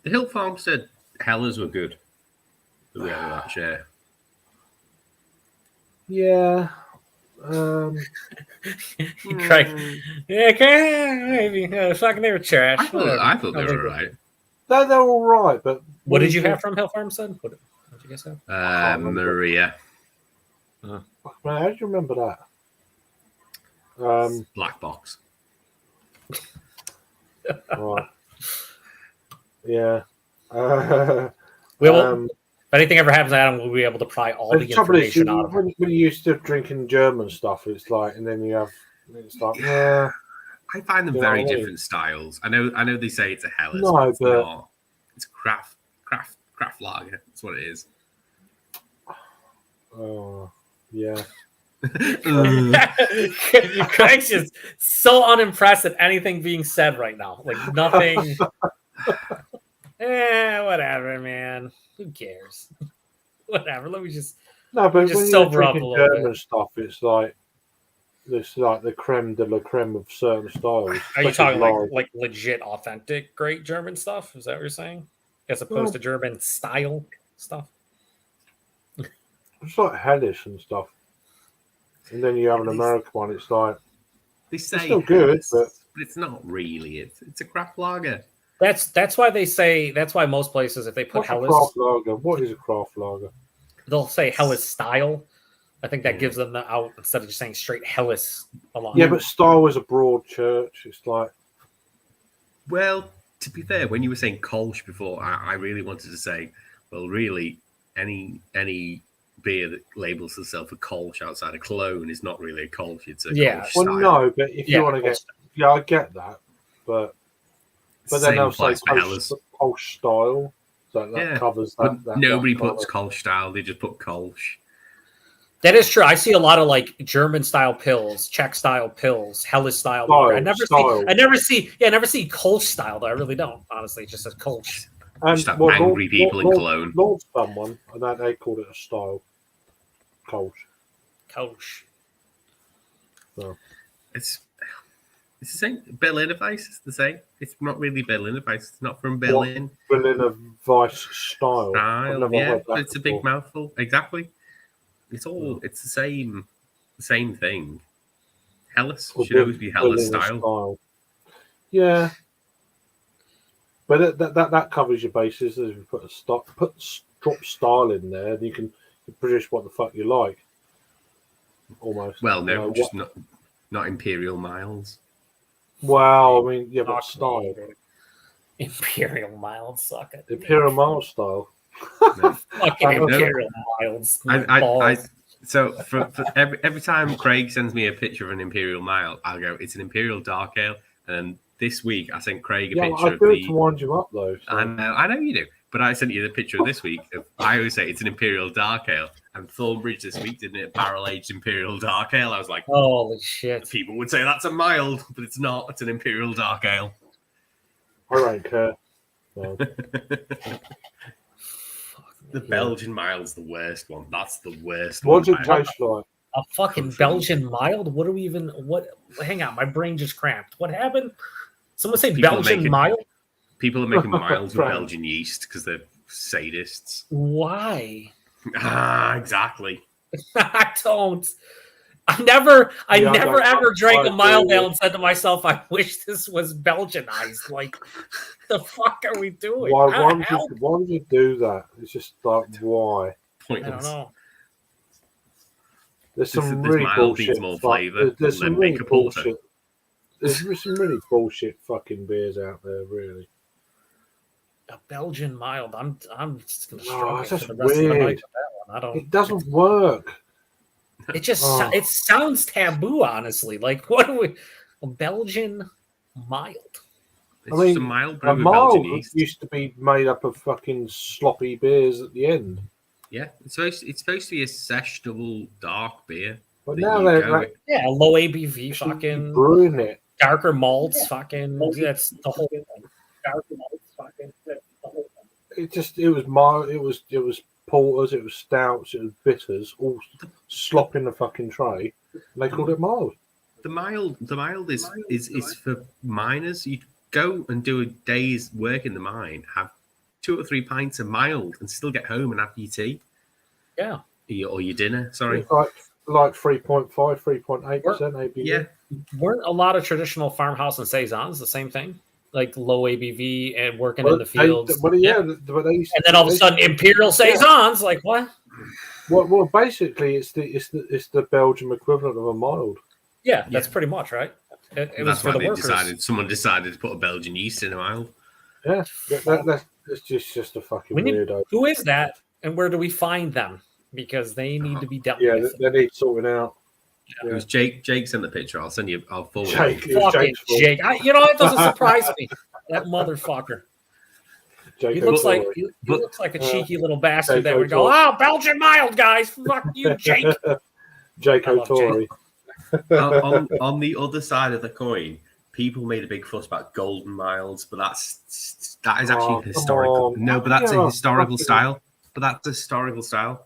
The Hill Farm said Hellers were good. That we had that share. Yeah. Craig. Yeah, maybe. Fucking they were trash. I thought they were alright. They're all right, but what did you have from Hill Farm, son? What did you guys have? Maria. Man, how do you remember that? Black box. Right. Yeah. If anything ever happens to Adam, we'll be able to pry all the information out of him. When you're used to drinking German stuff, it's like, and then you have, it's like, I find them very different styles. I know they say it's a Helles, no, it's not. It's craft lager. That's what it is. Oh, yeah. Craig's just so unimpressed at anything being said right now. Like nothing. Whatever, man. Who cares? Whatever. Let me just. No, but just when you're drinking German stuff, it's like the creme de la creme of certain styles. Are you talking like legit, authentic, great German stuff? Is that what you're saying? As opposed to German style stuff? It's like hellish and stuff. And then you have an American one. It's like they say it's still good, but it's not really. It's a craft lager. That's why they say. That's why most places, if they put Helles, craft lager. What is a craft lager? They'll say Helles style. I think that gives them the out instead of just saying straight Helles along. Yeah, but style is a broad church. It's like. Well, to be fair, when you were saying Kolsch before, I really wanted to say, well, really, any beer that labels itself a Kolsch outside of Cologne is not really a Kolsch. It's a Kolsch style. Well, no, but if you want to get, I get that, but then they'll say Kolsch style, so that covers that. But nobody puts Kolsch style; they just put Kolsch. That is true. I see a lot of like German style pills, Czech style pills, Helles style. I never see Kolsch style though. I really don't. Honestly, it just says Kolsch. Just have angry people in Cologne. Lord's done one, and that they called it a style. Kolsch. So. It's the same. Berliner Weiss is the same. It's not really Berliner Weiss. It's not from Berlin. Berliner Weiss style. Yeah, but it's a big mouthful. Exactly. It's the same thing. Helles should always be Helles style. Yeah. But that covers your bases. As we put drop style in there, and you can produce what the fuck you like. Almost. Well, no, You know, just not Imperial miles. Well, I mean, yeah, but Fuck style. me, dude. Imperial mild suck it. Imperial Mile style. No. Fucking No, no. Imperial Milds. I so for every time Craig sends me a picture of an Imperial Mile, I'll go, it's an Imperial Dark Ale. And this week I sent Craig a Yeah, picture I of do it the. to wind you up though. So. I know you do, but I sent you the picture of this week. I always say it's an Imperial Dark Ale, and Thornbridge this week did it barrel aged Imperial Dark Ale. I was like, Holy shit. people would say that's a mild, but it's not. It's an Imperial Dark Ale. I don't care. No. The Belgian Mile's the worst one. That's the worst What does one. it taste like? A fucking Country. Belgian mild? What do we even what hang on, my brain just cramped. What happened? Someone say People Belgian making- mild? People are making miles with Right. Belgian yeast because they're sadists. Why? Exactly. I don't. I never Yeah, never I ever drank a do. mild ale and said to myself, I wish this was Belgianized. Like, the fuck are we doing? Why How the would hell? you do that? It's just like, why? I don't Pointless. know. There's some This really mild bullshit. needs more flavour, There's then some make really a porter. bullshit. There's some really bullshit fucking beers out there, really. A Belgian mild. I'm just gonna No, struggle it's for just the rest of the night weird. with that one. I don't. It doesn't work. It just Oh. it sounds taboo, honestly. Like, what are we? A Belgian mild. It's I mean, just a mild brew A with mild Belgian yeast. used to be made up of fucking sloppy beers at the end, Yeah, it's supposed to be a sesh double dark beer. but that now you they're go like, Yeah, low ABV, just fucking brewing it. darker malts, fucking. That's the whole thing. Darker malts, fucking. That's the whole thing. It was mild. It was porters. It was stouts. It was bitters. All slop in the fucking tray. And they called it mild. The mild is for miners. You go and do a day's work in the mine, have 2 or 3 pints of mild, and still get home and have your tea. Yeah. Or your dinner. Sorry. It's like 3.5, 3.8% ABV. Yeah. Weren't a lot of traditional farmhouse and saisons the same thing? Like low ABV and working But in the fields. But but they used And then all of a they- sudden, imperial saisons. Like what? well, basically, it's the Belgium equivalent of a mild. Yeah, that's pretty much right. It was That's for why the they workers. someone decided to put a Belgian yeast in a mild. Yeah, that's just a fucking We need- weirdo. Who is that, and where do we find them? Because they need to be dealt Yeah, with. they need sorting out. It was Jake. Jake sent the picture. I'll forward Jake, it. it was Fucking Jake's fault. Jake. You know, it doesn't surprise me. That motherfucker. Jake He looks like O'Toole. he looks like a cheeky little Jake bastard that would go, O'Toole. "Oh, Belgian mild guys, fuck you, Jake." Jake I love O'Toole. on the other side of the coin, people made a big fuss about golden milds, but that is actually Oh, historical. come on. No, but that's Yeah, a historical fucking- style. But that's a historical style.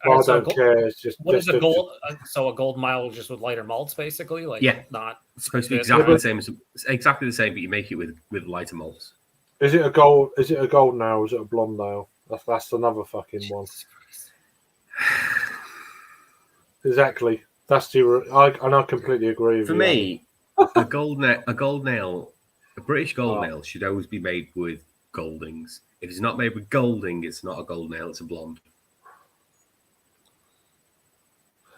Well, I So don't care. It's just what is just- a gold? So a gold mild just with lighter malts, basically. Like Yeah. not. It's supposed to be Yeah, exactly but- the same. It's exactly the same, but you make it with lighter malts. Is it a gold? Is it a golden ale? Or is it a blonde ale? That's another fucking one. Exactly. That's I completely agree with For you. me, a gold ale, a British golden Oh. ale should always be made with Goldings. If it's not made with Golding, it's not a golden ale, it's a blonde.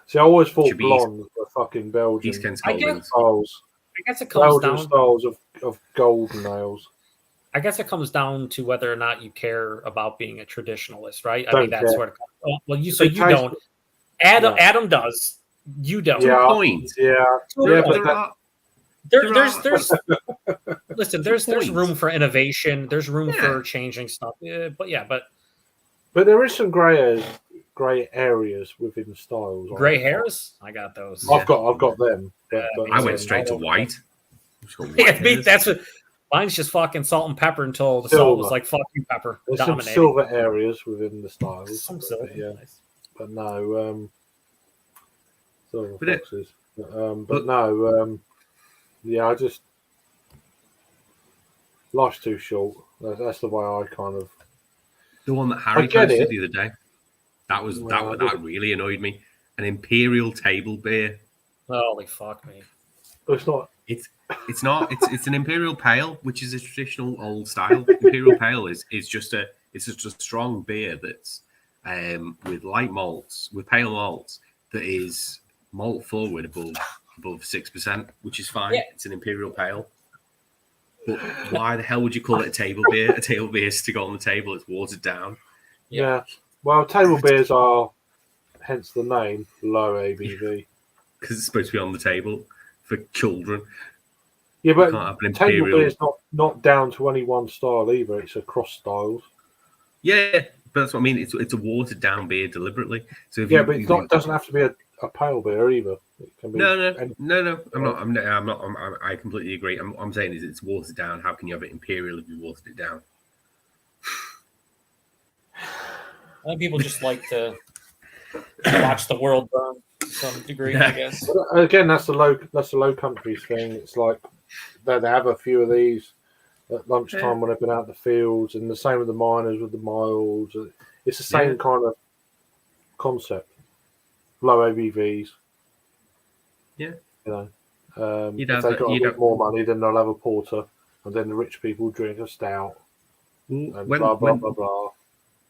See, I always thought Should be blonde were fucking Belgian East Kent's I get- Goldings. styles. I guess it comes Belgian down. styles of golden ales. I guess it comes down to whether or not you care about being a traditionalist, right? I Don't mean, that's care. what. Well, you It you tastes- don't. Adam Yeah. Adam does. You don't. Yeah. Point. Yeah, There, yeah, but there that- are, There's listen. There's points. room for innovation. There's room Yeah. for changing stuff. But but there is some grey areas within styles. gray hairs, I got those. Yeah. I've got them. But, I went straight to white. Just got white Yeah, me, hairs. that's what. Mine's just fucking salt and pepper until the salt Silver. was like fuck you, pepper. There's some Dominating. silver areas within the styles. Some silver. But, yeah, Nice. but no, silver But it- foxes. but- But no, yeah, I just life's too short. That's the way I kind of. The one that Harry get posted it. the other day. That was Well, that really annoyed me. An imperial table beer. Holy fuck me. It's not. It's not. It's an imperial pale, which is a traditional old style. Imperial pale is just It's just a strong beer that's with light malts, with pale malts, that is malt forward above 6%, which is fine. Yeah. It's an imperial pale. But why the hell would you call it a table beer? A table beer is to go on the table. It's watered down. Yeah. Well, table beers are, hence the name, low ABV. Because it's supposed to be on the table for children. Yeah, You can't but have an table imperial. beer is not down to any one style either. It's across styles. Yeah, but that's what I mean. It's a watered down beer deliberately. So if Yeah, you, but if it doesn't have to be a pale beer either. It can be No. any- I'm not. I completely agree. I'm saying is it's watered down. How can you have it imperial if you watered it down? A lot of people just like to watch the world burn to some degree, I guess. But again, that's the low countries thing. It's like they have a few of these at lunchtime when they've been out in the fields, and the same with the miners with the miles. It's the same kind of concept. Low ABVs. Yeah. You know, You'd if have they've a- got a you'd bit have- more money, then they'll have a porter, and then the rich people drink a stout, and blah blah blah blah.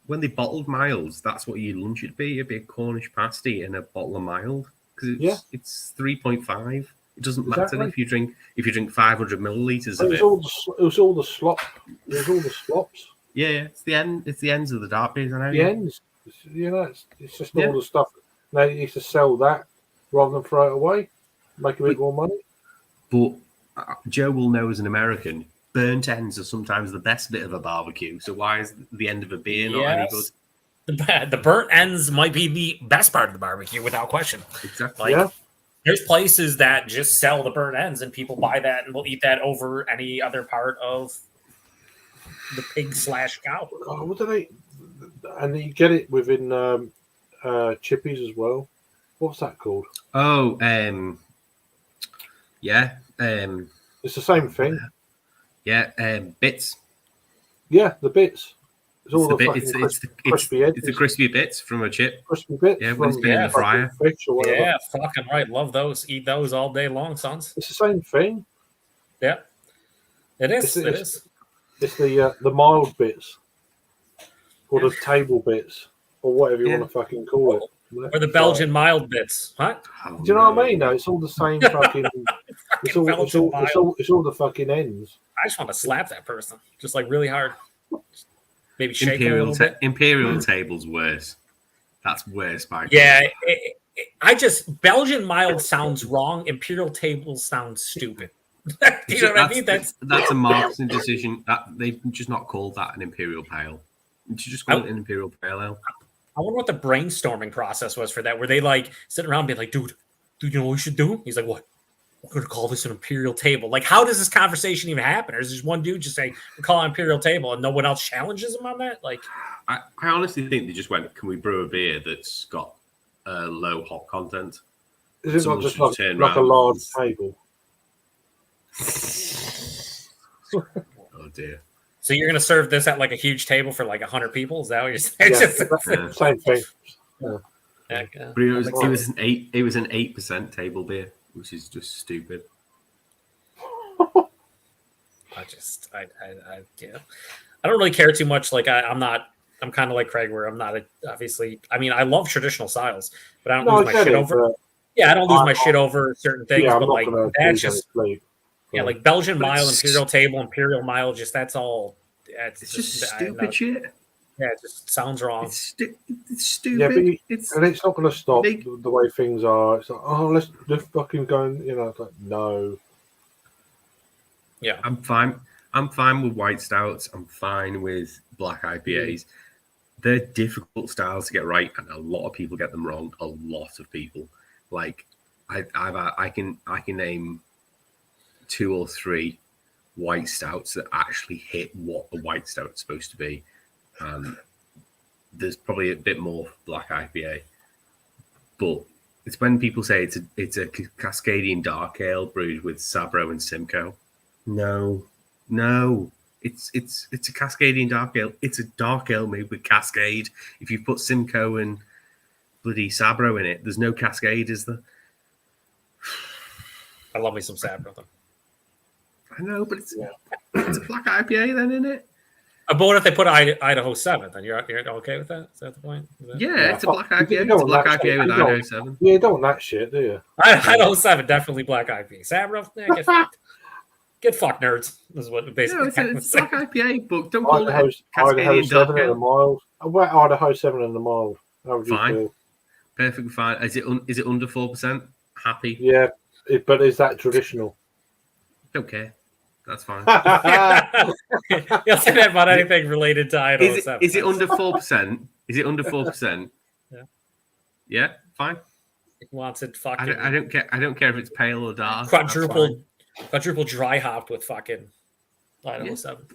When they bottled miles, that's what your lunch would be. It'd be a Cornish pasty and a bottle of mild because it's 3.5. It doesn't matter Exactly. if you drink 500 milliliters It of was it. all the slop. It was all the slops. Yeah, it's the end. It's the ends of the dark beers. I know. The ends. You know, it's just Yeah. all the stuff. They used to sell that rather than throw it away, make a bit more money. But Joe will know as an American, burnt ends are sometimes the best bit of a barbecue. So why is the end of a beer not any good? The burnt ends might be the best part of the barbecue, without question. Exactly. Like, there's places that just sell the burnt ends, and people buy that and will eat that over any other part of the pig/cow. Oh, what do they? And you get it within chippies as well. What's that called? Oh, yeah, It's the same thing. bits. Yeah, the bits. It's all It's the the bit. fucking It's crispy edges. it's the crispy bits from a chip. crispy bits. Yeah, when it's from been in the fucking fryer. fish or whatever. Yeah, fucking right. Love those. Eat those all day long, sons. It's the same thing. Yeah, it is. It It's- is. It's the mild bits, or the table bits, or whatever you want to fucking call it. Or the Belgian mild bits, huh? Oh, Do you know what I mean? No, it's all the same fucking. it's all the fucking ends. I just want to slap that person, just like really hard. Maybe shake him a little bit. Imperial table's worse. That's worse by Yeah, Belgian mild sounds wrong. Imperial table sounds stupid. You know what I mean? That's a marketing decision. That they've just not called that an imperial pale. You should just call it an imperial pale ale. I wonder what the brainstorming process was for that. Were they like sitting around being like, dude, you know what we should do? He's like, what? We're going to call this an imperial table. Like, how does this conversation even happen? Or is just one dude just saying, we're calling it imperial table, and no one else challenges him on that? Like, I honestly think they just went, can we brew a beer that's got low hop content? Is it not Someone just should like turn a around. large table? Oh dear. so you're going to serve this at like a huge table for like 100 people? Is that what you're saying? Yeah, same thing. But it was an 8% table beer, which is just stupid. I don't really care too much. Like I'm kind of like Craig, where I'm not obviously. I mean, I love traditional styles, but I don't lose my shit over. Yeah, I don't lose my shit over certain things. Yeah, I'm but not like gonna that's lose just any sleep. like Belgian But mile, it's- imperial table, imperial mile. Just that's all. It's just stupid shit. Yeah, it just sounds wrong. It's stupid. Yeah, but it's and it's not going to stop Big- the way things are. It's like, oh, let's fucking go. You know, it's like, no. Yeah, I'm fine. I'm fine with white stouts. I'm fine with black IPAs. They're difficult styles to get right, and a lot of people get them wrong. A lot of people. Like I can name 2 or 3 white stouts that actually hit what a white stout's supposed to be. There's probably a bit more black IPA, but it's when people say it's a Cascadian dark ale brewed with Sabro and Simcoe. No, it's a Cascadian dark ale. It's a dark ale made with Cascade. If you put Simcoe and bloody Sabro in it, there's no Cascade, is there? I love me some Sabro though. I know, but it's a black IPA then, isn't it? But what if they put Idaho 7? Then you're okay with that? Is that the point? Yeah, it's a black IPA. You It's don't a black want that IPA with shit. You Idaho don't- 7. Yeah, you don't want that shit, do you? Idaho 7, definitely black IPA. Sabro, get fucked. Get fucked, nerds. This is what No, basically it's a happens. black IPA, but don't call Idaho, it Idaho Cascadian 7 Dark and a Ale. mild. What Idaho 7 and a mild? How would you Fine. feel? Perfectly fine. Is it under 4%? Happy. Yeah, but is that traditional? Don't care. That's fine. You'll say that about anything related to Idaho 7. Is it under 4%? Is it under 4%? Yeah. Yeah, fine. He wants it fucking I don't care. I don't care if it's pale or dark. That's quadruple fine. dry hopped with fucking Idaho Yeah. 7.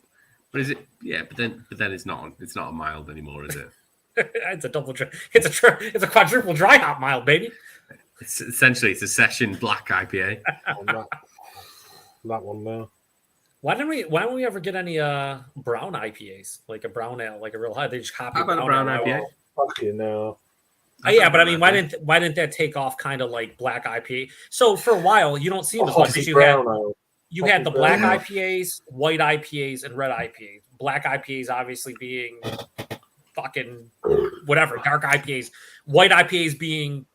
But is it? Yeah, but then it's not. It's not a mild anymore, is it? It's a it's a quadruple dry hop mild, baby. It's essentially a session black IPA. On that one now. Why don't we ever get any brown IPAs, like a brown ale, like a real high? They just copy How about a brown ale. IPA? Fucking hell. Yeah, but I mean, why didn't that take off kind of like black IPA? So for a while, you don't see them as much as you had the black brown ale. IPAs, white IPAs, and red IPAs. Black IPAs obviously being fucking whatever, dark IPAs. White IPAs being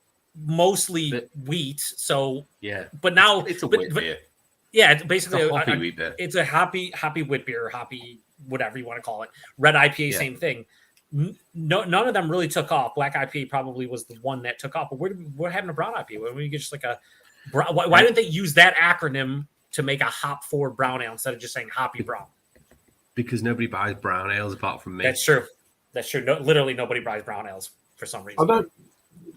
mostly wheat. So Yeah, but now it's a wheat beer. yeah, It's basically a hoppy wheat beer. it's a happy wheat beer, hoppy whatever you want to call it. Red IPA, Yeah. same thing. No, none of them really took off. Black IPA probably was the one that took off. But we're having a brown IPA. Why don't we get just like a brown? Why didn't they use that acronym to make a hop forward brown ale instead of just saying hoppy brown? Because nobody buys brown ales apart from me. That's true. That's true. No, literally nobody buys brown ales for some reason. I don't.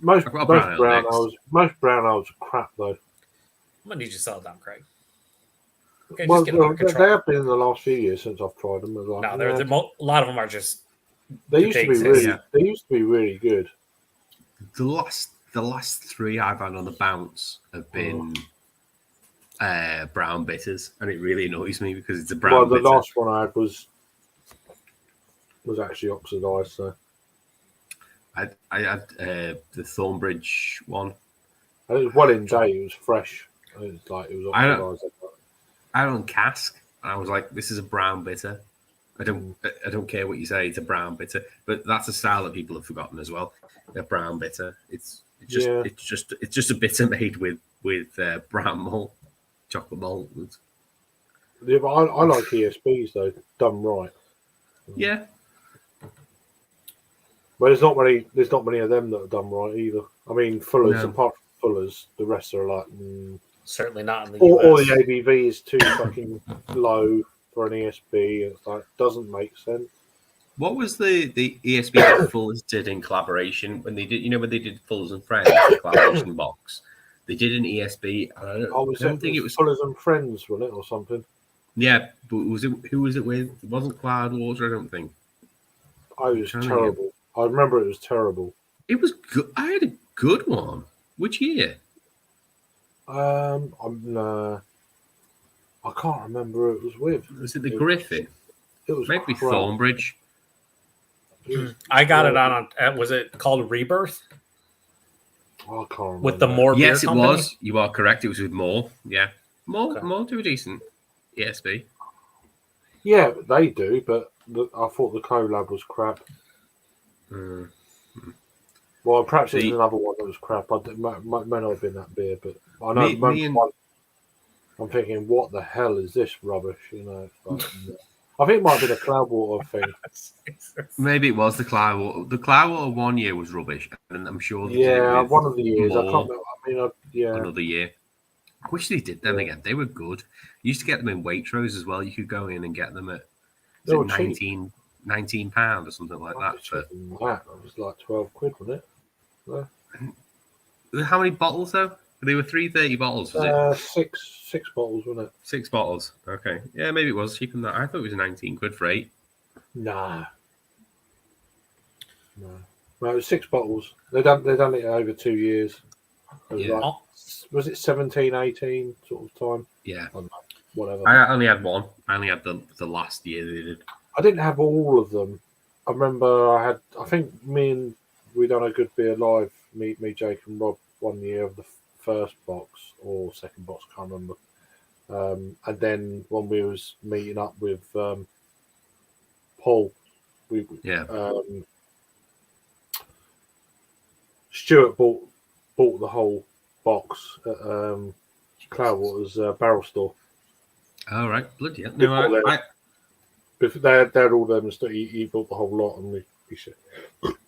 Most I've got a brown ale brown next. ales. Most brown ales are crap though. I'm gonna need you to sell it down, Craig. Okay, Well, just get it under they control. have been in the last few years since I've tried them. No, Like, a lot of them are just. they used to be exist. really. Yeah. They used to be really good. The last three I've had on the bounce have been brown bitters, and it really annoys me because it's a brown Well, the bitter. last one I had was actually oxidized. So I had the Thornbridge one. and it was well in date. It was fresh. It was I don't- oxidized. I had it on cask, and I was like, "This is a brown bitter." I don't care what you say. It's a brown bitter, but that's a style that people have forgotten as well. A brown bitter. It's just a bitter made with brown malt, chocolate malt. Yeah, but I like ESBs though, done right. Yeah, But there's not many of them that are done right either. I mean, Fuller's, No. apart from Fuller's, the rest are like, Certainly not in the or US. the ABV is too fucking low for an ESB. It's like doesn't make sense. What was the ESB that Fuller's did in collaboration when they did? You know, when they did Fuller's and Friends the collaboration box, they did an ESB. And I don't think it was. Fuller's and Friends, wasn't it, or something? Yeah, but was it? Who was it with? It wasn't Cloudwater, I don't think. Oh, it was Trying to terrible. I remember it was terrible. It was good. I had a good one. Which year? I can't remember who it was with. Was it the Griffin? It was Maybe crap. Thornbridge. It was- I got it on. Was it called Rebirth I can't remember. with the More Yes, Beer it Company? was. You are correct. It was with More. Yeah, More. Okay. More do a decent ESB. Yeah, they do, but I thought the collab was crap. Mm. Well, perhaps there's The- another one that was crap. May not have been that beer, but I know. Me and- I'm thinking, what the hell is this rubbish? You know, it's like, I think it might have been a Cloudwater thing. Maybe it was the Cloudwater. The Cloudwater 1 year was rubbish, and I'm sure. They did Yeah, it with one of the years. I More can't remember. I mean, yeah. another year. I wish they did them again. They were good. You used to get them in Waitrose as well. You could go in and get them at They were £19 or something like that. For That was like 12 quid, wasn't it? how many bottles though? They were 330 bottles. Was it Six bottles, wasn't it? 6 bottles? Okay, yeah, maybe it was cheaper than that. I thought it was 19 quid for 8. Nah. No, it was 6 bottles. They done it over 2 years. It was Yeah. like, was it 17, 18 sort of time? Yeah, Whatever. I only had one. I only had the last year they did. I didn't have all of them. I remember I think we done a good beer live, me, Jake and Rob, one year of the first box or second box, can't remember. And then when we was meeting up with Paul. Yeah. Stuart bought the whole box at Cloudwater's barrel store. All right, bloody hell. Before No, that- If they had all them and stuff, he bought the whole lot, and we shared.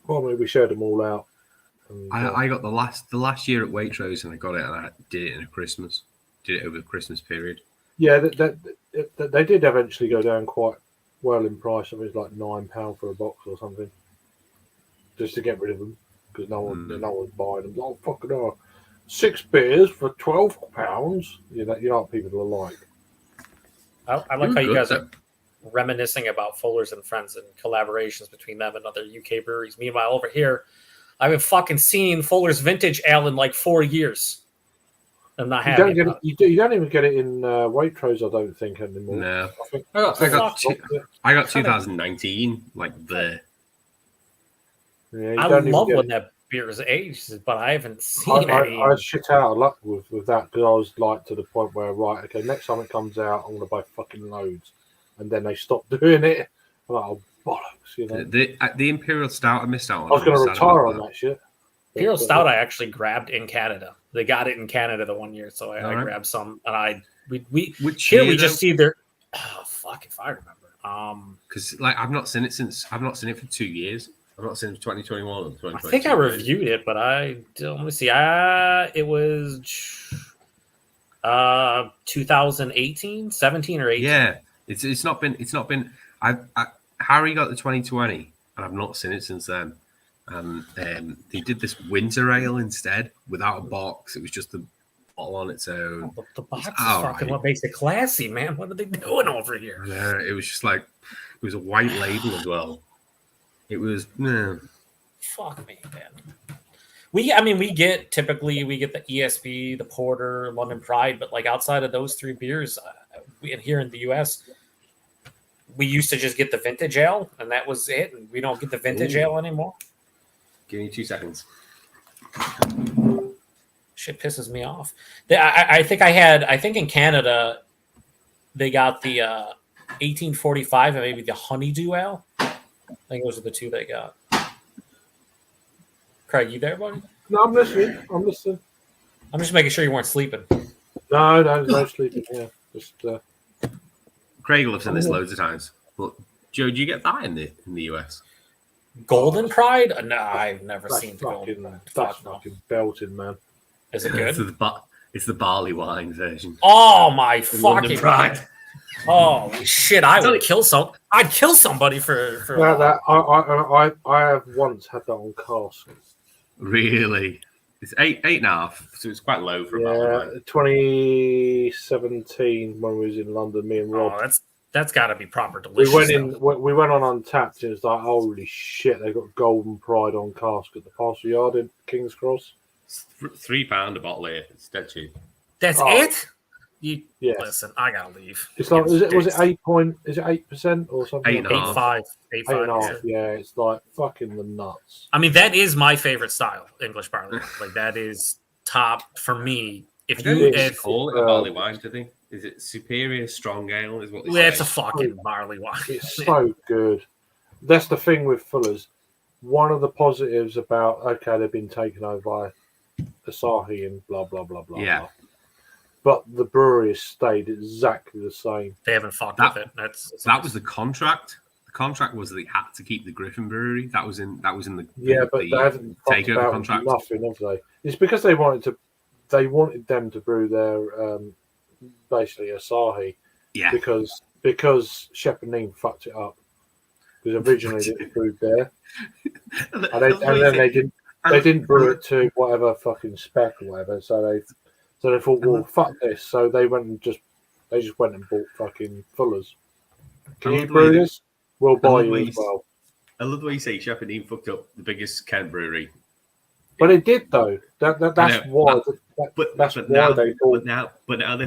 Well, maybe we shared them all out. And, I got the last year at Waitrose, and I got it, and I did it in a Christmas. Did it over the Christmas period. yeah, they did eventually go down quite well in price. I mean, it's like £9 for a box or something, just to get rid of them because no one's buying them. Oh fucking hell, 6 beers for £12. You know what people are like. I like how you guys are reminiscing about Fuller's and Friends and collaborations between them and other UK breweries. Meanwhile, over here, I haven't fucking seen Fuller's Vintage Ale in like 4 years. I'm not happy. You don't even get it in Waitrose, I don't think, anymore. No, I got 2019 like there. Yeah, I love when that beer is aged, but I haven't seen any. I shit out of luck with that because I was like to the point where okay, next time it comes out, I'm gonna buy fucking loads, and then they stopped doing it. I'm like, oh bollocks, you know. The Imperial Stout I missed out on. I was gonna retire on that shit. Imperial Stout I actually grabbed in Canada. They got it in Canada the 1 year, so I grabbed some, and we just see their fuck if I remember. Because like I've not seen it for 2 years. I've not seen it for 2021 or 2022. I think I reviewed it, but let me see. It was 2018, 17 or 18. Yeah, it's not been. Harry got the 2020, and I've not seen it since then. They did this winter ale instead without a box. It was just the bottle on its own. The box is fucking what makes it classy, man. What are they doing over here? Yeah, it was just like it was a white label as well. It was fuck me, man. We get the ESB, the Porter, London Pride, but like outside of those 3 beers, here in the US, we used to just get the vintage ale, and that was it. And we don't get the vintage ale anymore. Give me 2 seconds. Shit pisses me off. I think in Canada they got the 1845 and maybe the Honeydew ale. I think those are the 2 they got. Craig, you there, buddy? No, I'm listening. I'm just making sure you weren't sleeping. No sleeping here. Just Craig will have said this loads of times. But Joe, do you get that in the US? Golden Pride? No, I've never seen fucking, Golden. That's fucking belting, man. Is it good? It's the barley wine version. Oh my fucking Pride! Oh shit! I'd kill somebody for that. I have once had that on cask. Really? It's 8.5, so it's quite low for a barley wine. 2017 when we was in London, me and Rob. Oh, that's got to be proper delicious. We went on Untapped, and it was like, holy shit! They got Golden Pride on cask at the Parcel Yard in King's Cross. It's £3 a bottle here. It's dead cheap. That's it. Yes. Listen, I gotta leave. It's like, was it 8%? Is it 8% or something? 8.5. 8.5. Yeah, it's like fucking the nuts. I mean, that is my favorite style, English barley wine. Like that is top for me. If you call it a barley wine, do they? Is it Superior Strong Ale? Is what they say? It's a fucking barley wine. It's so good. That's the thing with Fuller's. One of the positives about they've been taken over by Asahi and blah blah blah blah. Yeah. Blah. But the brewery has stayed exactly the same. They haven't fucked with it. That was the contract. The contract was that they had to keep the Griffin Brewery. That was in the but they haven't fucked about contract. Nothing, have they? It's because they wanted them to brew their basically Asahi. Yeah. Because Shepherd Neame fucked it up. Because originally it was brewed there, and then they didn't brew it to whatever fucking spec or whatever. So they thought, well, fuck this. So they just went and bought fucking Fuller's. Can you brew this? We'll buy you as well. I love the way you say Shepherd Neame fucked up the biggest Kent brewery. But it did though. That's why. But now they're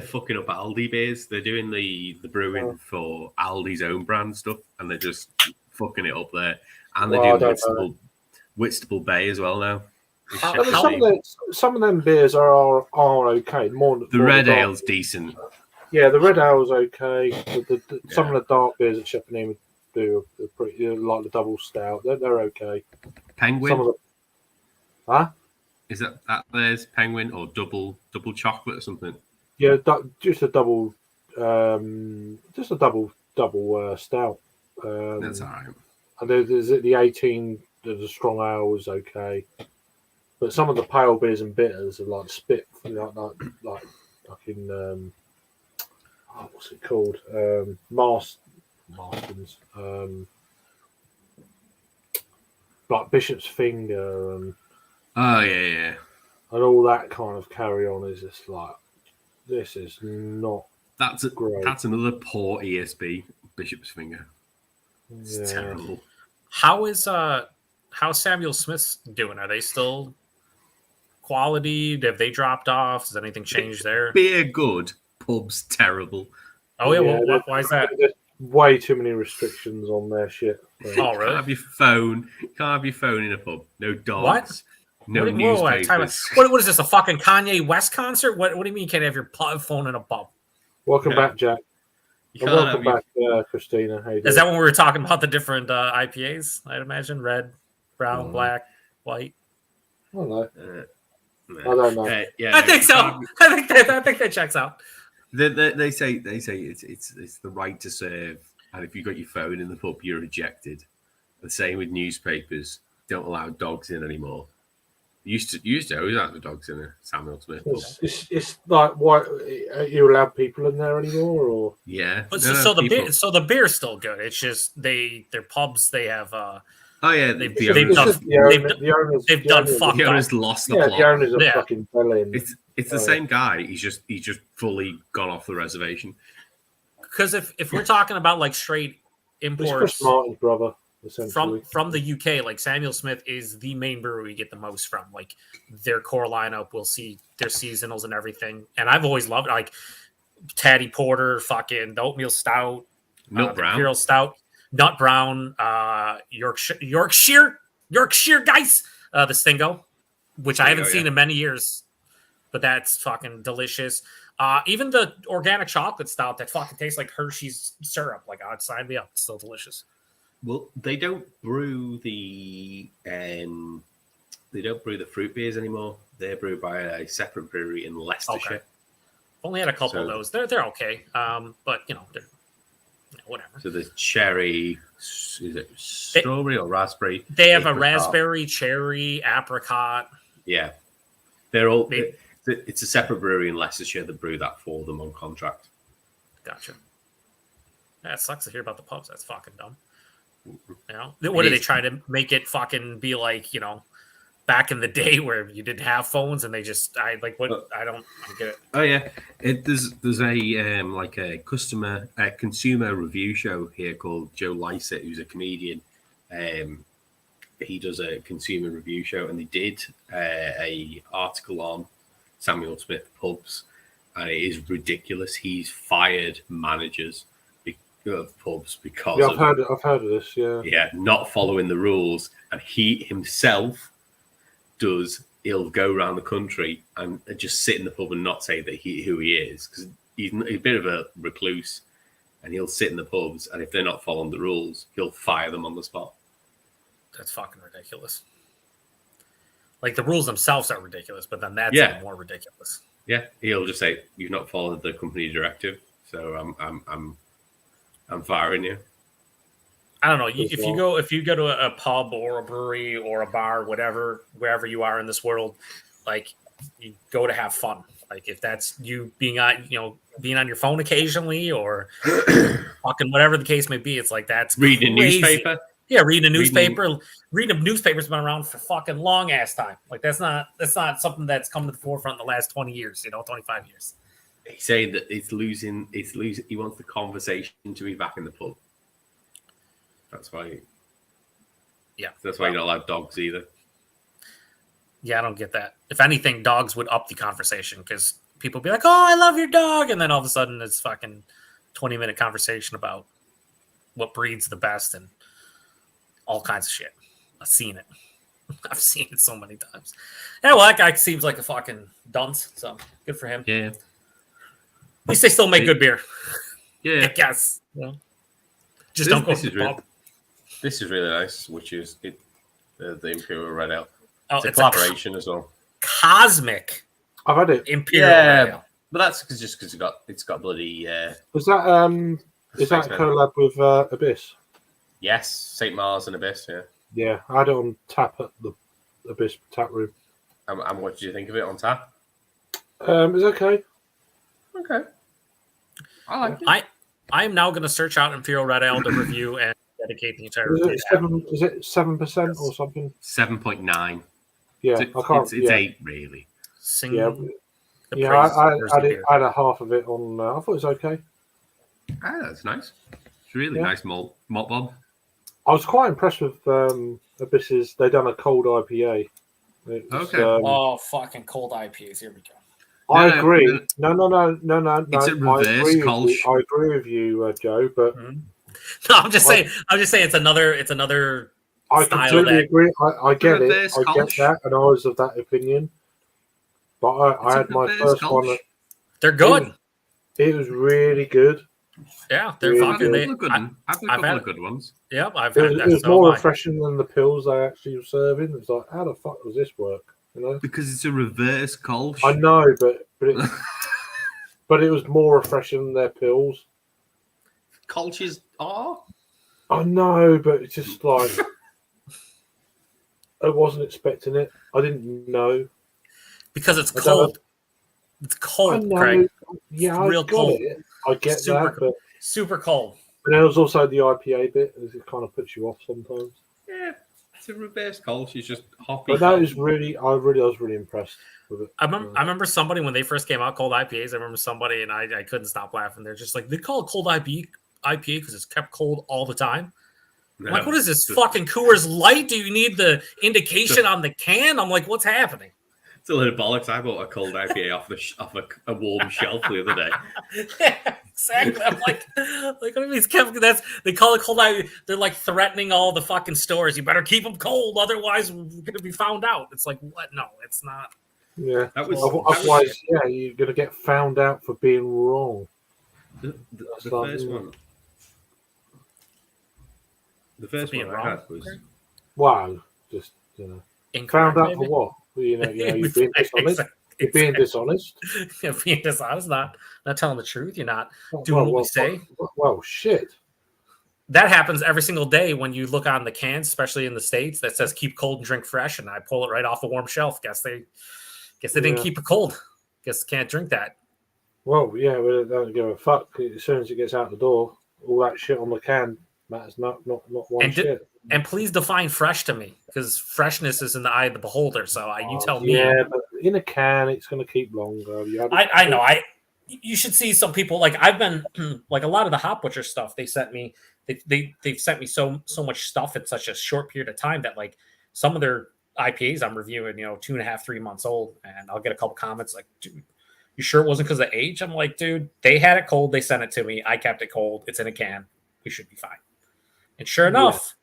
fucking up Aldi beers. They're doing the brewing for Aldi's own brand stuff, and they're just fucking it up there. And they're doing Whitstable Bay as well now. Some of them beers are okay. The red ale's decent. Yeah, the red ale's okay. Some of the dark beers at Shepherd Neame do are pretty like the double stout. They're okay. Penguin. Some of the huh? Is that there's Penguin or double chocolate or something? Yeah, just a double stout. That's all right. And there's the 18. There's a strong ale is okay, but some of the pale beers and bitters are like spit, like fucking what's it called? Marston's, like Bishop's Finger and Oh yeah. and all that kind of carry on is just like this is not That's great. That's another poor ESB. Bishop's Finger. It's terrible. How's Samuel Smith's doing? Are they still quality? Have they dropped off? Does anything change there? Beer good, pubs terrible. Oh yeah, well, why is that? There's way too many restrictions on their shit. Oh Can't really? have your phone. Can't have your phone in a pub. No dogs. What? No Whoa, newspapers. what is this? A fucking Kanye West concert? What do you mean you can't have your phone in a pub? Welcome Yeah. back, Jack. You And can't welcome have your- back, Christina. How you Is doing? that when we were talking about the different IPAs? I'd imagine red, brown, Oh. black, white. I don't know. Nah. I don't know. Yeah, I think you so. can't have- I think that checks out. They say it's the right to serve, and if you've got your phone in the pub, you're ejected. The same with newspapers. Don't allow dogs in anymore. Used to always have the dogs in a Samuel Smith pub. It's like why are you allowed people in there anymore? Or Yeah. But No, so the people- beer, so the beer's still good. It's just their pubs. They have Oh yeah, they've- the they've owners, done- the owners. they've the done owners- fucked the up. owners lost the Yeah, plot. the owners are Yeah. fucking belling. It's the Oh. same guy. He's just fully gone off the reservation. because if we're talking about like straight It's Chris imports Martin's brother, essentially. from the UK, like Samuel Smith is the main brewery we get the most from. Like their core lineup, we'll see their seasonals and everything. And I've always loved like Taddy Porter, fucking the oatmeal stout, Nut the Brown. Imperial Stout, Nut Brown, Yorkshire guys, the Stingo, which I haven't Stingo, seen yeah. in many years, but that's fucking delicious. Even the organic chocolate stout that fucking tastes like Hershey's syrup. Like, I'd sign me up. It's still delicious. Well, they don't brew the fruit beers anymore. They're brewed by a separate brewery in Leicestershire. Okay. Only had a couple of those. They're okay. But they're whatever. So there's cherry, is it strawberry or raspberry? They have a apricot. raspberry, cherry, apricot. Yeah, they're all. They- It's a separate brewery in Leicestershire that brew that for them on contract. Gotcha. That sucks to hear about the pubs. That's fucking dumb. What do they try to make it fucking be like? Back in the day where you didn't have phones and they just I don't get it. Oh yeah, there's a consumer review show here called Joe Lycett, who's a comedian. He does a consumer review show, and they did a article on Samuel Smith pubs, and it is ridiculous. He's fired managers of pubs because Yeah, I've heard of this. Yeah, not following the rules, and he himself he'll go around the country and just sit in the pub and not say that who he is, because he's a bit of a recluse, and he'll sit in the pubs, and if they're not following the rules, he'll fire them on the spot. That's fucking ridiculous. Like the rules themselves are ridiculous, but then that's Yeah. even more ridiculous. Yeah, he'll just say, "You've not followed the company directive, so I'm firing you." I don't know. If you go to a pub or a brewery or a bar, whatever, wherever you are in this world, like you go to have fun. Like if that's you being on your phone occasionally or fucking whatever the case may be, it's like that's Reading a crazy. newspaper. Yeah, reading a newspaper. Reading a newspaper's been around for fucking long ass time. Like that's not something that's come to the forefront in the last 20 years, 25 years. He's saying that it's losing. He wants the conversation to be back in the pub. That's why. Yeah, That's why you're not allowed dogs either. Yeah, I don't get that. If anything, dogs would up the conversation because people be like, "Oh, I love your dog," and then all of a sudden it's fucking 20-minute conversation about what breed's the best and all kinds of shit. I've seen it. I've seen it so many times. Yeah, well, that guy seems like a fucking dunce, so good for him. Yeah, At least they still make good beer. yeah. I guess. Just don't go This to is the really, pub. This is really nice, which is the Imperial Red Ale. Oh, It's a collaboration as well. Cosmic I've had it. Imperial Red Ale. But that's just because it's got bloody Is that is that a Spaceman. collab with Abyss? Yes, St. Mars and Abyss. Yeah. Yeah, I had it on tap at the Abyss tap room. And what did you think of it on tap? It's okay. Okay. I like it. I am now going to search out Imperial Red Ale to review and dedicate the entire. Is it 7% or something? 7.9. Yeah, It's, I can't. it's 8 really. Sing Yeah, the yeah. praises I of Thursday beer. had a half of it on. I thought it was okay. Ah, that's nice. It's really Yeah. nice malt bob. I was quite impressed with Abyss's. They done a cold IPA. It was, Okay. Oh, fucking cold IPAs. Here we go. I No, agree. No. It's a reverse Kolsch. I agree with you, Joe. But No, I'm just saying. It's another. I Style completely that- agree. I get it. reverse I get Kolsch. that, and I was of that opinion. But I had my first one. They're good. It was really good. Yeah, they're Really fucking. good. They, I've had a I've couple had- of good ones. yep, I've It had was, that. it was So more have I. refreshing than the pills they actually were serving. It was like, how the fuck does this work? You know? Because it's a reverse Kolsch. I know, but it was more refreshing than their pills. Kolsch's are. I know, but it's just like I wasn't expecting it. I didn't know. Because it's I don't cold. It's I cold, know. Craig. Yeah, I Real got cold. it. I get Super that, but Super cold. there was also the IPA bit, as it kind of puts you off sometimes. Yeah, it's a reverse Kolsch. It's just hoppy. But that Kolsch. is really, I was really impressed with it. I remember somebody when they first came out, cold IPAs. I remember somebody, and I couldn't stop laughing. They're just like, they call it cold IPA because it's kept cold all the time. No, I'm like, what is this it's fucking Coors Light? Do you need the indication on the can? I'm like, what's happening? It's a load of bollocks. I bought a cold IPA off a warm shelf the other day. Yeah, exactly. I'm like what are these chemicals? They call it cold IPA. They're like threatening all the fucking stores. You better keep them cold, otherwise we're gonna be found out. It's like, what? No, it's not. Yeah. That was, Otherwise, yeah, you're going to get found out for being wrong. the That's first not- one. The first being one I wrong. had was Wow. Just, found Incorrect, out maybe. for what? You're being dishonest. You're being dishonest. You're being dishonest, not telling the truth. You're not doing what we say. Well, shit. That happens every single day when you look on the cans, especially in the States, that says keep cold and drink fresh, and I pull it right off a warm shelf. Guess they didn't Yeah. keep it cold. Guess can't drink that. Well, yeah, we don't give a fuck. As soon as it gets out the door, all that shit on the can matters not one And shit. And please define fresh to me, because freshness is in the eye of the beholder. So you tell me. Yeah, but in a can, it's going to keep longer. I know. You should see some people, like I've been like a lot of the Hop Butcher stuff they sent me. They've sent me so much stuff in such a short period of time that like some of their IPAs I'm reviewing, 2.5, 3 months old, and I'll get a couple comments like, dude, you sure it wasn't because of age? I'm like, dude, they had it cold, they sent it to me, I kept it cold, it's in a can, we should be fine. And sure enough,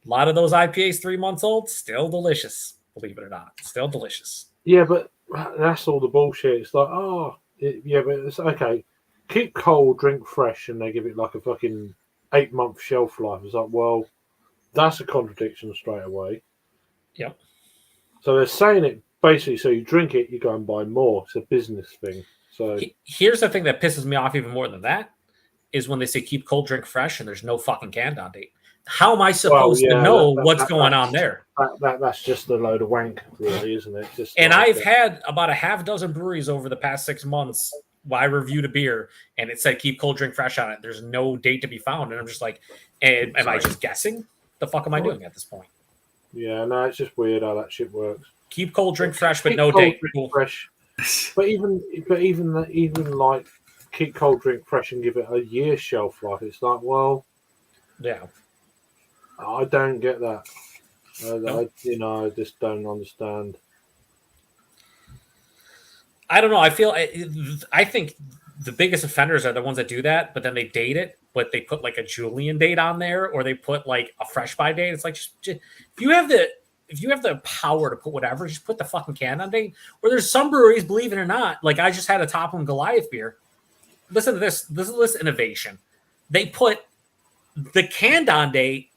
a lot of those IPAs 3 months old, still delicious, believe it or not, still delicious. Yeah, but that's all the bullshit. It's like, yeah, but it's okay. Keep cold, drink fresh, and they give it like a fucking 8-month shelf life. It's like, well, that's a contradiction straight away. Yep. So they're saying it basically so you drink it, you go and buy more. It's a business thing. So Here's the thing that pisses me off even more than that is when they say keep cold, drink fresh, and there's no fucking can on date. How am I supposed to know what's going on there? That's just a load of wank, really, isn't it? Just And like I've had about a half dozen breweries over the past 6 months where I reviewed a beer and it said keep cold, drink fresh on it. There's no date to be found. And I'm just like, am I just guessing? The fuck am I doing at this point? Yeah, no, it's just weird how that shit works. Keep cold, drink fresh, but Keep no cold, date. drink Cool. fresh. But even like keep cold, drink fresh, and give it a year shelf life. It's like, well, Yeah. I don't get that. Nope. I just don't understand. I don't know. I think the biggest offenders are the ones that do that, but then they date it, but they put like a Julian date on there, or they put like a fresh by date. It's like just if you have the power to put whatever, just put the fucking can on date. Or there's some breweries, believe it or not, like I just had a Topham Goliath beer. Listen to this. This is innovation. They put the canned on date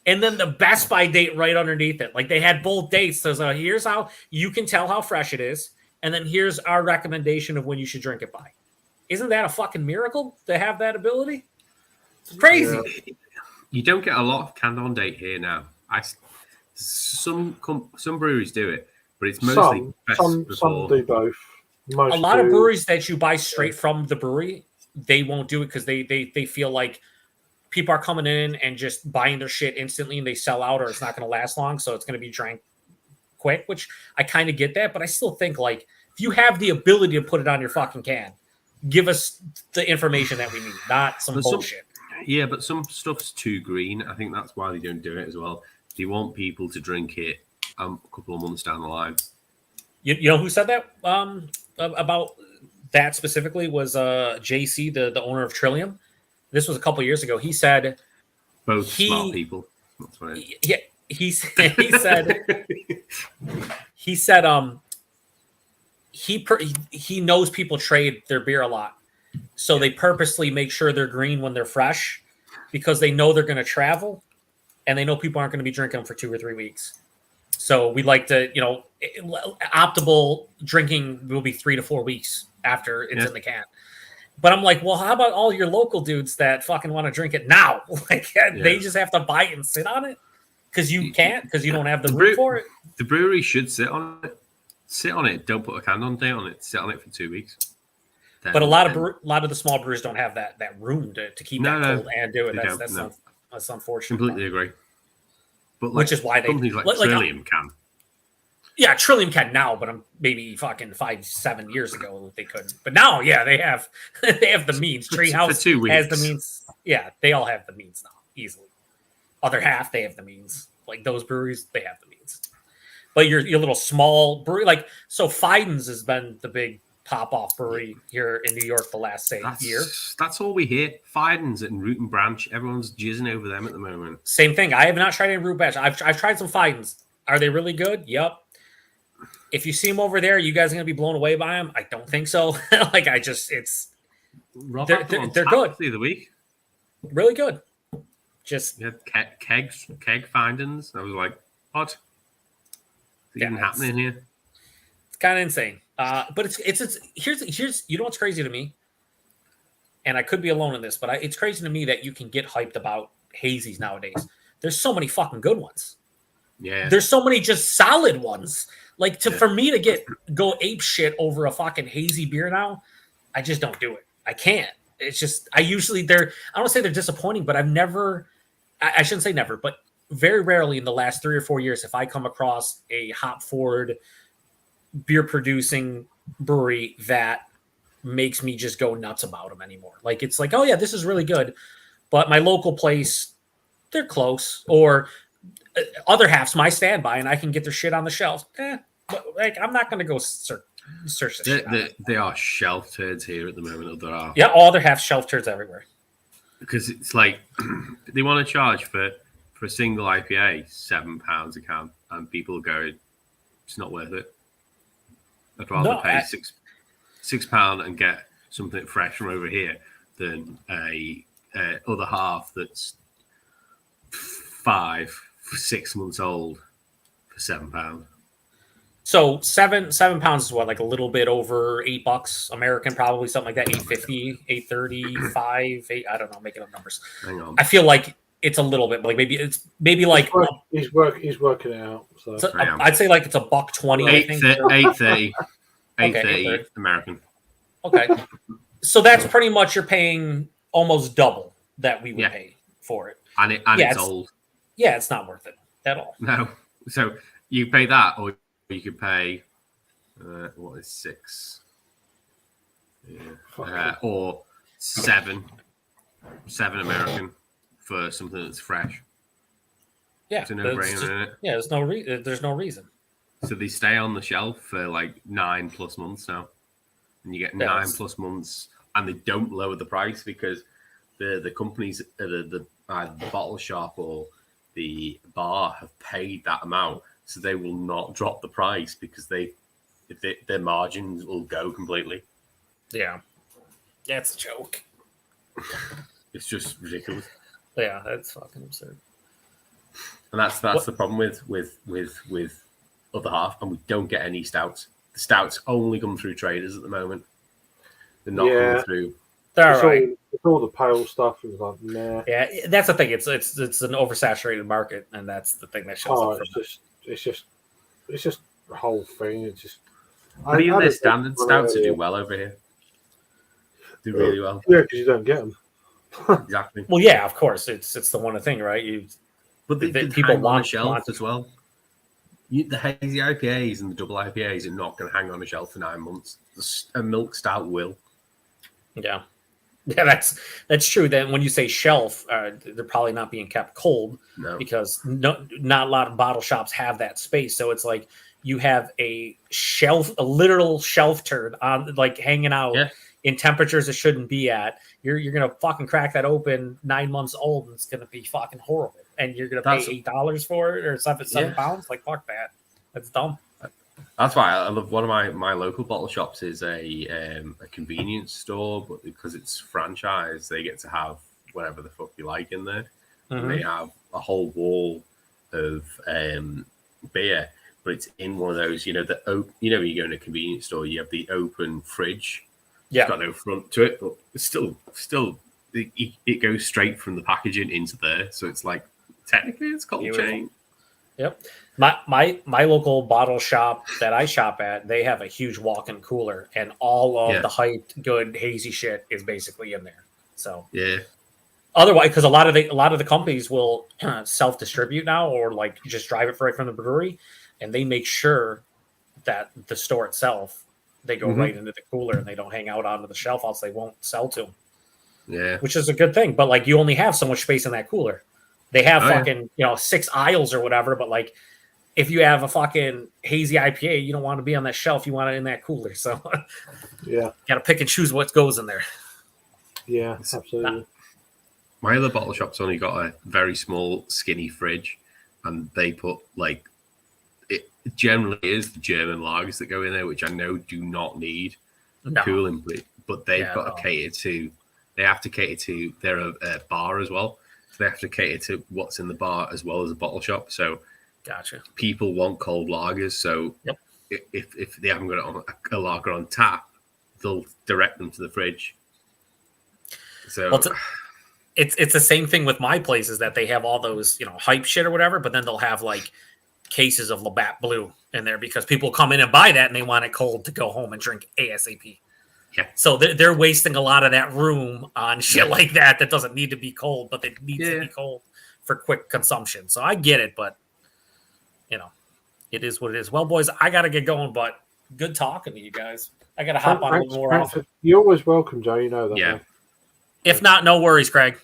and then the Best By date right underneath it. Like they had both dates. So here's how you can tell how fresh it is, and then here's our recommendation of when you should drink it by. Isn't that a fucking miracle to have that ability? It's crazy. Yeah. You don't get a lot of canned on date here now. Some breweries do it, but it's mostly some do both. Most a lot of do. breweries that you buy straight from the brewery, they won't do it because they feel like people are coming in and just buying their shit instantly and they sell out or it's not going to last long, so it's going to be drank quick, which I kind of get that, but I still think like if you have the ability to put it on your fucking can, give us the information that we need, not some bullshit. Yeah, but some stuff's too green. I think that's why they don't do it as well. They want people to drink it a couple of months down the line. You know who said that about that specifically was JC, the owner of Trillium. This was a couple of years ago. He said both smart people. That's right. Yeah, he said he knows people trade their beer a lot, so they purposely make sure they're green when they're fresh because they know they're going to travel and they know people aren't going to be drinking them for 2 or 3 weeks. So we like to, optimal drinking will be 3 to 4 weeks after it's in the can. But I'm like, well, how about all your local dudes that fucking want to drink it now? They just have to buy it and sit on it because you can't, because you don't have the room for it. The brewery should sit on it. Sit on it. Don't put a canned on date on it. Sit on it for 2 weeks. But a lot of the small brewers don't have that room to keep that cold and do it. That's unfortunate. Completely agree. But which is why they companies like Trillium can. Yeah, Trillium can now, but maybe fucking 5-7 years ago they couldn't. But now, yeah, they have the means. Treehouse has the means. Yeah, they all have the means now, easily. Other half, they have the means. Like those breweries, they have the means. But your little small brewery, like so Fidens has been the big pop-off brewery here in New York the last, year. That's all we hear. Fidens and Root and Branch. Everyone's jizzing over them at the moment. Same thing. I have not tried any Root Branch. I've tried some Fidens. Are they really good? Yep. If you see them over there, you guys are going to be blown away by them? I don't think so. They're good. The other week. Really good. Just keg Fidens. I was like, what? Is even happening here? It's kind of insane. But it's here's you know what's crazy to me, and I could be alone in this, but it's crazy to me that you can get hyped about hazies nowadays. There's so many fucking good ones. Yeah, there's so many just solid ones. Like for me to go ape shit over a fucking hazy beer now, I just don't do it. I can't. It's just I don't say they're disappointing, but I've never. I shouldn't say never, but very rarely in the last 3 or 4 years, if I come across a hop forward beer producing brewery that makes me just go nuts about them anymore. Like it's like, oh yeah, this is really good, but my local place, they're close, or other half's my standby, and I can get their shit on the shelf. But like I'm not going to go search this shit. They are shelf turds here at the moment. Yeah, all other half shelf turds everywhere. Because it's like they want to charge for a single IPA £7 a can, and people go, it's not worth it. I'd rather pay £6 and get something fresh from over here than a other half that's 5-6 months old for £7. So £7 is what, like a little bit over $8 American, probably something like that. $8.50, $8.35, I don't know, making up numbers. Hang on. I feel like it's a little bit like maybe like he's working it out. So I'd say like it's $1.20. I think $8.30 American. Okay, so that's pretty much you're paying almost double that we would pay for it, and it's old. Yeah, it's not worth it at all. No, so you pay that, or you could pay what is 6? Yeah, or 7 American. For something that's fresh. Yeah. It's a no-brainer, isn't it? Yeah, there's no reason. So they stay on the shelf for like 9+ months now. And you get 9+ months, and they don't lower the price because the companies, the bottle shop or the bar have paid that amount. So they will not drop the price because their margins will go completely. Yeah. Yeah, it's a joke. It's just ridiculous. Yeah, that's fucking absurd. And that's the problem with other half, and we don't get any stouts. The stouts only come through traders at the moment. They're not coming through. It's all the pale stuff. It's like, nah. Yeah, that's the thing. It's an oversaturated market, and that's the thing that shows up. It's just the whole thing. It's just. But even their standard stouts do well over here. Do really well. Yeah, because you don't get them. Exactly. Well, yeah, of course. It's the one thing, right? But people want a shelf as well. The hazy IPAs and the double IPAs are not going to hang on a shelf for 9 months. A milk stout will. Yeah, that's true. Then when you say shelf, they're probably not being kept cold because not a lot of bottle shops have that space. So it's like you have a literal shelf turd on, like hanging out in temperatures it shouldn't be at. You're gonna fucking crack that open 9 months old, and it's gonna be fucking horrible. And you're gonna pay $8 for it or seven pounds. Like fuck that. That's dumb. That's why I love one of my local bottle shops is a convenience store, but because it's franchise, they get to have whatever the fuck you like in there. Mm-hmm. And they have a whole wall of beer, but it's in one of those, when you go in a convenience store, you have the open fridge. Yeah, it's got no front to it, but it's still it goes straight from the packaging into there, so it's like technically it's cold chain. Yep. My local bottle shop that I shop at, they have a huge walk-in cooler, and all of the hyped, good, hazy shit is basically in there. So otherwise, because a lot of the companies will self-distribute now, or like just drive it right from the brewery, and they make sure that the store itself, they go right into the cooler and they don't hang out onto the shelf, else they won't sell to them. Yeah, which is a good thing. But like, you only have so much space in that cooler. They have 6 aisles or whatever, but like, if you have a fucking hazy IPA, you don't want to be on that shelf. You want it in that cooler. So got to pick and choose what goes in there. Yeah, absolutely. My other bottle shop's only got a very small, skinny fridge, and they put it generally is the German lagers that go in there, which I know do not need cooling, but they've got to cater to. They have to cater to. They're a bar as well. They have to cater to what's in the bar as well as a bottle shop. So, gotcha. People want cold lagers. So, if they haven't got it on a lager on tap, they'll direct them to the fridge. So, it's the same thing with my places that they have all those hype shit or whatever, but then they'll have like cases of Labatt Blue in there because people come in and buy that and they want it cold to go home and drink ASAP. Yeah. So they're wasting a lot of that room on shit like that doesn't need to be cold, but it needs to be cold for quick consumption. So I get it, but it is what it is. Well, boys, I got to get going, but good talking to you guys. I got to hop on a little more often. You're always welcome, Joe. You know that. Yeah. Man. If not, no worries, Craig.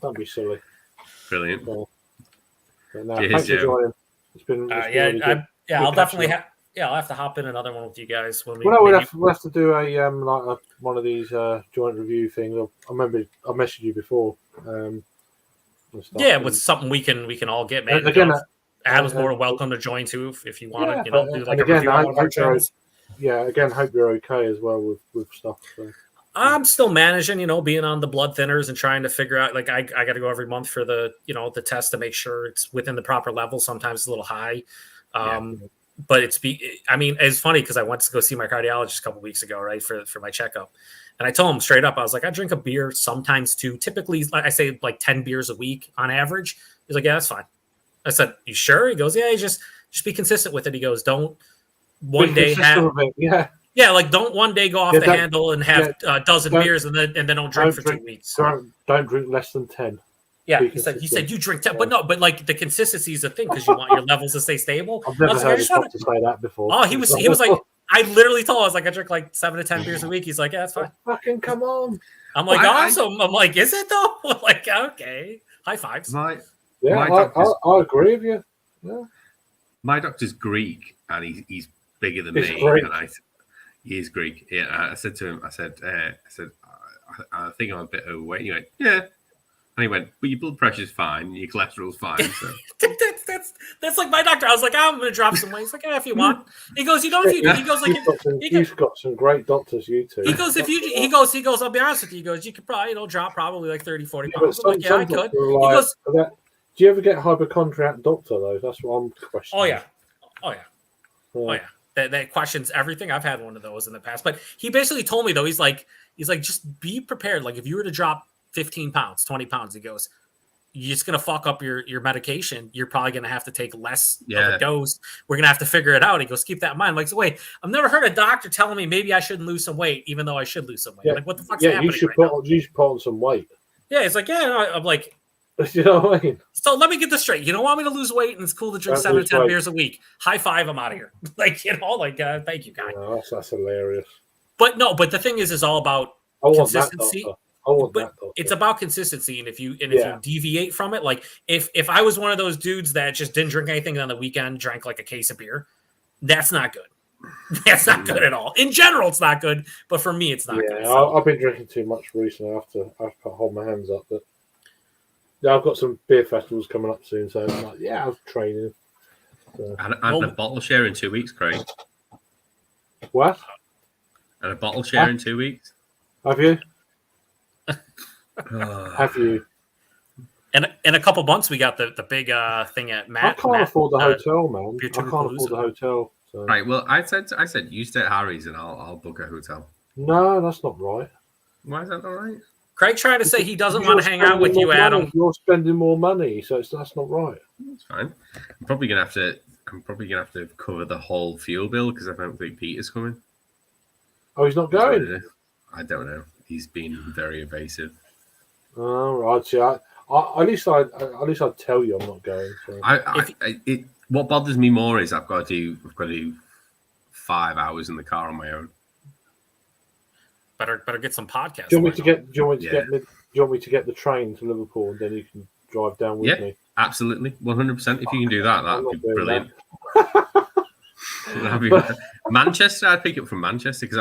Don't be silly. Brilliant. No, thanks for joining. It's been really good. I'll definitely I'll have to hop in another one with you guys when we'll have to do a one of these joint review things. I remember I messaged you before. With something we can all get, man. Again, Adam's more welcome to join too if you want to. Do like again, review on one of our channels. Again, hope you're okay as well with stuff. So. I'm still managing, being on the blood thinners and trying to figure out. Like I got to go every month for the the test to make sure it's within the proper level. Sometimes it's a little high. But it's funny because I went to go see my cardiologist a couple weeks ago, right, for my checkup. And I told him straight up, I was like, I drink a beer sometimes too. Typically, I say like 10 beers a week on average. He's like, yeah, that's fine. I said, you sure? He goes, yeah, just be consistent with it. He goes, don't one day have don't one day go off the handle and have a dozen beers and then don't drink for 2 weeks. Don't drink less than 10. Yeah, he said you drink 10, but like the consistency is the thing because you want your levels to stay stable. I've never heard a doctor say that before. Oh, he was like, I literally told him, I was like, I drink like 7 to 10 beers a week. He's like, yeah, that's fine. Fucking come on. I'm like, awesome. I'm like, is it though? I'm like, okay, high fives. I agree with you. Yeah. My doctor's Greek and he's bigger than me. Greek. And he is Greek. Yeah, I said to him, I said, I think I'm a bit overweight. He went, yeah. And he went, but your blood pressure's fine, your cholesterol's fine. So. That's like my doctor. I was like, I'm going to drop some weight. He's like, yeah, if you want. He goes, you know, if you, he goes, like, you've got some great doctors, you two. He goes, he goes, I'll be honest with you. He goes, you could probably, drop probably like 30, 40 pounds. I'm like, yeah, I could. He goes, do you ever get a hypochondriac doctor, though? That's what I'm questioning. Oh, yeah. That questions everything. I've had one of those in the past. But he basically told me, though, he's like, just be prepared. Like, if you were to drop 15 pounds, 20 pounds, he goes, you're just going to fuck up your medication. You're probably going to have to take less of a dose. We're going to have to figure it out. He goes, keep that in mind. I'm like, so wait, I've never heard a doctor telling me maybe I shouldn't lose some weight, even though I should lose some weight. Yeah. Like, what the fuck's happening you should put on some weight. Yeah, it's like, yeah. I'm like, you know what I mean? So let me get this straight. You don't want me to lose weight, and it's cool to drink 7 to 10 beers a week. High five, I'm out of here. Like, thank you, guy. No, that's hilarious. But the thing is all about consistency. It's about consistency, and if you deviate from it, like if I was one of those dudes that just didn't drink anything on the weekend, drank like a case of beer, that's not good. That's not good at all. In general, it's not good, but for me, it's not good. So. I've been drinking too much recently. I have to hold my hands up. But yeah, I've got some beer festivals coming up soon, so I'm like, I was training. So. And a bottle share in 2 weeks, Craig. What? And a bottle share in 2 weeks. Have you? Have you? And in a couple months, we got the big thing at Matt. I can't afford the hotel, man. I can't afford the hotel. So. Right. Well, I said you stay at Harry's and I'll book a hotel. No, that's not right. Why is that not right? Craig's trying to say he doesn't want to hang out with you, Adam. You're spending more money, so that's not right. It's fine. I'm probably gonna have to cover the whole fuel bill because I don't think Peter's coming. Oh, he's not going. I don't know. He's been very evasive. Oh, right. See, at least I'd tell you I'm not going. So. What bothers me more is I've got to do 5 hours in the car on my own. Better get some podcasts. Do you want me to get the train to Liverpool and then you can drive down with me? Absolutely, 100%. If you can do that, that'd be brilliant. Manchester, I'd pick it from Manchester because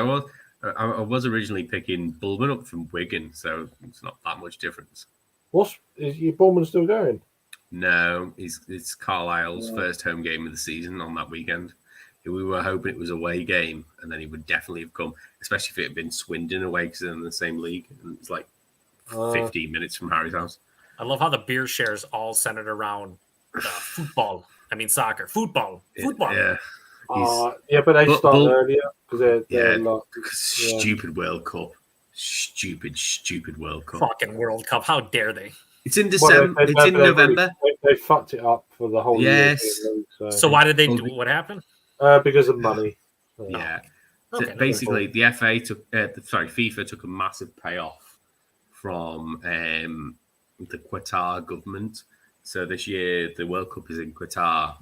I was originally picking Bulman up from Wigan, so it's not that much difference. Is your Bulman still going? No, it's Carlisle's first home game of the season on that weekend. We were hoping it was a away game, and then he would definitely have come, especially if it had been Swindon away because they're in the same league. And it's like 15 minutes from Harry's house. I love how the beer shares all centered around football. I mean, soccer. Football. Yeah. But they start earlier because they're stupid World Cup. Stupid World Cup. Fucking World Cup. How dare they? It's in December. It's in November. They fucked it up for the whole year. So why did they do what happened? Because of money. Yeah. Okay, so basically, the FIFA took a massive payoff from the Qatar government. So this year, the World Cup is in Qatar.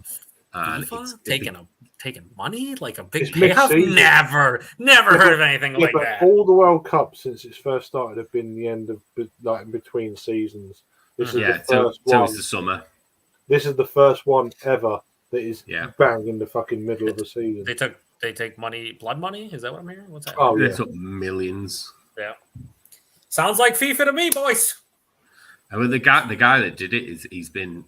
And FIFA taking money like a big payoff? Never heard of anything like that. All the World Cups since it's first started have been the end of like in between seasons. This is the first one. So it's the summer. This is the first one ever that is bang in the fucking middle of the season. They take money, blood money. Is that what I'm hearing? What's that? Oh, they took millions. Yeah, sounds like FIFA to me, boys. And with the guy that did it he's been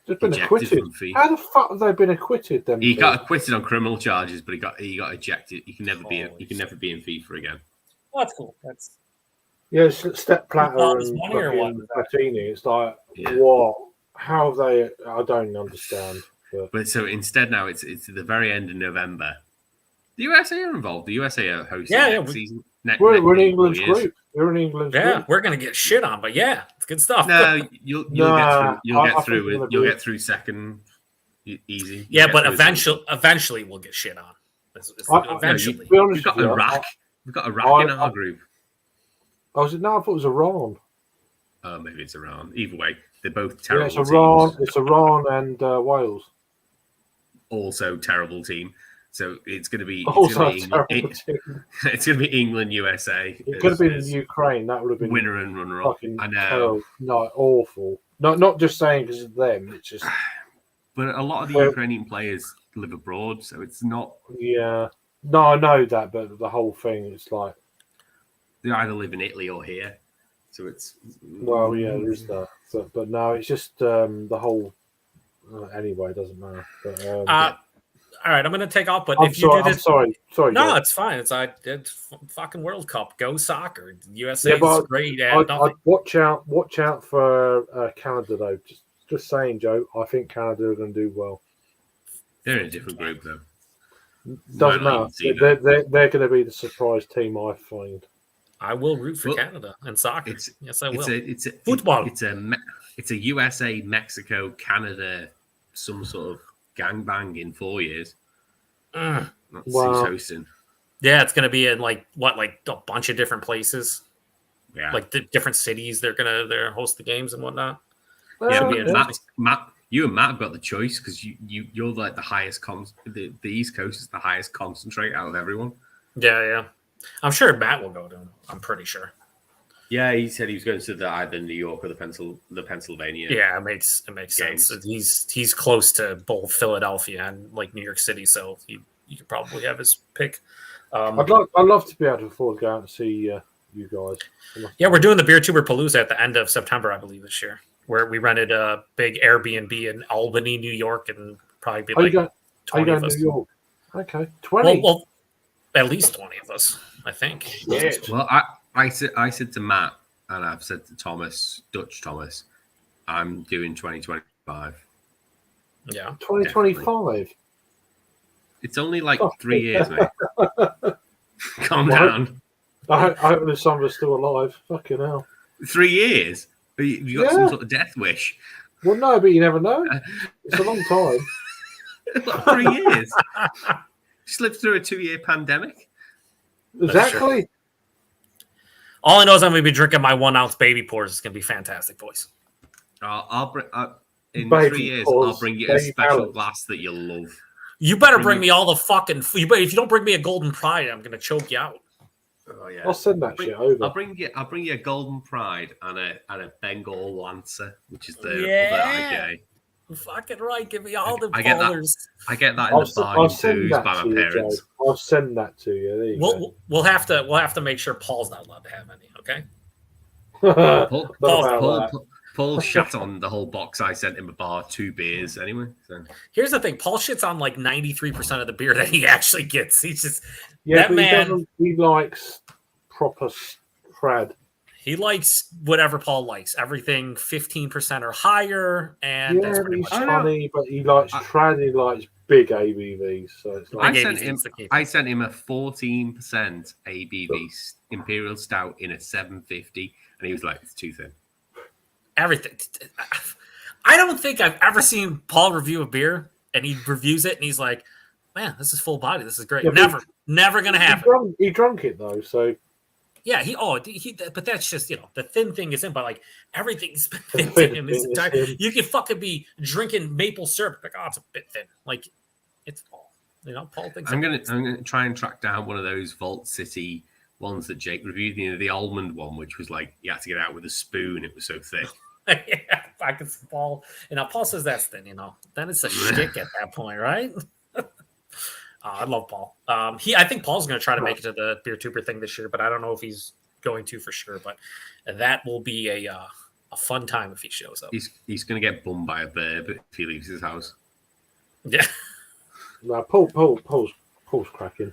acquitted. How the fuck have they been acquitted then? He got acquitted on criminal charges, but he got ejected. He can never be in FIFA again. Oh, that's cool. It's Step Platter and Platini. It's like what? How have they? I don't understand. But so instead now it's the very end of November. The USA are involved. The USA are hosting next season. We're in England's group. We're in England's group. We're gonna get shit on, but it's good stuff. No, you'll get through second easy. But eventually we'll get shit on. Eventually, we've got Iraq. We've got Iraq in our group. Oh, was it? No, I thought it was Iran. Oh, maybe it's Iran. Either way, they're both terrible. It's Iran. Teams. It's Iran and Wales. Also terrible team. So it's going to be England, USA. It could have been Ukraine. That would have been winner and runner up. I know. No, awful. Not just saying because of them. It's just. But a lot of the Ukrainian players live abroad, so it's not. Yeah. No, I know that, but the whole thing is like they either live in Italy or here, so it's. Well, yeah, there is that. So, but no, it's just the whole Anyway, it doesn't matter. But, all right, I'm going to take off. But I'm if you sorry. do I'm this, sorry. no, Joe. it's fine. It's fucking World Cup. Go soccer. USA Yeah, is but great at I'd nothing. watch out for Canada though. Just saying, Joe. I think Canada are going to do well. They're in a different group though. Doesn't Might not matter. even see They're going to be the surprise team, I find. I will root for Canada and soccer. Yes, I will. It's a football. It's a USA, Mexico, Canada, some sort of gangbang in 4 years. That's who's hosting. Yeah, it's going to be in like a bunch of different places. Yeah, like the different cities they're host the games and whatnot. Yeah, Matt, you and Matt have got the choice because you're like the highest the East Coast is the highest concentrate out of everyone. Yeah. I'm sure Matt will go to them. I'm pretty sure. Yeah, he said he was going to either New York or the Pennsylvania. Yeah, it makes sense. He's close to both Philadelphia and like New York City, so you could probably have his pick. I'd love to be able to afford to go out and see you guys. Yeah, we're doing the Beer Tuber Palooza at the end of September, I believe, this year, where we rented a big Airbnb in Albany, New York, and probably be like 20 of us. New York? Okay, 20. Well, at least 20 of us, I think. Shit. Well, I said to Matt, and I've said to Dutch Thomas, I'm doing 2025. Yeah, 2025. It's only like 3 years, mate. Calm down. I hope there's some of us still alive. Fucking hell. 3 years? You got some sort of death wish? Well, no, but you never know. It's a long time. 3 years. Slipped through a 2-year pandemic. Exactly. All I know is I'm going to be drinking my 1 ounce baby pours. It's going to be fantastic, boys. I'll bring in Baby 3 years. pours, I'll bring you a baby special pallets. glass that you'll love. You better bring me all the fucking. If you don't bring me a Golden Pride, I'm going to choke you out. Oh yeah. I'll send that shit over. I'll bring you a Golden Pride and a Bengal Lancer, which is the other IPA. Fucking right. Give me all the ballers. I get that in the bar too by my parents. Joe. I'll send that to you. There you go. We'll have to make sure Paul's not allowed to have any. Okay. Paul shut on the whole box I sent him a bar, 2 beers anyway. So. Here's the thing: Paul shits on like 93% of the beer that he actually gets. He's just that man. He likes proper crad. He likes whatever Paul likes. Everything 15% or higher, and that's pretty he's much funny, but he likes trad. He likes big ABVs. So it's like I sent him a 14% ABV Imperial Stout in a 750, and he was like, "It's too thin." Everything. I don't think I've ever seen Paul review a beer, and he reviews it, and he's like, "Man, this is full body. This is great." Yeah, never gonna happen. He drunk it though, so. Yeah, but that's just, the thin thing is in, but like everything's been thin in this entire. You can fucking be drinking maple syrup, like, oh, it's a bit thin. Like, it's Paul. Paul thinks. I'm gonna try and track down one of those Vault City ones that Jake reviewed. The almond one, which was like you had to get out with a spoon. It was so thick. Yeah, I can see Paul. Paul says that's thin. Then it's a shtick at that point, right? I love Paul. I think Paul's going to try to make it to the Beer Tuber thing this year, but I don't know if he's going to for sure. But that will be a fun time if he shows up. He's going to get bummed by a bear if he leaves his house. Yeah. No, Paul's cracking.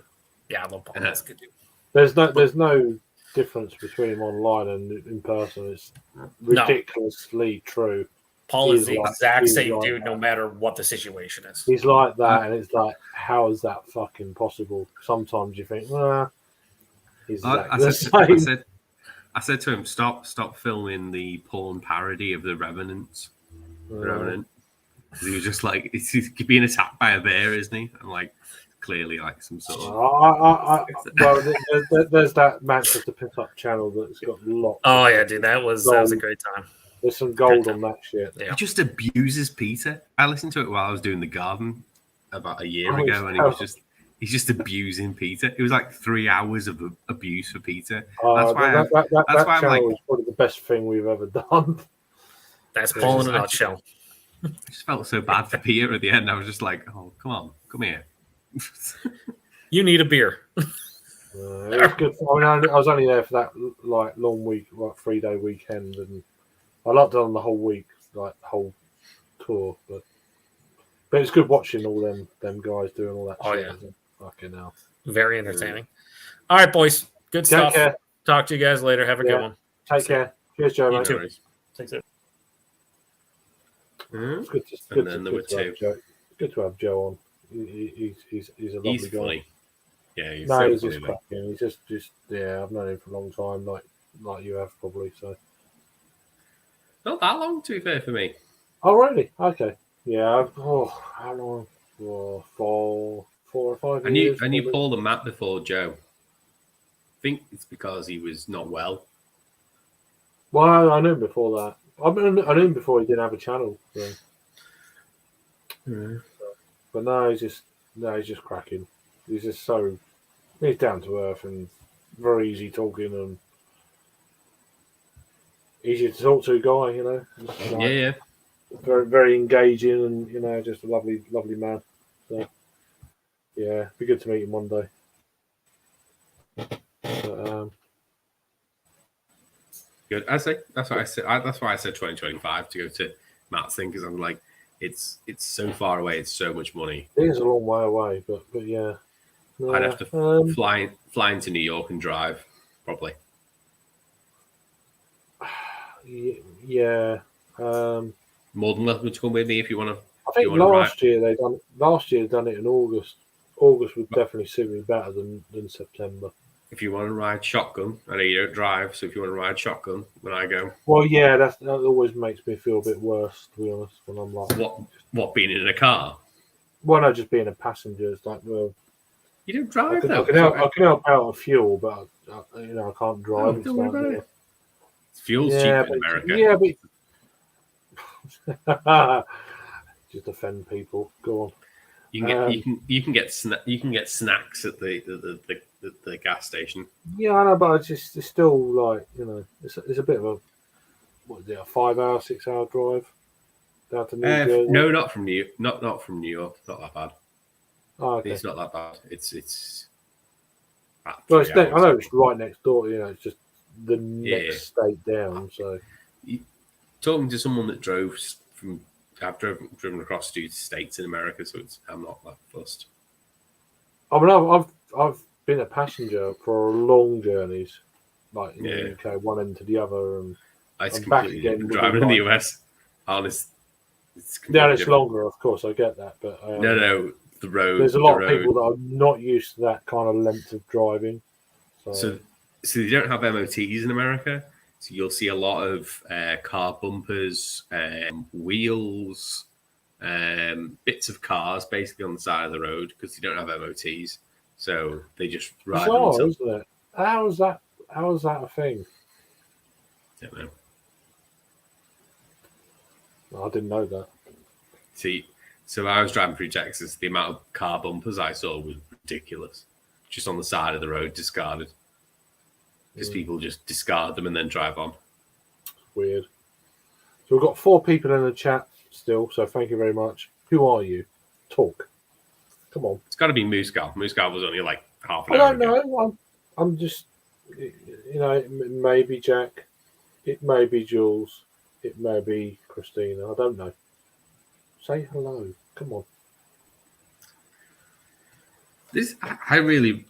Yeah, I love Paul. That's good dude. There's no difference between him online and in person. It's ridiculously true. Paul is the exact same dude, no matter what the situation is. He's like that, and it's like, how is that fucking possible? Sometimes you think, he's I said to him, stop filming the porn parody of the Revenant. Revenant. He was just like, he's being attacked by a bear, isn't he? I'm like, clearly like some sort of. Well, there's that Manchester Pickup channel that's got lots. Oh yeah, dude, that was a great time. There's some gold on that shit. Yeah. He just abuses Peter. I listened to it while I was doing the garden about a year ago, and he's just abusing Peter. It was like 3 hours of abuse for Peter. That's why that channel is probably the best thing we've ever done. That's Paul in a nutshell. I just felt so bad for Peter at the end. I was just like, "Oh, come here." You need a beer. It was good. I was only there for that long week, 3-day weekend, and I locked on the whole week, the whole tour. But But it's good watching all them guys doing all that Oh, shit. yeah. Isn't it? Fucking hell. Very entertaining. All right, boys. Good Take stuff. care. Talk to you guys later. Have a Yeah. good one. Take See care. Cheers, Joe, You mate. too. No worries. Take care. It's good to, And then there were to have two. Joe. Good to have Joe on. He's a lovely He's guy. funny. Yeah, he's No, so he's funny. just though. cracking. He's just yeah. I've known him for a long time, like you have probably. So. Not that long, to be fair, for me. Oh really? Okay. Yeah. How long? 4 or 5 I knew years. I knew probably. Paul and Matt before Joe. I think it's because he was not well. Well, I knew him before that. I knew him before he didn't have a channel. So. But no, he's just cracking. He's just he's down to earth and very easy talking and easy to talk to guy, you know. Just, like, Yeah. very very engaging and just a lovely man. So yeah, be good to meet him one day. But, Good. That's why I said. That's why I said 2025 to go to Matt's thing, because I'm like, it's so far away. It's so much money. it is a long way away, but yeah. I'd have to fly into New York and drive, probably. Yeah. More than welcome to come with me if you want to. I think You wanna last year they done it in August. August would definitely suit me better than September. If you want to ride shotgun, I know you don't drive, so if you want to ride shotgun when I go, Well, yeah, that always makes me feel a bit worse, to be honest. When I'm like, what being in a car? well, no, just being a passenger. It's like, well, You don't I drive can, though. I can help out with fuel, but I can't drive. Oh, and don't worry stuff, about yeah. it. Fuel's Yeah, cheap in America. Yeah, but just offend people. Go on. You can get snacks at the gas station. Yeah, I know, but it's still like it's a bit of a 5 hour, 6 hour drive down to New Jersey. No, not from New York. Not that bad. Oh, okay. It's not that bad. It's. Well, I know it's right next door. It's just the next state down. So Talking to someone that drove from. I've driven across 2 states in America, so I'm not that fussed. I mean, I've been a passenger for long journeys, like in the UK, one end to the other, and It's I'm back completely again different with driving in the the US. Honest, it's it's longer, of course. I get that, but No, the road. there's a lot of people that are not used to that kind of length of driving. So you don't have MOTs in America. So you'll see a lot of car bumpers, wheels, bits of cars basically on the side of the road because you don't have MOTs. So they just ride bizarre, until. isn't it? How is that a thing? Don't know. I didn't know that. See, so I was driving through Texas. The amount of car bumpers I saw was ridiculous. Just on the side of the road, discarded. Because people just discard them and then drive on. Weird. So we've got 4 people in the chat still, so thank you very much. Who are you? Talk. Come on. It's got to be Moose Gal. Moose Gal was only like half an I hour don't ago. know. I'm just, it may be Jack. It may be Jules. It may be Christina. I don't know. Say hello. Come on. I really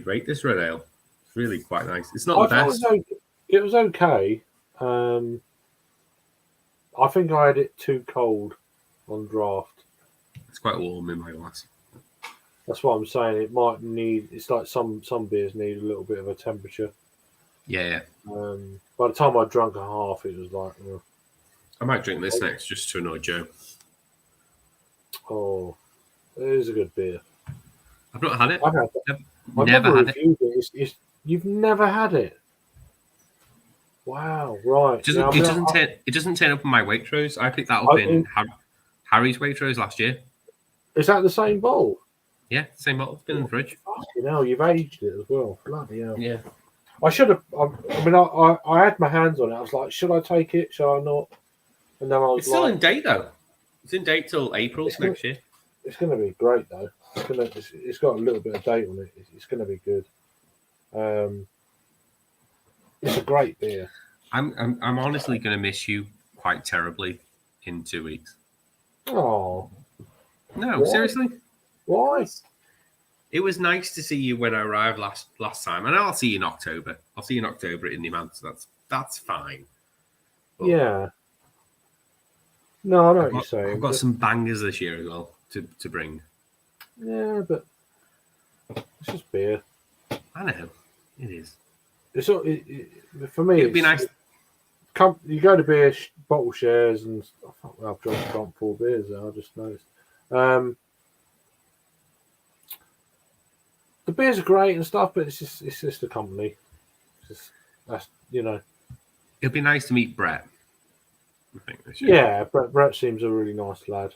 rate this red ale. It's really quite nice. It's not the I thought best. it was okay. I think I had it too cold on draft. It's quite warm in my glass. That's what I'm saying. It might need. It's like some beers need a little bit of a temperature. Yeah. By the time I drank a half, it was like, I might drink this next just to annoy Joe. oh, it is a good beer. I've not had it. I've had that. I've Never had it. reviewed it. You've never had it. Wow, right. It doesn't turn up on my Waitrose. I picked that up in Harry's Waitrose last year. Is that the same bowl? Yeah, same bottle. It's been in the fridge. Fucking hell, you've aged it as well. Bloody hell. Yeah. I should have. I had my hands on it. I was like, should I take it? Should I not? And then I was It's still like, in date though. It's in date till April next year. it's going to be great though. It's got a little bit of date on it. It's going to be good. It's a great beer. I'm honestly going to miss you quite terribly in 2 weeks. Oh, No, Why? seriously. Why? It was nice to see you when I arrived last time, and I'll see you in October. I'll see you in October at Indie Man, so that's fine. But Yeah. No, I know I've what you're got, saying. I've got but- some bangers this year as well to bring. Yeah, but it's just beer. I know it is. It's all, for me. It'd be it's- nice. You go to beer bottle shares, and I've drunk 4 beers there. I just noticed. The beers are great and stuff, but it's just the company. That's It'd be nice to meet Brett. I think this year. Yeah, Brett seems a really nice lad.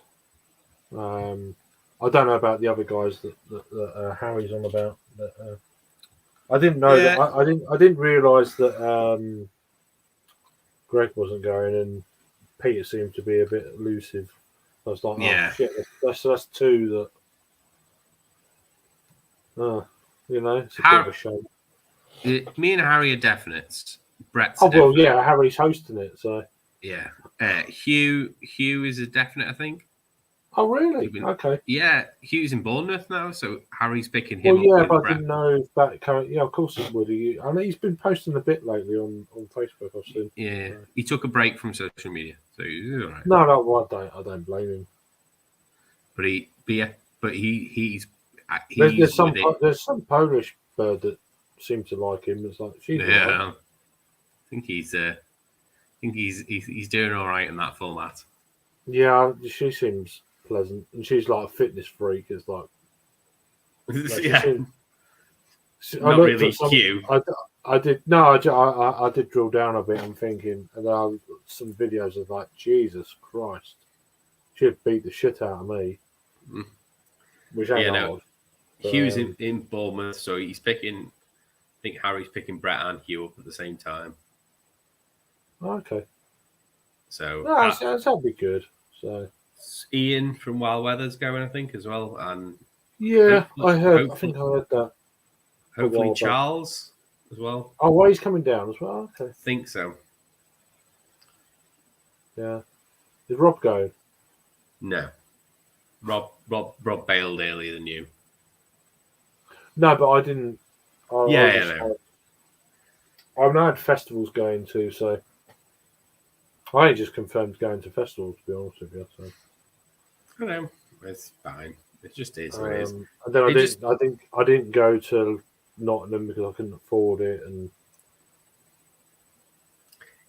I don't know about the other guys that Harry's on about. But, I didn't know that. I didn't realise that Greg wasn't going, and Peter seemed to be a bit elusive. I was like, Yeah. oh shit, that's 2 that. It's a bit of a shame. Me and Harry are definites. Brett's. Oh a well, definite. yeah, Harry's hosting it, so. Yeah. Hugh is a definite, I think. Oh really? Even- Okay. Yeah, Hugh's in Bournemouth now, so Harry's picking him Well, yeah, up but with I Brett. didn't know if that current. Yeah, of course it would. I know he's been posting a bit lately on Facebook. I've seen. Yeah, he took a break from social media, so he's all right. No, well, I don't blame him. But he's There's some with it. there's some Polish bird that seem to like him. It's like she's all right. Yeah, I think he's doing all right in that format. Yeah, she seems pleasant, and she's like a fitness freak. It's like she Yeah, seems- I not looked really at some- Hugh. I did no, I did drill down a bit. I'm thinking, and then I looked at some videos of like Jesus Christ, she'd beat the shit out of me, Mm. which ain't Yeah, no. hard. Hugh's in Bournemouth, so he's picking. I think Harry's picking Brett and Hugh up at the same time. Okay, So no, that'd be good. So Ian from Wild Weather's going, I think, as well, and yeah, Hopefully- I think I heard that. hopefully while back. Charles as well. Oh, well, he's coming down as well. Okay, I think so. yeah. Is Rob going? No, Rob bailed earlier than you. No, but I didn't. Yeah, I've now had festivals going to, so I only just confirmed going to festivals. To be honest with you, so. I know it's fine. It just is what it is. And then I It didn't. just- I didn't go to Nottingham because I couldn't afford it, and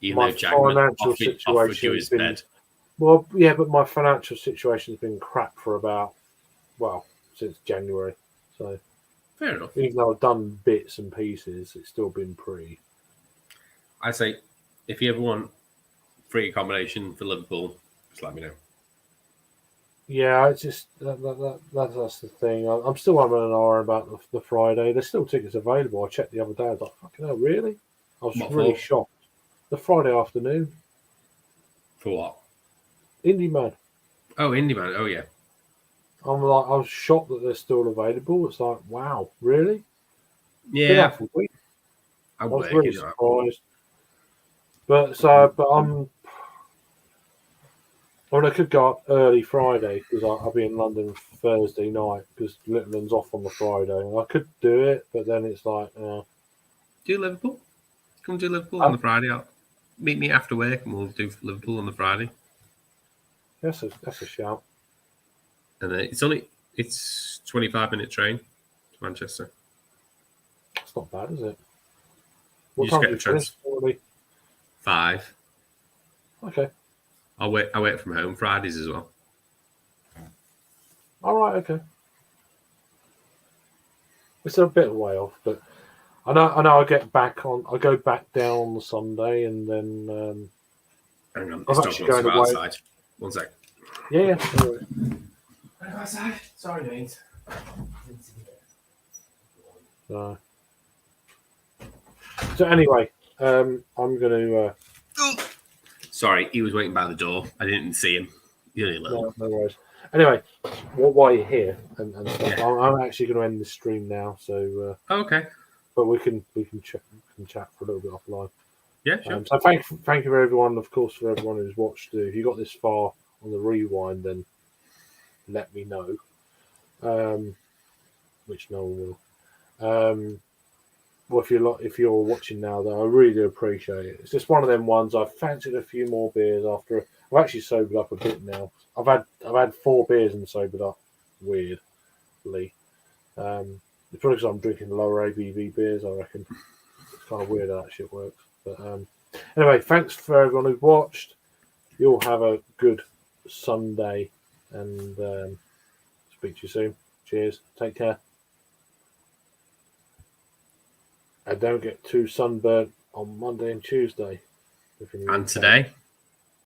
Even my though Jackman financial offered you situation his has been- bed. well, yeah, but my financial situation has been crap for about since January. So Fair enough. even though I've done bits and pieces, it's still been pretty. I say, if you ever want free accommodation for Liverpool, just let me know. Yeah, it's just that's the thing. I'm still having an hour about the Friday. There's still tickets available. I checked the other day. I was like, fucking hell, really? I was What really for? shocked. The Friday afternoon, For what? Indie Man. Oh, Indie Man. Oh, yeah. I was shocked that they're still available. It's like, wow, really? Been Yeah. out for weeks. I I was work, really you know. surprised. But I could go up early Friday because I'll be in London Thursday night because Littleton's off on the Friday. And I could do it, but then it's like, Do Liverpool. Come do Liverpool on the Friday. Meet me after work and we'll do Liverpool on the Friday. that's a shout. And then it's 25-minute train to Manchester. It's not bad, is it? You just time get do the trans- finish, Morley? 5. Okay. I work from home Fridays as well. All right. Okay. It's a bit of a way off, but I know. I get back on. I go back down on the Sunday, and then Hang on, I'm this dog actually wants to going go away. outside. One sec. yeah. Go outside. Sorry, mate. So anyway, I'm going to. Sorry, he was waiting by the door. I didn't see him. You only little. No worries. Anyway, while you're here and stuff, Yeah. I'm actually going to end the stream now. So, Okay. but we can chat for a little bit offline. Yeah, sure. So thank you for everyone, of course, for everyone who's watched. If you got this far on the rewind, then let me know. Which no one will. Well, if you're watching now, though, I really do appreciate it. It's just one of them ones. I've fancied a few more beers after. I've actually sobered up a bit now. I've had 4 beers and sobered up weirdly. It's probably because I'm drinking lower ABV beers. I reckon it's kind of weird how that shit works. But anyway, thanks for everyone who watched. You all have a good Sunday, and speak to you soon. Cheers. Take care. And don't get too sunburnt on Monday and Tuesday. And today.